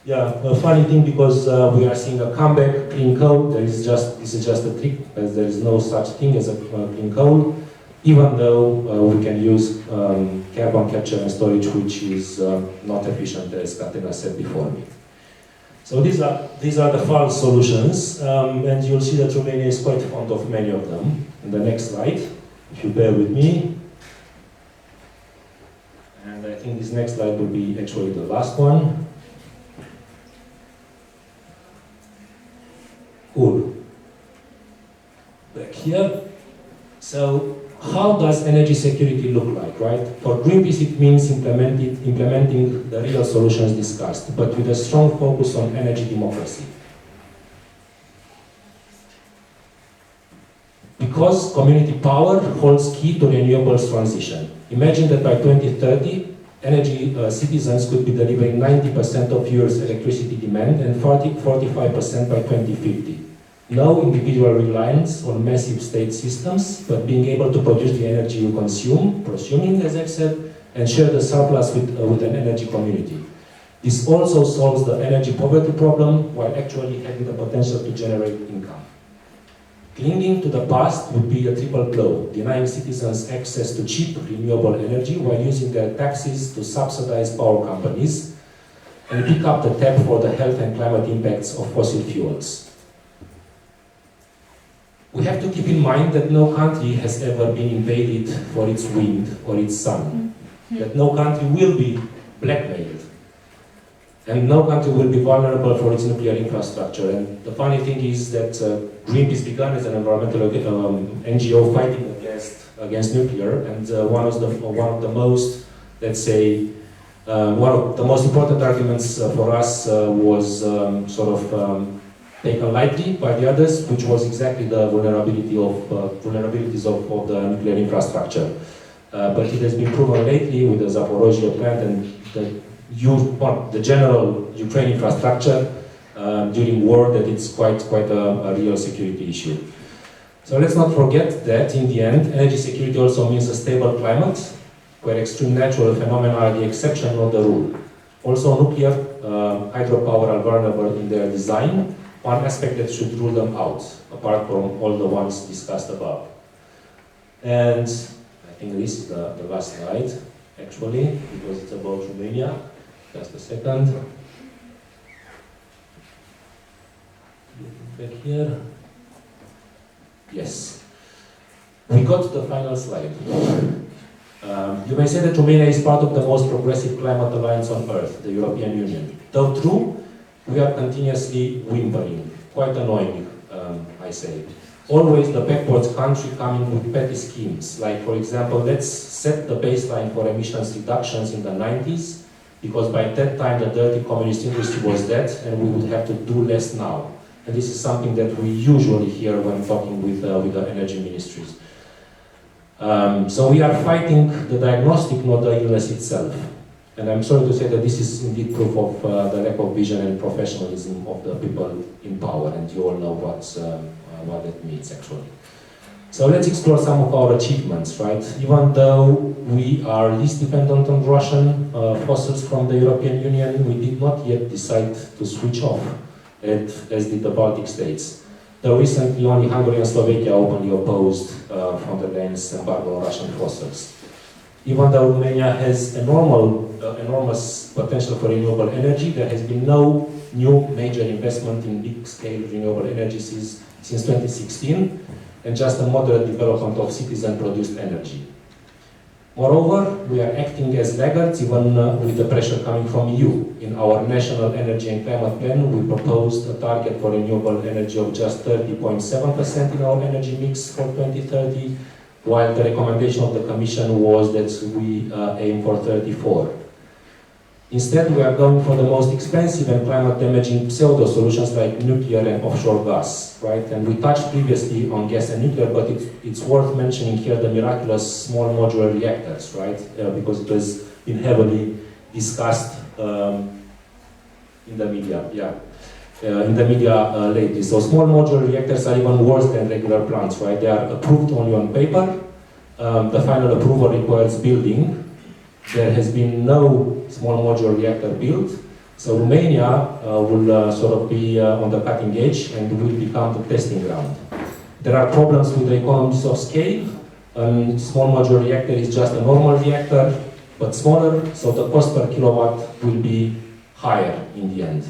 yeah, a funny thing, because we are seeing a comeback, clean coal. This is just a trick, as there is no such thing as a clean coal, even though we can use carbon capture and storage, which is not efficient, as Kateřina said before me. So these are the false solutions, and you'll see that Romania is quite fond of many of them. In the next slide, if you bear with me. And I think this next slide will be actually the last one. Cool. Back here. So, how does energy security look like, right? For Greenpeace, it means implementing the real solutions discussed, but with a strong focus on energy democracy. Because community power holds key to renewables transition. Imagine that by 2030, energy citizens could be delivering 90% of Europe's electricity demand and 45% by 2050. No individual reliance on massive state systems, but being able to produce the energy you consume, prosuming, as I've said, and share the surplus with an energy community. This also solves the energy poverty problem while actually having the potential to generate income. Clinging to the past would be a triple blow, denying citizens access to cheap renewable energy while using their taxes to subsidize power companies and pick up the tab for the health and climate impacts of fossil fuels. We have to keep in mind that no country has ever been invaded for its wind or its sun, that no country will be blackmailed, and no country will be vulnerable for its nuclear infrastructure. And the funny thing is that Greenpeace began as an environmental NGO fighting against nuclear, and one of the most, let's say, one of the most important arguments for us was taken lightly by the others, which was exactly the vulnerabilities of the nuclear infrastructure. But it has been proven lately with the Zaporozhye plant and the general Ukraine infrastructure during war that it's quite a real security issue. So let's not forget that in the end, energy security also means a stable climate, where extreme natural phenomena are the exception, not the rule. Also nuclear, hydropower are vulnerable in their design, one aspect that should rule them out, apart from all the ones discussed above. And I think this is the last slide, actually, because it's about Romania. Just a second. Back here. Yes. We got to the final slide. You may say that Romania is part of the most progressive climate alliance on earth, the European Union. Though true, we are continuously whimpering, quite annoying, I say. Always the backwards country coming with petty schemes, like for example, let's set the baseline for emissions reductions in the 90s, because by that time the dirty communist industry was dead and we would have to do less now. And this is something that we usually hear when talking with the energy ministries. So we are fighting the diagnostic, not the illness itself. And I'm sorry to say that this is indeed proof of the lack of vision and professionalism of the people in power, and you all know what that means actually. So let's explore some of our achievements, right? Even though we are least dependent on Russian fossils from the European Union, we did not yet decide to switch off, as did the Baltic states. though recently only Hungary and Slovakia openly opposed von der Leyen's embargo on Russian fossils. Even though Romania has enormous potential for renewable energy, there has been no new major investment in big-scale renewable energy since 2016, and just a moderate development of citizen-produced energy. Moreover, we are acting as laggards even with the pressure coming from EU. In our National Energy and Climate Plan, we proposed a target for renewable energy of just 30.7% in our energy mix for 2030, while the recommendation of the Commission was that we aim for 34%. Instead, we are going for the most expensive and climate-damaging pseudo-solutions like nuclear and offshore gas, right? And we touched previously on gas and nuclear, but it's worth mentioning here the miraculous small modular reactors, right? Because it has been heavily discussed in the media, lately. So small modular reactors are even worse than regular plants, right? They are approved only on paper. The final approval requires building. There has been no small modular reactor built, so Romania will sort of be on the cutting edge and will become the testing ground. There are problems with the economies of scale. A small modular reactor is just a normal reactor, but smaller, so the cost per kilowatt will be higher in the end.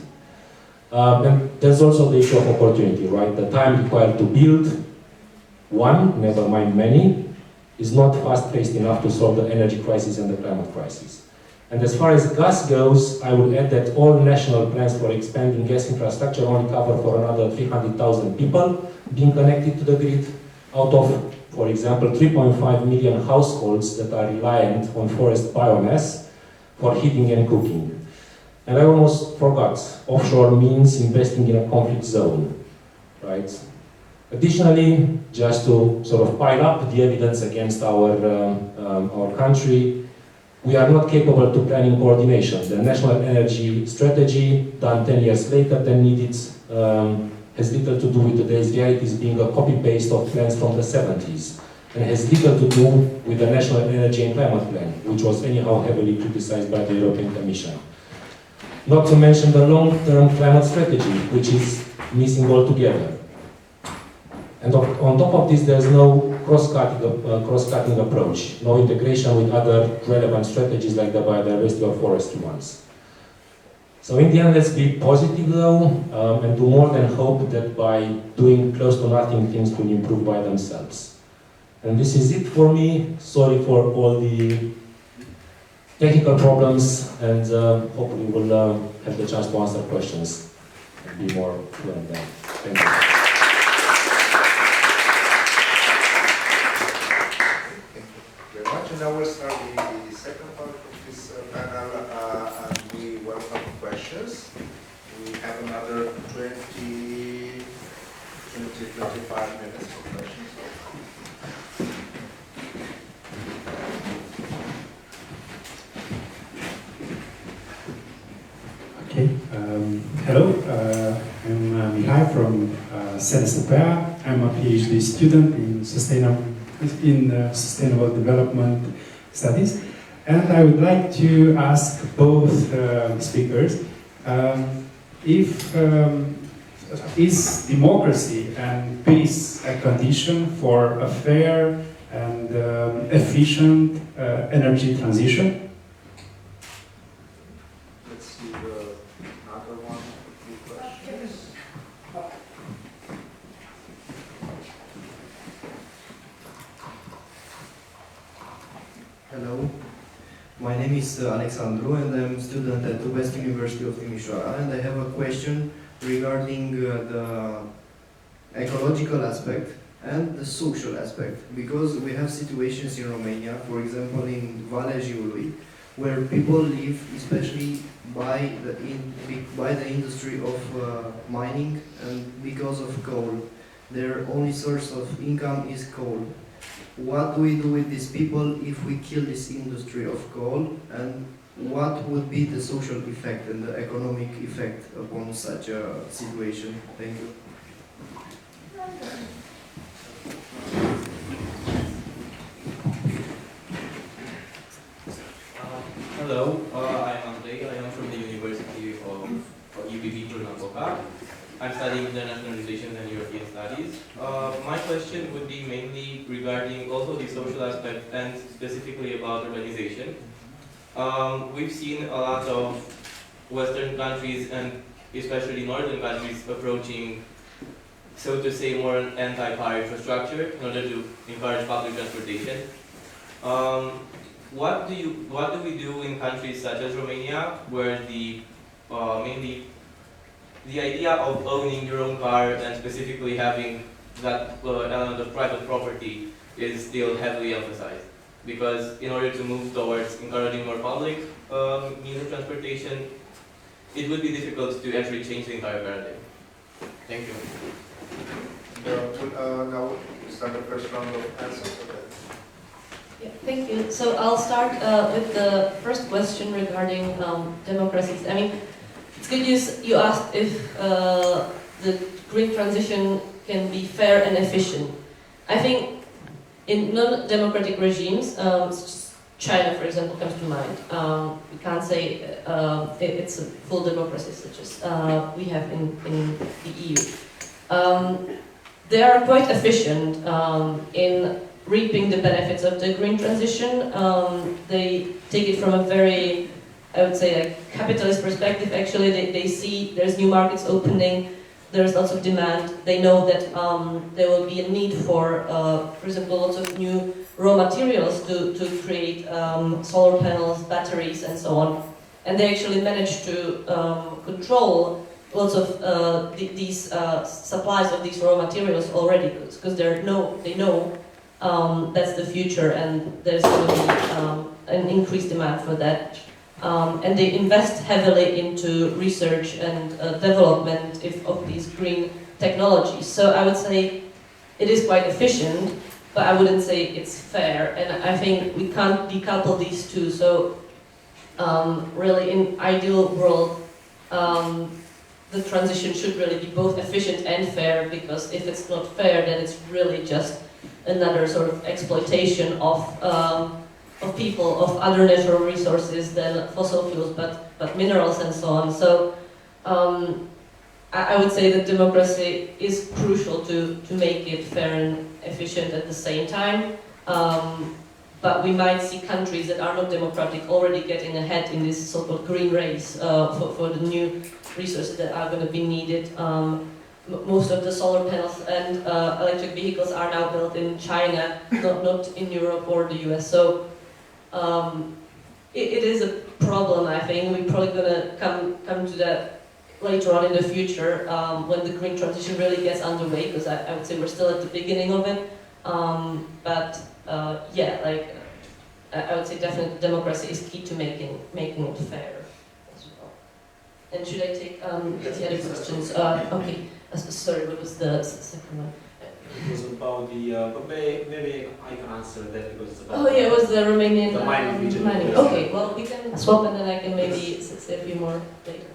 And there's also the issue of opportunity, right? The time required to build one, never mind many, is not fast-paced enough to solve the energy crisis and the climate crisis. And as far as gas goes, I would add that all national plans for expanding gas infrastructure only cover for another 300,000 people being connected to the grid, out of, for example, 3.5 million households that are reliant on forest biomass for heating and cooking. And I almost forgot, offshore means investing in a conflict zone, right? Additionally, just to sort of pile up the evidence against our country, we are not capable to plan in coordination. The National Energy Strategy, done 10 years later than needed, has little to do with today's realities, being a copy-paste of plans from the 70s, and has little to do with the National Energy and Climate Plan, which was anyhow heavily criticized by the European Commission. Not to mention the long-term climate strategy, which is missing altogether. And on top of this, there's no cross-cutting approach, no integration with other relevant strategies like the biodiversity or forestry ones. So in the end, let's be positive though, and do more than hope that by doing close to nothing, things will improve by themselves. And this is it for me. Sorry for all the technical problems, and hopefully we'll have the chance to answer questions and be more fluent then. Thank you.
And now we'll start the second part of this panel, and we welcome questions. We have another 25 minutes for questions.
Okay, hello, I'm Mihai from SNSPA. I'm a PhD student in Sustainable Development Studies, and I would like to ask both speakers if is democracy and peace a condition for a fair and efficient energy transition?
Let's see another one. Questions.
Hello, my name is Alexandru and I'm a student at the West University of Timișoara, and I have a question regarding the ecological aspect and the social aspect, because we have situations in Romania, for example in Valea Jiului, where people live especially by the industry of mining, and because of coal. Their only source of income is coal. What do we do with these people if we kill this industry of coal, and what would be the social effect and the economic effect upon such a situation? Thank you.
Hello, I'm Andrei. I am from the University of UBV Napoca. I'm studying international relations and European studies. studies. My question would be mainly regarding also the social aspect and specifically about urbanization. We've seen a lot of Western countries and especially northern countries approaching, so to say, more an anti-car infrastructure in order to encourage public transportation. What do we do in countries such as Romania, where the mainly the idea of owning your own car and specifically having that element of private property is still heavily emphasized? Because in order to move towards encouraging more public means of transportation, it would be difficult to actually change the entire paradigm. Thank you.
Now we start the first round of answers.
Yeah, thank you. So I'll start with the first question regarding democracies. I mean, it's good you asked if the green transition can be fair and efficient. I think in non-democratic regimes, China, for example, comes to mind. We can't say it's a full democracy, such as we have in the EU. They are quite efficient in reaping the benefits of the green transition. They take it from a very, I would say, a capitalist perspective. Actually, they see there's new markets opening, there's lots of demand. They know that there will be a need for example, lots of new raw materials to create solar panels, batteries, and so on. And they actually manage to control lots of these supplies of these raw materials already, because they know that's the future, and there's going to be an increased demand for that. And they invest heavily into research and development of these green technologies. So I would say it is quite efficient, but I wouldn't say it's fair. And I think we can't decouple these two. So really, in ideal world, the transition should really be both efficient and fair, because if it's not fair, then it's really just another sort of exploitation of people, of other natural resources than fossil fuels, but minerals and so on. So I would say that democracy is crucial to make it fair and efficient at the same time. But we might see countries that are not democratic already getting ahead in this so-called green race for the new resources that are going to be needed. Most of the solar panels and electric vehicles are now built in China, not in Europe or the US. So it is a problem, I think. We're probably going to come to that later on in the future when the green transition really gets underway, because I would say we're still at the beginning of it. Yeah, like I would say definitely democracy is key to making it fair as well. And should I take the other questions? Okay, sorry, what was the second one?
It was about the, but maybe I can answer that because it's about...
Oh yeah, it was the Romanian
the mining region.
Okay, well we can swap and then I can maybe say a few more later.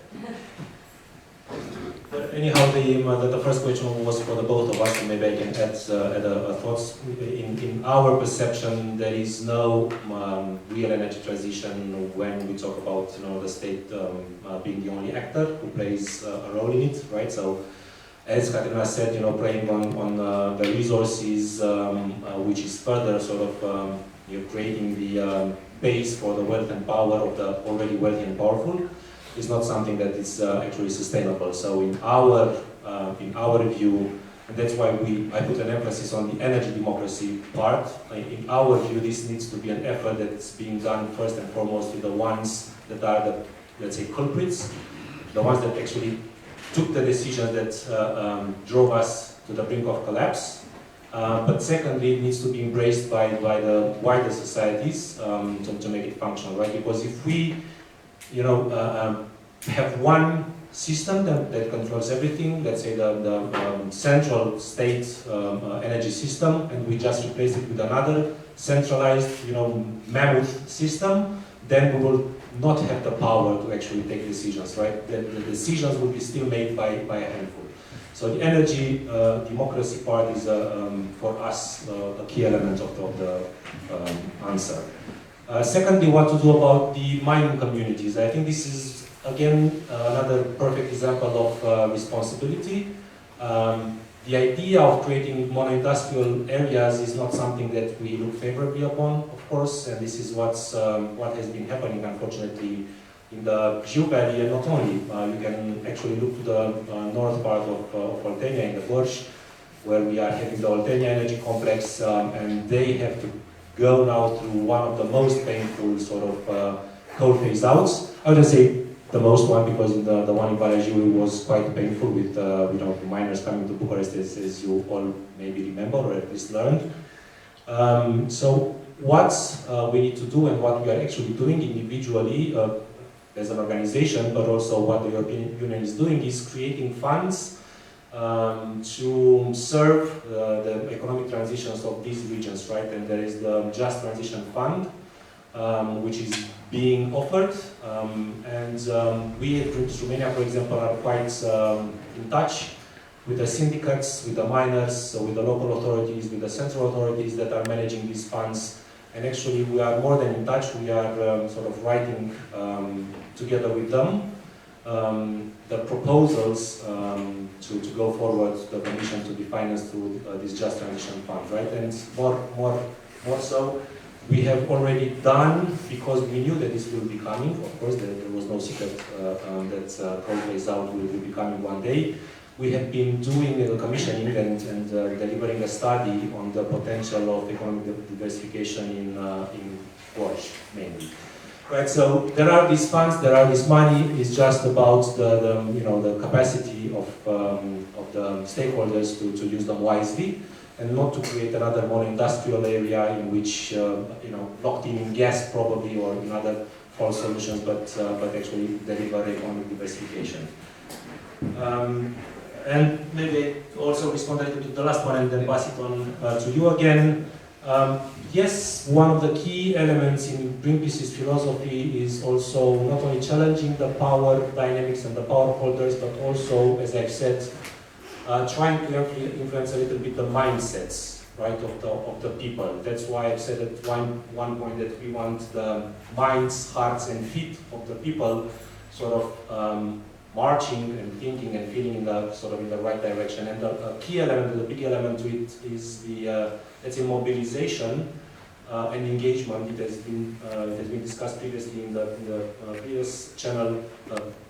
But anyhow, the first question was for the both of us, and maybe I can add thoughts. In our perception, there is no real energy transition when we talk about the state being the only actor who plays a role in it, right? So, as Kateřina said, playing on the resources, which is further sort of creating the base for the wealth and power of the already wealthy and powerful, is not something that is actually sustainable. So in our view, and that's why I put an emphasis on the energy democracy part. In our view, this needs to be an effort that's being done first and foremost with the ones that are the, let's say, culprits, the ones that actually took the decision that drove us to the brink of collapse. But secondly, it needs to be embraced by the wider societies to make it functional, right? Because if we have one system that controls everything, let's say the central state energy system, and we just replace it with another centralized, mammoth system, then we will not have the power to actually take decisions, right? The decisions will be still made by a handful. So the energy democracy part is, for us, a key element of the answer. Secondly, what to do about the mining communities. I think this is, again, another perfect example of responsibility. The idea of creating mono-industrial areas is not something that we look favorably upon, of course, and this is what has been happening, unfortunately, in the Jiu Valley, and not only. You can actually look to the north part of Oltenia, in the Bukurešť, where we are having the Oltenia energy complex, and they have to go now through one of the most painful sort of coal phase outs. I would say the most one, because in the one in Babeș-Bolyai was quite painful with miners coming to Bucharest, as you all maybe remember or at least learned. So what we need to do, and what we are actually doing individually as an organization, but also what the European Union is doing, is creating funds to serve the economic transitions of these regions, right? And there is the Just Transition Fund, which is being offered, and we at Greenpeace Romania, for example, are quite in touch with the syndicates, with the miners, with the local authorities, with the central authorities that are managing these funds. And actually we are more than in touch. We are sort of writing together with them the proposals to go forward, the commission to be financed through this Just Transition Fund, right? And more so, we have already done, because we knew that this will be coming. Of course, there was no secret that coal phase out will be coming one day. We have been doing commissioning and delivering a study on the potential of economic diversification in Bukurešť, mainly. Right, so there are these funds, there are this money. It's just about the capacity of the stakeholders to use them wisely, and not to create another more industrial area in which locked in gas probably, or in other false solutions, but actually deliver economic diversification. And maybe also respond a little to the last one and then pass it on to you again. Yes, one of the key elements in Greenpeace's philosophy is also not only challenging the power dynamics and the power holders, but also, as I've said, trying to influence a little bit the mindsets, right, of the people. That's why I've said at one point that we want the minds, hearts, and feet of the people sort of marching and thinking and feeling in the right direction. And the key element, the big element to it, is the let's say mobilization and engagement. It has been discussed previously in the previous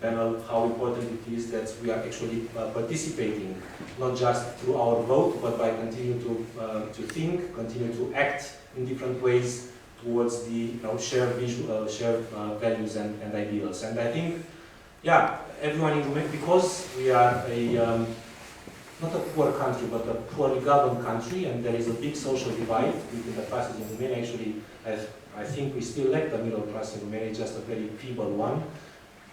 panel, how important it is that we are actually participating, not just through our vote, but by continuing to think, continue to act in different ways towards the shared values and ideals. And I think, yeah, everyone in Romania, because we are not a poor country, but a poorly governed country, and there is a big social divide between the classes in Romania. Actually, I think we still lack the middle class in Romania, just a very feeble one,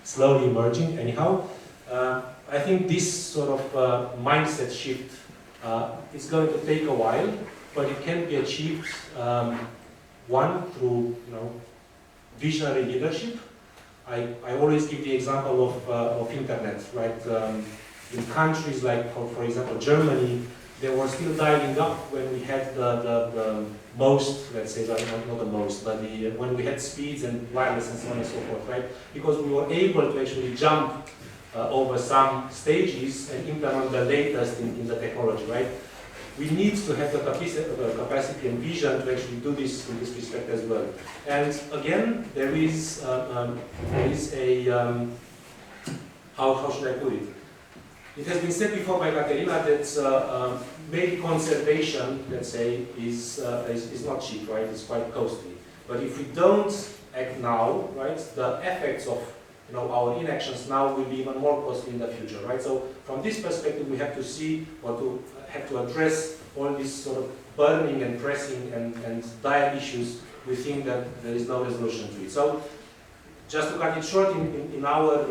slowly emerging. Anyhow, I think this sort of mindset shift is going to take a while, but it can be achieved, one, through visionary leadership. I always give the example of internet, right? In countries like, for example, Germany, they were still dialing up when we had the most, let's say, not the most, but when we had speeds and wireless and so on and so forth, right? Because we were able to actually jump over some stages and implement the latest in the technology, right? We need to have the capacity and vision to actually do this in this respect as well. And again, there is a how should I put it? It has been said before by Kateřina that maybe conservation, let's say, is not cheap, right? It's quite costly. But if we don't act now, right, the effects of our inactions now will be even more costly in the future, right? So from this perspective, we have to see or have to address all these sort of burning and pressing and dire issues. We think that there is no resolution to it. So just to cut it short, in our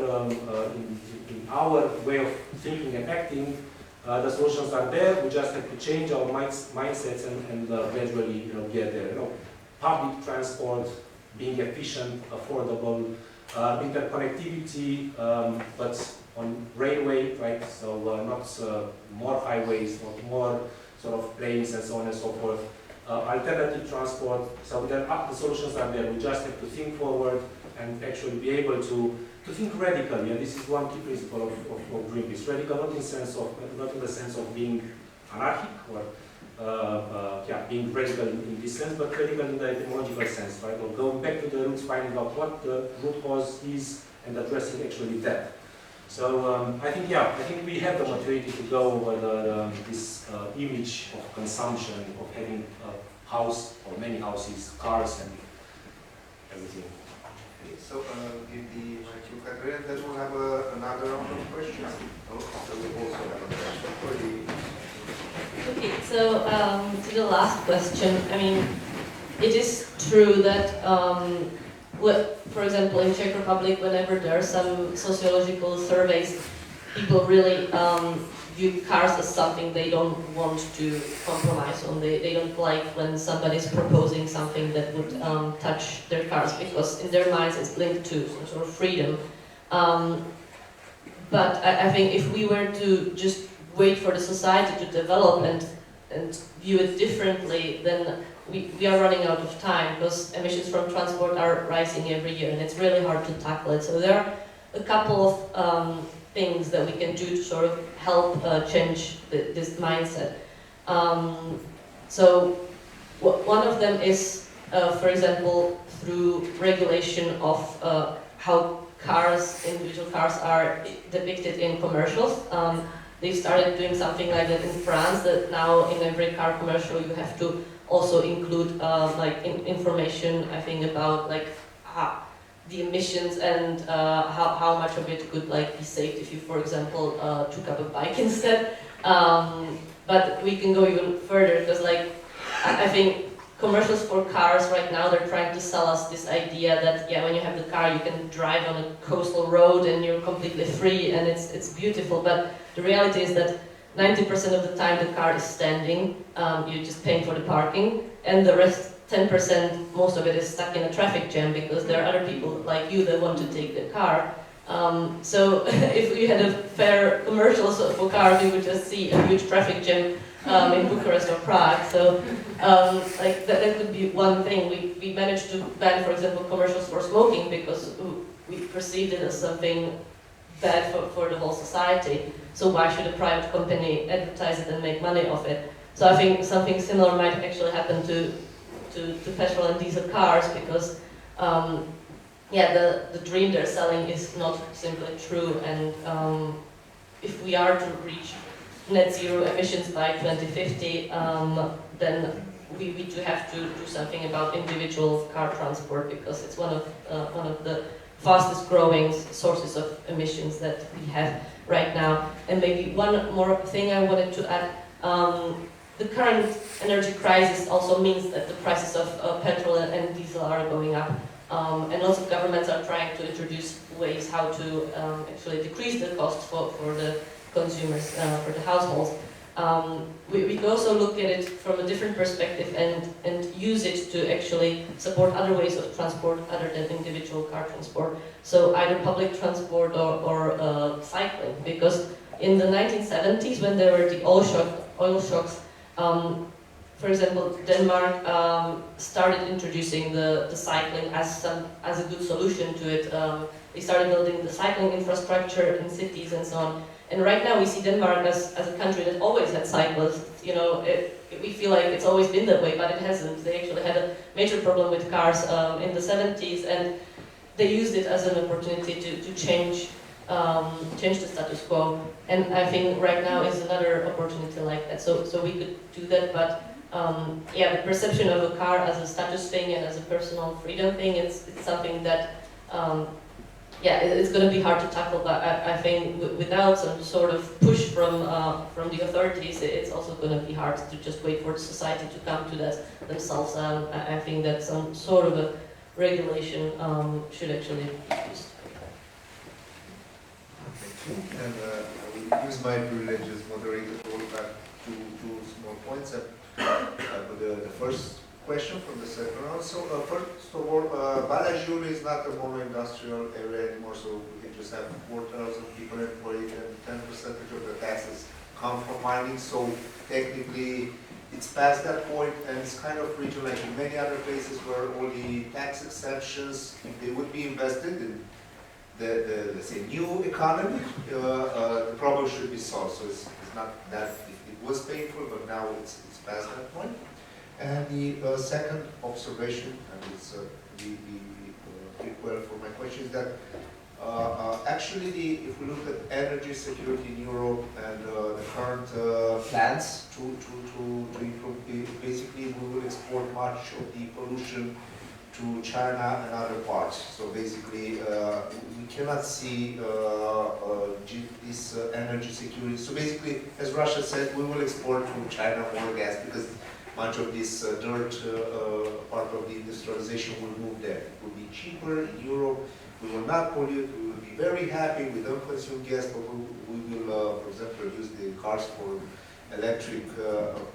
way of thinking and acting, the solutions are there. We just have to change our mindsets and gradually get there. Public transport, being efficient, affordable, interconnectivity, but on railway, right? So not more highways, not more sort of planes and so on and so forth. Alternative transport. So the solutions are there. We just have to think forward and actually be able to think radically. And this is one key principle of Greenpeace. Radical, not in the sense of being
anarchic or being radical in this sense, but radical in the etymological sense, right? Or going back to the roots, finding out what the root cause is and addressing actually that. So I think we have the maturity to go over this image of consumption, of having a house or many houses, cars, and everything.
Okay, so give the mic to Kateřina, then we'll have another round of questions. So we also have a question for the.
Okay, so to the last question, I mean, it is true that, for example, in Czech Republic, whenever there are some sociological surveys, people really view cars as something they don't want to compromise on. They don't like when somebody's proposing something that would touch their cars, because in their minds it's linked to some sort of freedom. But I think if we were to just wait for the society to develop and view it differently, then we are running out of time, because emissions from transport are rising every year and it's really hard to tackle it. So there are a couple of things that we can do to sort of help change this mindset. So one of them is, for example, through regulation of how individual cars are depicted in commercials. They've started doing something like that in France, that now in every car commercial you have to also include information, I think, about the emissions and how much of it could be saved if you, for example, took up a bike instead. But we can go even further, because I think commercials for cars right now, they're trying to sell us this idea that when you have the car you can drive on a coastal road and you're completely free and it's beautiful, but the reality is that 90% of the time the car is standing, you're just paying for the parking, and the rest 10%, most of it is stuck in a traffic jam because there are other people like you that want to take the car. So if we had a fair commercials for cars, we would just see a huge traffic jam in Bucharest or Prague. So that could be one thing. We managed to ban, for example, commercials for smoking because we perceived it as something bad for the whole society. So why should a private company advertise it and make money off it? So I think something similar might actually happen to petrol and diesel cars, because the dream they're selling is not simply true, and if we are to reach net zero emissions by 2050, then we do have to do something about individual car transport, because it's one of the fastest growing sources of emissions that we have right now. And maybe one more thing I wanted to add. The current energy crisis also means that the prices of petrol and diesel are going up, and lots of governments are trying to introduce ways how to actually decrease the cost for the consumers, for the households. We can also look at it from a different perspective and use it to actually support other ways of transport other than individual car transport. So either public transport or cycling, because in the 1970s, when there were the oil shocks, for example, Denmark started introducing the cycling as a good solution to it. They started building the cycling infrastructure in cities and so on. And right now we see Denmark as a country that always had cyclists. We feel like it's always been that way, but it hasn't. They actually had a major problem with cars in the 70s, and they used it as an opportunity to change the status quo. And I think right now is another opportunity like that. So we could do that, but the perception of a car as a status thing and as a personal freedom thing, it's something that it's going to be hard to tackle. But I think without some sort of push from the authorities, it's also going to be hard to just wait for society to come to that themselves. I think that some sort of a regulation should actually be used.
And I will use my privilege as moderator to hold back two small points. The first question from the second round. So first of all, Babeș-Bolyai is not a mono-industrial area anymore, so we just have 4,000 people employed and 10% of the taxes come from mining. So technically it's past that point, and it's kind of regional, like in many other places where all the tax exemptions, if they would be invested in the let's say new economy, the problem should be solved. So it's not that, it was painful, but now it's past that point. And the second observation, and it's the prequel for my question, is that actually, if we look at energy security in Europe and the current plans to improve, basically we will export much of the pollution to China and other parts. So basically, we cannot see this energy security. So basically, as Russia said, we will export to China more gas because much of this dirt part of the industrialization will move there. It will be cheaper in Europe. We will not pollute. We will be very happy. We don't consume gas, but we will, for example, use the cars for electric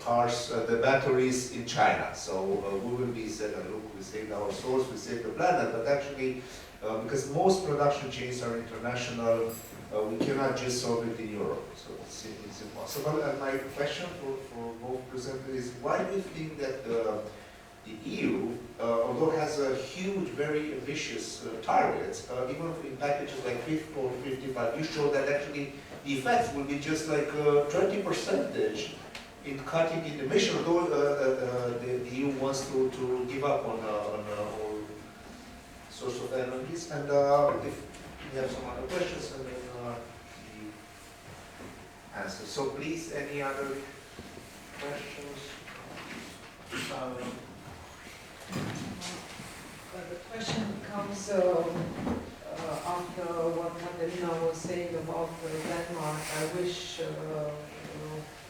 cars, the batteries in China. So we will be said, look, we saved our source, we saved the planet, but actually, because most production chains are international, we cannot just solve it in Europe. So it's impossible. And my question for both presenters is, why do you think that the EU, although has a huge, very ambitious targets, even in packages like Fit for 55, you show that actually the effects will be just like 20% in cutting in emission, although the EU wants to give up on all sorts of energies. And if you have some other questions, and then the answer. So please, any other questions?
The question comes after what Kateřina was saying about Denmark. I wish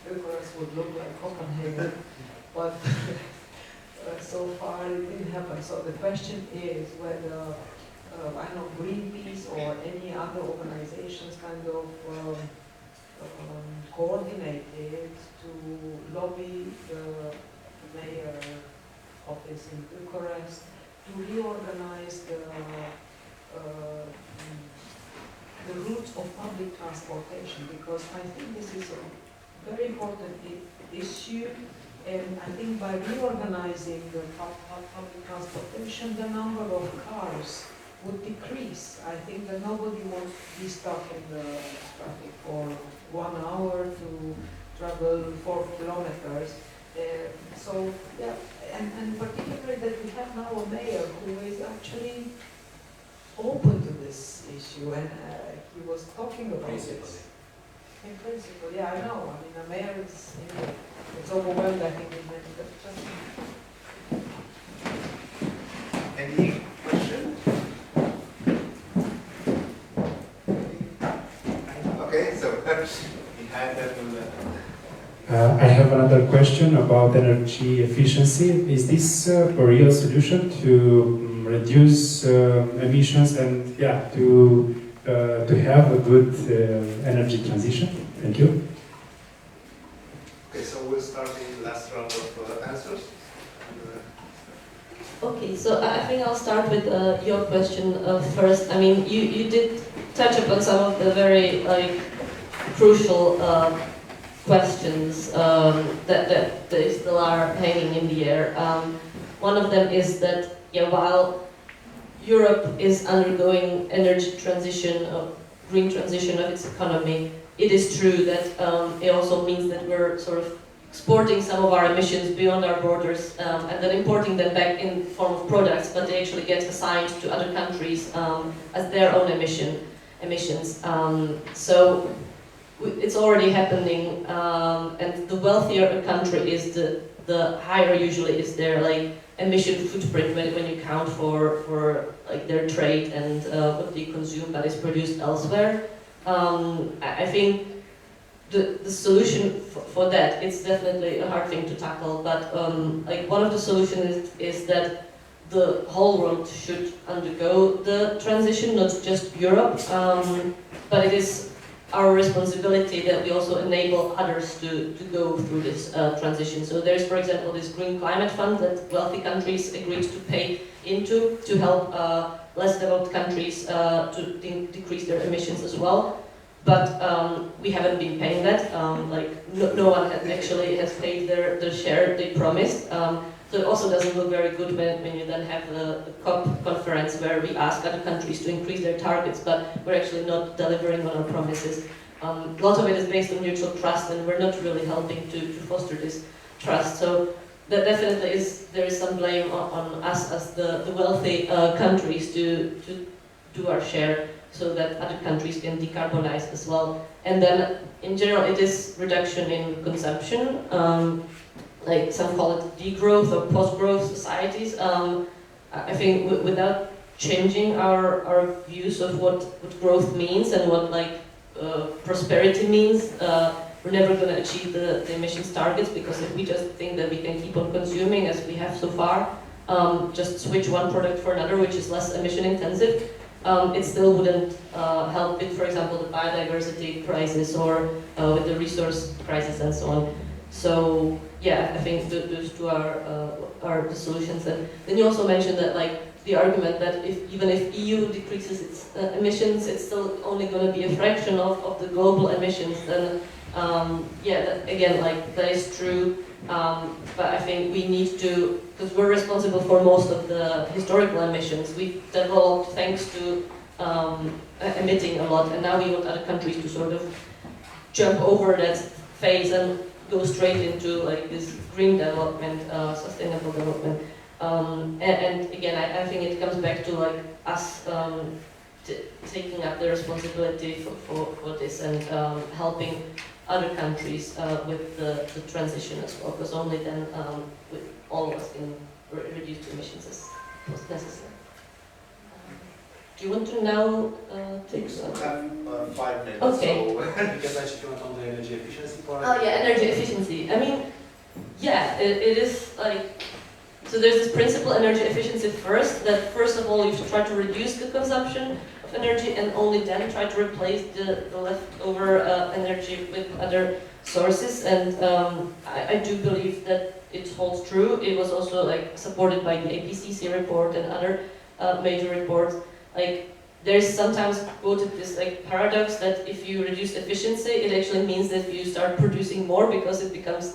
Bucharest would look like Copenhagen, but so far it didn't happen. So the question is whether, I don't know, Greenpeace or any other organizations kind of coordinated to lobby the mayor office in Bucharest to reorganize the routes of public transportation, because I think this is a very important issue, and I think by reorganizing the public transportation, the number of cars would decrease. I think that nobody wants to be stuck in the traffic for 1 hour to travel 4 kilometers. So, yeah, and particularly that we have now a mayor who is actually open to this issue, and he was talking about it. In principle, yeah, I know. I mean, the mayor is, it's overwhelmed, I think, with many questions.
Any questions? Okay, so behind that will.
I have another question about energy efficiency. Is this a real solution to reduce emissions and to have a good energy transition? Thank you.
Okay, so we'll start the last round of answers.
Okay, so I think I'll start with your question first. I mean, you did touch upon some of the very crucial questions that still are hanging in the air. One of them is that while Europe is undergoing energy transition, green transition of its economy, it is true that it also means that we're sort of exporting some of our emissions beyond our borders and then importing them back in the form of products, but they actually get assigned to other countries as their own emissions. So it's already happening, and the wealthier a country is, the higher usually is their emission footprint when you count for their trade and what they consume that is produced elsewhere. I think the solution for that, it's definitely a hard thing to tackle, but one of the solutions is that the whole world should undergo the transition, not just Europe, but it is our responsibility that we also enable others to go through this transition. So there's, for example, this Green Climate Fund that wealthy countries agreed to pay into to help less developed countries to decrease their emissions as well. But we haven't been paying that. No one has paid their share they promised. So it also doesn't look very good when you then have the COP conference where we ask other countries to increase their targets, but we're actually not delivering on our promises. a lot of it is based on mutual trust, and we're not really helping to foster this trust. So that definitely there is some blame on us as the wealthy countries to do our share, so that other countries can decarbonize as well. And then, in general, it is reduction in consumption. Like some call it degrowth or post-growth societies. I think without changing our views of what growth means and what prosperity means, we're never going to achieve the emissions targets, because if we just think that we can keep on consuming as we have so far, just switch one product for another, which is less emission intensive, it still wouldn't help with, for example, the biodiversity crisis or with the resource crisis and so on. So yeah, I think those two are the solutions. And then you also mentioned that the argument that even if EU decreases its emissions, it's still only going to be a fraction of the global emissions. Then yeah, again, that is true. But I think we need to, because we're responsible for most of the historical emissions. We've developed thanks to emitting a lot, and now we want other countries to sort of jump over that phase and go straight into this green development, sustainable development. And again, I think it comes back to us taking up the responsibility for this and helping other countries with the transition as well, because only then all of us can reduce the emissions as necessary. Do you want to now take some?
5 minutes.
Okay.
So
Because actually you want on the energy efficiency part.
Oh yeah, energy efficiency. I mean, yeah, it is so there's this principle, energy efficiency first, that first of all you should try to reduce the consumption of energy and only then try to replace the leftover energy with other sources. And I do believe that it holds true. It was also supported by the IPCC report and other major reports. There's sometimes quoted this paradox that if you reduce efficiency, it actually means that you start producing more because it becomes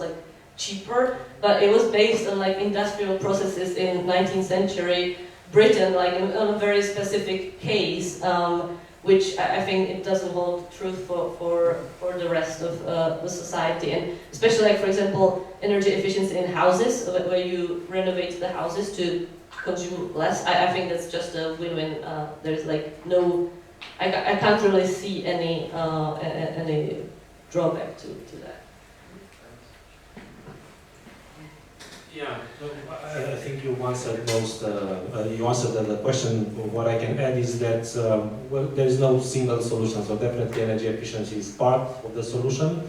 cheaper. But it was based on industrial processes in 19th century Britain, on a very specific case, which I think it doesn't hold truth for the rest of the society. And especially for example, energy efficiency in houses, where you renovate the houses to consume less. I think that's just a win-win. There's no, I can't really see any drawback to that.
Yeah, so I think you answered you answered the question. What I can add is that well, there is no single solution. So definitely energy efficiency is part of the solution.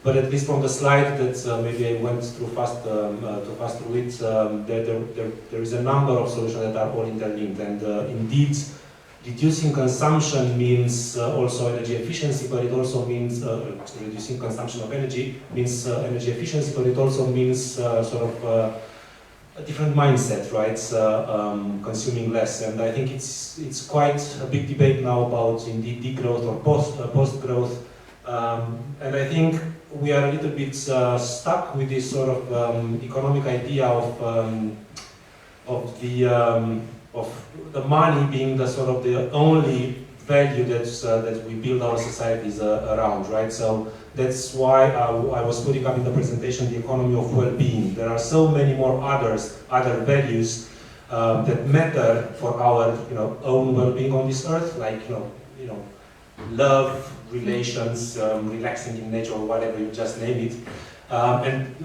But at least from the slide that maybe I went too fast through it, there is a number of solutions that are all interlinked. And indeed, reducing consumption means also energy efficiency, but it also means reducing consumption of energy means energy efficiency, but it also means sort of a different mindset, right? Consuming less. And I think it's quite a big debate now about indeed degrowth or post-growth. And I think we are a little bit stuck with this sort of economic idea of the money being the sort of the only value that we build our societies around, right? So that's why I was putting up in the presentation the economy of well-being. There are so many more other values that matter for our own well-being on this earth, like love, relations, relaxing in nature, or whatever you just name it. And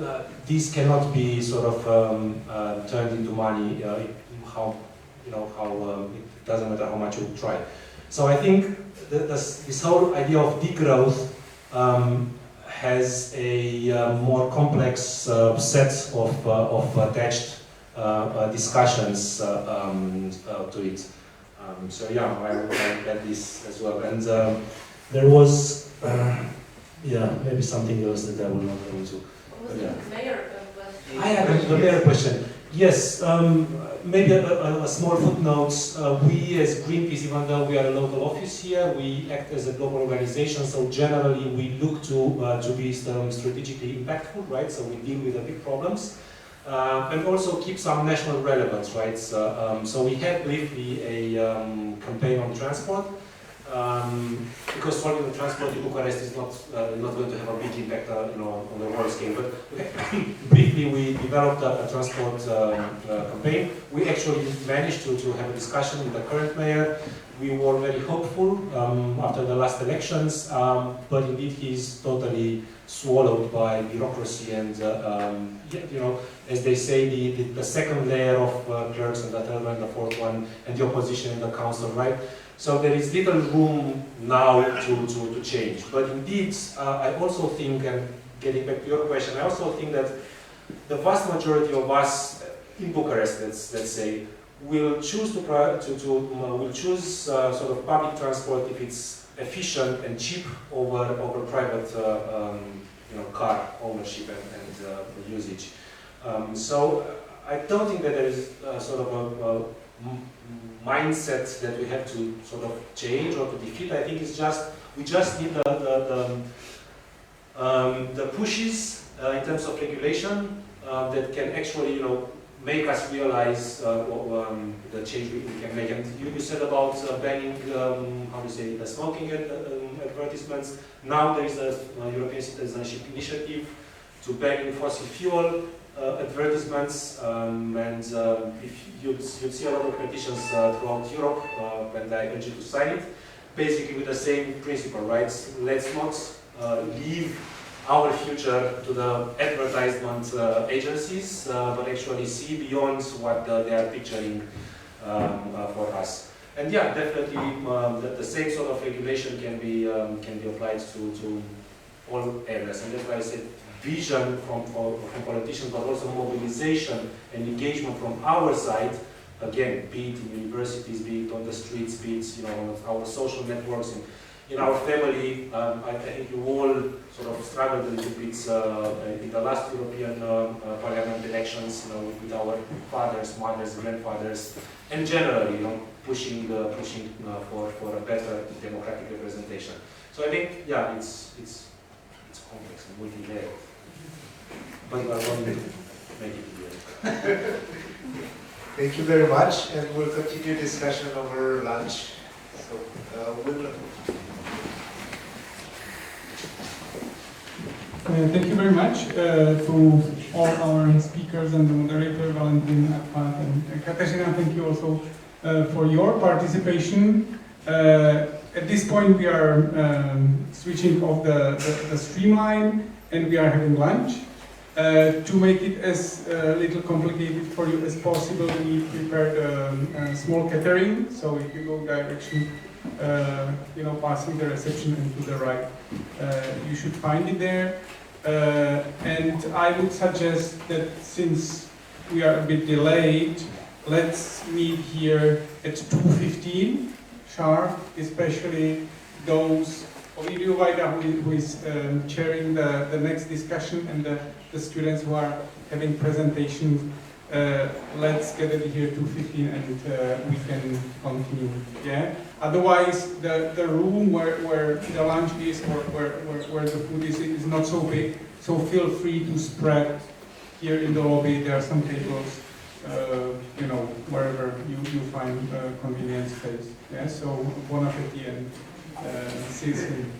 these cannot be sort of turned into money. It doesn't matter how much you try. So I think this whole idea of degrowth has a more complex set of attached discussions to it. So yeah, I would add this as well. And there was, maybe something else that I will not go into.
What was the mayor question?
The mayor question. Yes, maybe a small footnote. We as Greenpeace, even though we are a local office here, we act as a global organization, so generally we look to be strategically impactful, right? So we deal with the big problems. And also keep some national relevance, right? So we had briefly a campaign on transport,
because solving the transport in Bucharest is not going to have a big impact on the world scale. But briefly, we developed a transport campaign. We actually managed to have a discussion with the current mayor. We were very hopeful after the last elections, but indeed he's totally swallowed by bureaucracy and, as they say, the second layer of clerks and the third one, the fourth one, and the opposition in the council, right? So there is little room now to change. But indeed, I also think, and getting back to your question, I also think that the vast majority of us in Bucharest, let's say, will choose sort of public transport if it's efficient and cheap over private car ownership and usage. So I don't think that there is sort of a mindset that we have to sort of change or to defeat. I think it's just we just need the pushes in terms of regulation that can actually make us realize the change we can make. And you said about banning the smoking advertisements. Now there is a European citizenship initiative to ban fossil fuel advertisements, and if you'd see a lot of petitions throughout Europe, and I urge you to sign it, basically with the same principle, right? Let's not leave our future to the advertisement agencies, but actually see beyond what they are picturing for us. And yeah, definitely the same sort of regulation can be applied to all areas, and that's why I said vision from politicians, but also mobilization and engagement from our side, again, be it in universities, be it on the streets, be it on our social networks, in our family. I think you all sort of struggled a little bit in the last European Parliament elections, with our fathers, mothers, grandfathers, and generally, pushing for a better democratic representation. So I think, yeah, it's complex and multi-layered. But I want to make it clear.
Thank you very much, and we'll continue discussion over lunch. So
thank you very much to all our speakers and the moderator, Valentin, and Kateřina. Thank you also for your participation. At this point, we are switching off the streamline, and we are having lunch. To make it as little complicated for you as possible, we prepared a small catering. So if you go direction, passing the reception and to the right, you should find it there. And I would suggest that since we are a bit delayed, let's meet here at 2:15 sharp, especially those Ovidiu Vajda, who is chairing the next discussion, and the students who are having presentations. Let's get it here 2:15 and we can continue. Yeah. Otherwise, the room where the lunch is or where the food is not so big. So feel free to spread here in the lobby. There are some tables, wherever you find convenient space. Yeah. So bon appetit and see you soon.